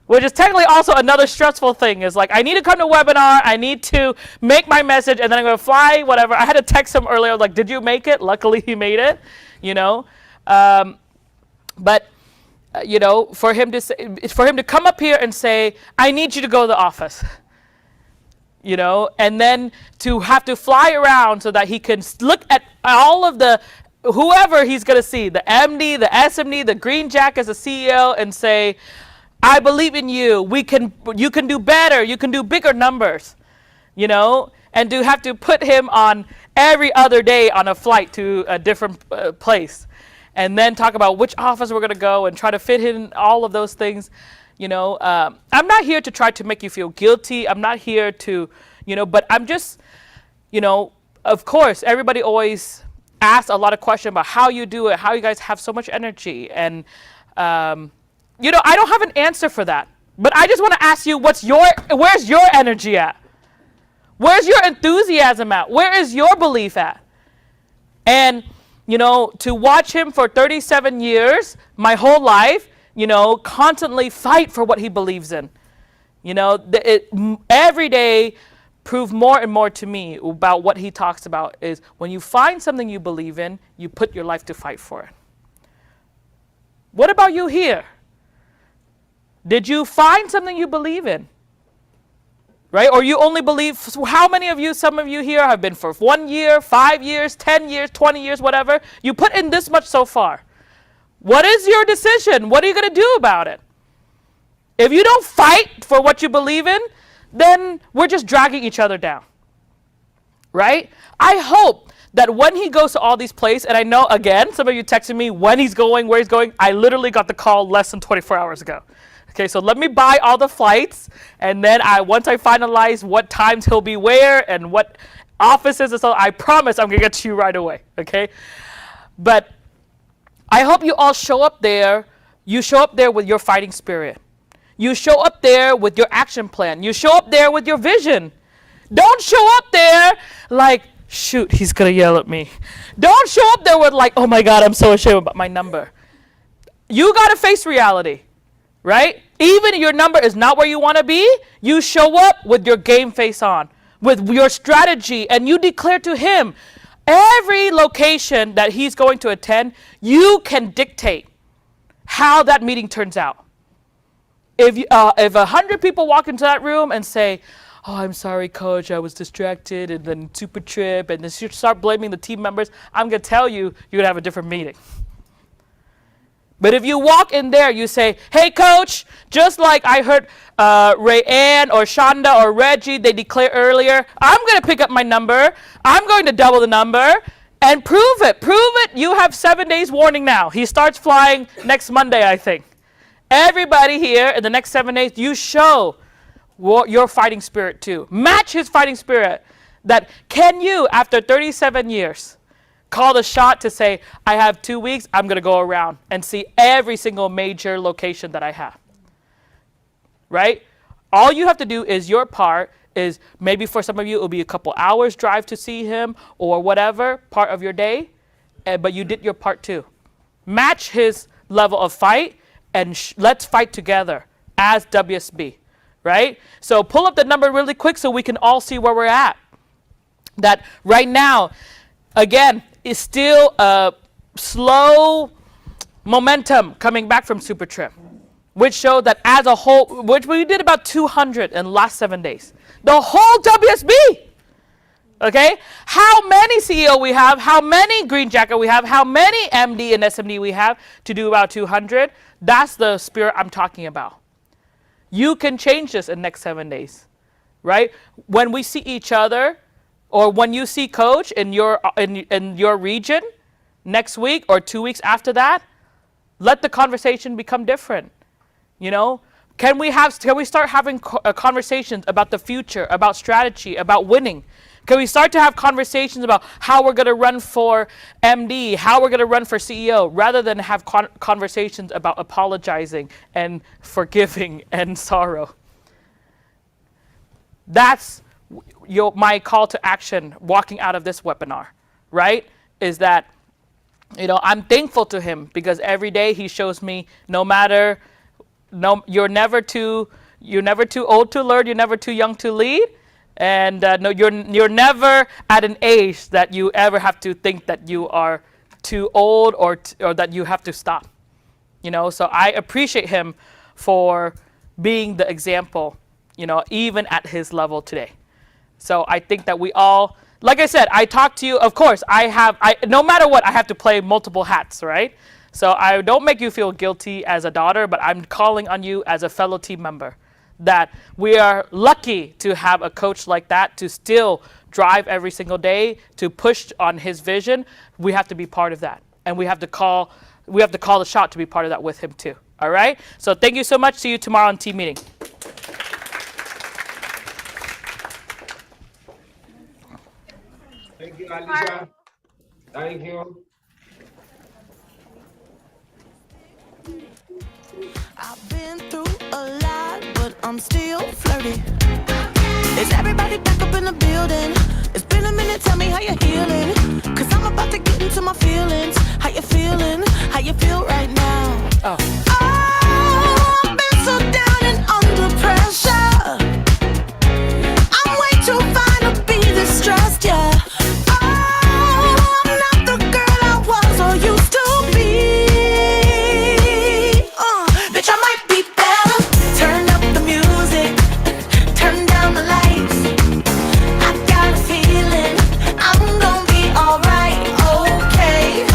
which is technically also another stressful thing. Is like, I need to come to webinar, I need to make my message, and then I'm going to fly, whatever. I had to text him earlier, like, did you make it? Luckily, he made it, But, for him to come up here and say, I need you to go to the office, and then to have to fly around so that he can look at all of the, whoever he's going to see, the MD, the SMD, the green jacket as a CEO, and say, I believe in you. You can do better. You can do bigger numbers, and to have to put him on every other day on a flight to a different place, and then talk about which office we're going to go and try to fit in all of those things. I'm not here to try to make you feel guilty. I'm not here to, but I'm just, of course, everybody always asks a lot of questions about how you do it, how you guys have so much energy. And, I don't have an answer for that. But I just want to ask you, where's your energy at? Where's your enthusiasm at? Where is your belief at? And, to watch him for 37 years, my whole life, constantly fight for what he believes in. Every day proved more and more to me about what he talks about is when you find something you believe in, you put your life to fight for it. What about you here? Did you find something you believe in? Right? Or you only believe, how many of you, some of you here have been for 1 year, 5 years, 10 years, 20 years, whatever. You put in this much so far. What is your decision? What are you going to do about it? If you don't fight for what you believe in, then we're just dragging each other down. Right? I hope that when he goes to all these places, and I know, again, some of you texted me when he's going, where he's going. I literally got the call less than 24 hours ago. Okay, so let me buy all the flights, and then once I finalize what times he'll be where and what offices and so, I promise I'm going to get to you right away, okay? But I hope you all show up there. You show up there with your fighting spirit. You show up there with your action plan. You show up there with your vision. Don't show up there like, shoot, he's going to yell at me. Don't show up there with like, oh my God, I'm so ashamed about my number. You got to face reality, right? Even if your number is not where you want to be, you show up with your game face on, with your strategy, and you declare to him, every location that he's going to attend, you can dictate how that meeting turns out. If 100 people walk into that room and say, oh, I'm sorry, coach, I was distracted, and then super trip, and then you start blaming the team members, I'm going to tell you, you're going to have a different meeting. But if you walk in there, you say, hey, coach, just like I heard Rayanne or Shonda or Reggie, they declared earlier, I'm going to pick up my number. I'm going to double the number and prove it. Prove it. You have 7 days warning now. He starts flying next Monday, I think. Everybody here in the next 7 days, you show your fighting spirit too. Match his fighting spirit. That can you, after 37 years, call the shot to say, I have 2 weeks, I'm going to go around and see every single major location that I have. Right? All you have to do is your part is maybe for some of you, it'll be a couple hours drive to see him or whatever part of your day, but you did your part too. Match his level of fight and let's fight together as WSB. right? So pull up the number really quick so we can all see where we're at. That right now, again, is still a slow momentum coming back from Super Trip, which showed that as a whole, which we did about 200 in the last 7 days. The whole WSB. Okay, how many CEO we have, how many Green Jacket we have, how many MD and SMD we have to do about 200. That's the spirit I'm talking about. You can change this in the next 7 days, right? When we see each other, or when you see Coach in your region next week or 2 weeks after that, let the conversation become different. You know, can we start having conversations about the future, about strategy, about winning? Can we start to have conversations about how we're going to run for MD, how we're going to run for CEO, rather than have conversations about apologizing and forgiving and sorrow? That's my call to action walking out of this webinar, right? Is that, you know, I'm thankful to him because every day he shows me you're never too old to learn, you're never too young to lead. And no, you're never at an age that you ever have to think that you are too old or that you have to stop. You know, so I appreciate him for being the example, you know, even at his level today. So I think that we all, like I said, I talk to you, of course, no matter what, I have to play multiple hats, right? So I don't make you feel guilty as a daughter, but I'm calling on you as a fellow team member. That we are lucky to have a coach like that to still drive every single day, to push on his vision. We have to be part of that. And we have to call the shot to be part of that with him too. All right? So thank you so much. See you tomorrow on team meeting. Thank you, Alicia. Thank you. I've been through a lot, but I'm still flirty. Is everybody back up in the building? It's been a minute, tell me how you're healing. Cause I'm about to get into my feelings. How you feeling? How you feel right now? Oh, I've been so down and under pressure. I'm way too fine to be this stressed, yeah. Oh, I'm not the girl I was or used to be. Bitch, I might be better. Turn up the music, turn down the lights. I got a feeling I'm gonna be alright, okay,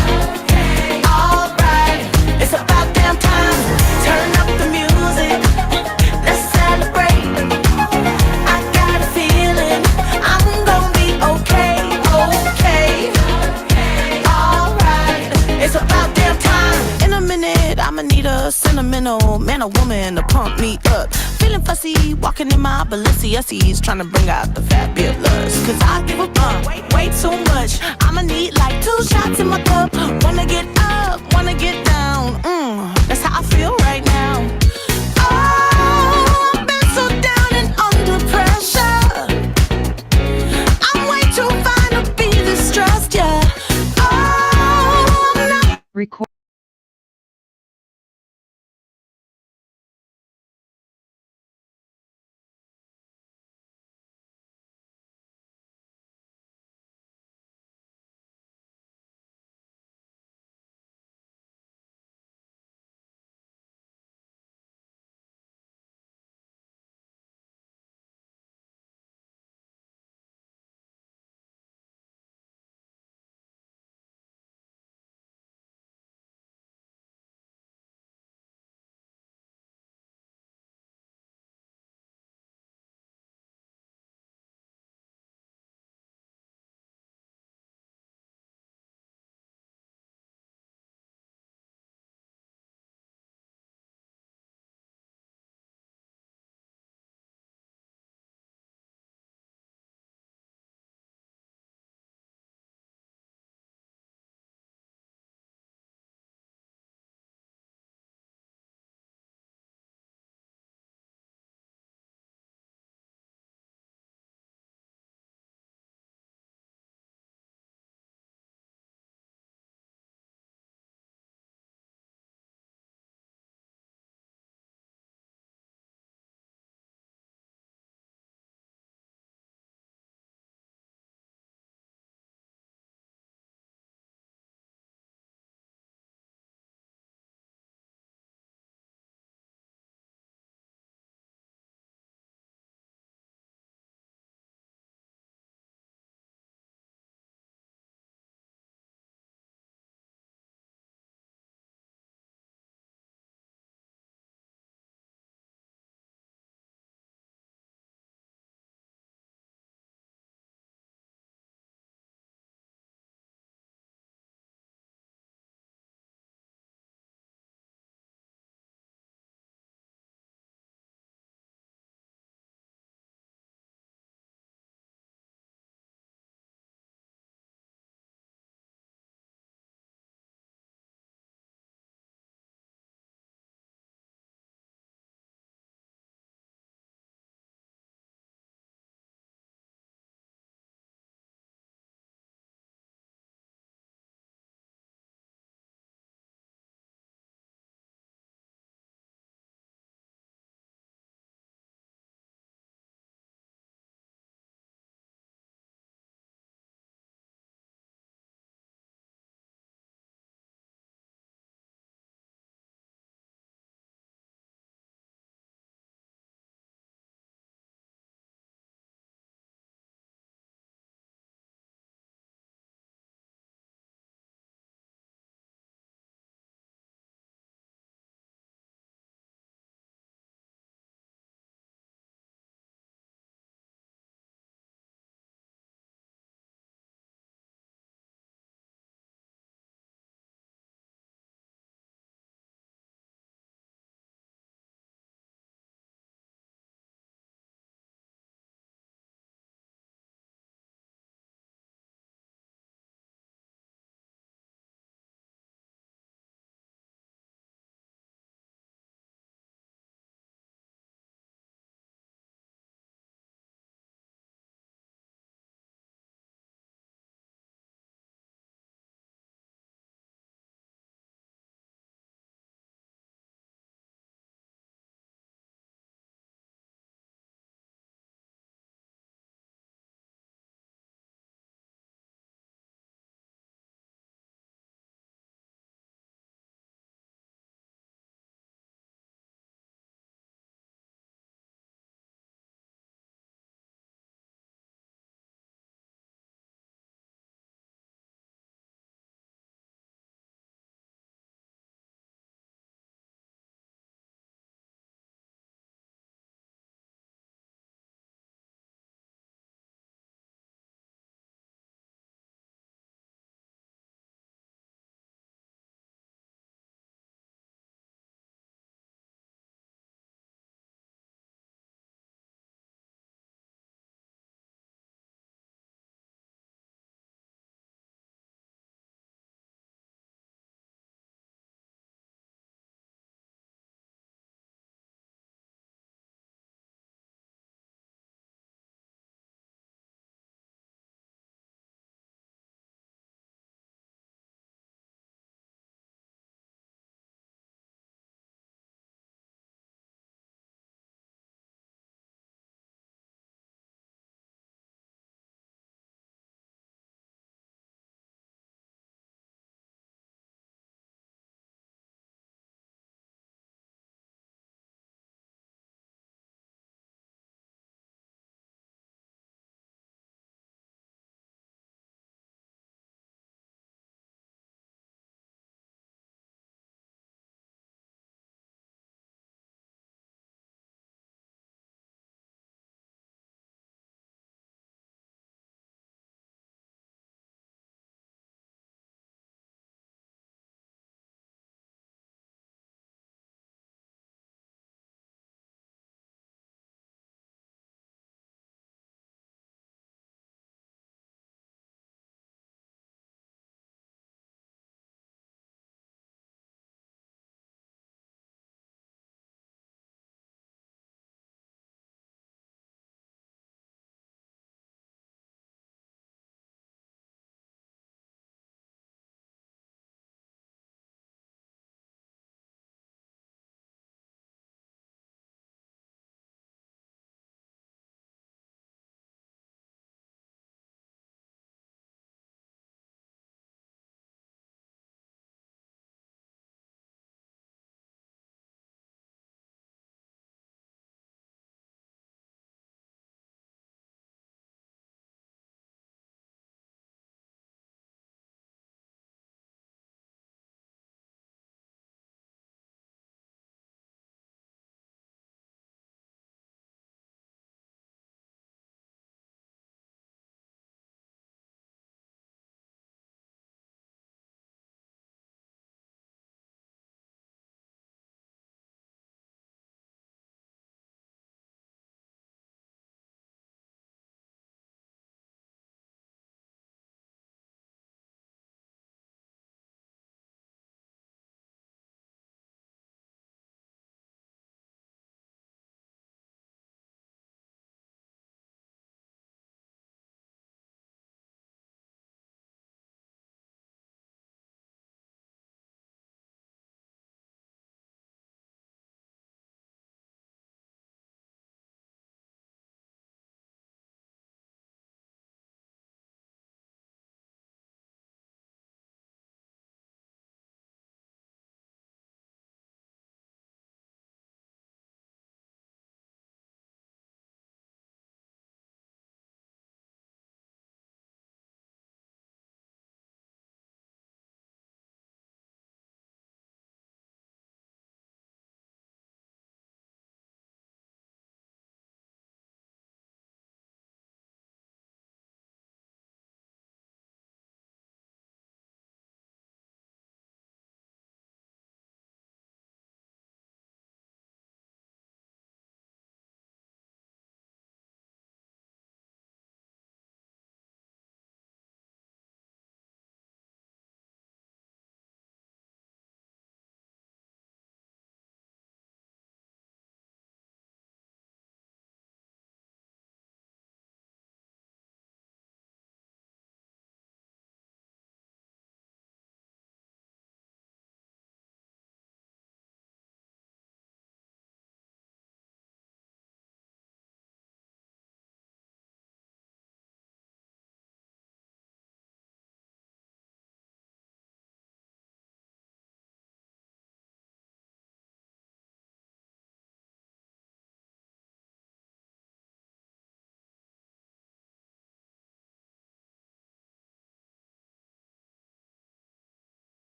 alright. It's about damn time. Turn up the music, let's celebrate. I got a feeling I'm gonna be okay, alright. It's about damn time. In a minute, I'ma need a sentimental man or woman to pump me up. Feeling fussy, walking in my Balenciennes, trying to bring out the fabulous. Cause I give a fuck way too much. I'ma need like 2 shots in my cup. Wanna get up, wanna get down. That's how I feel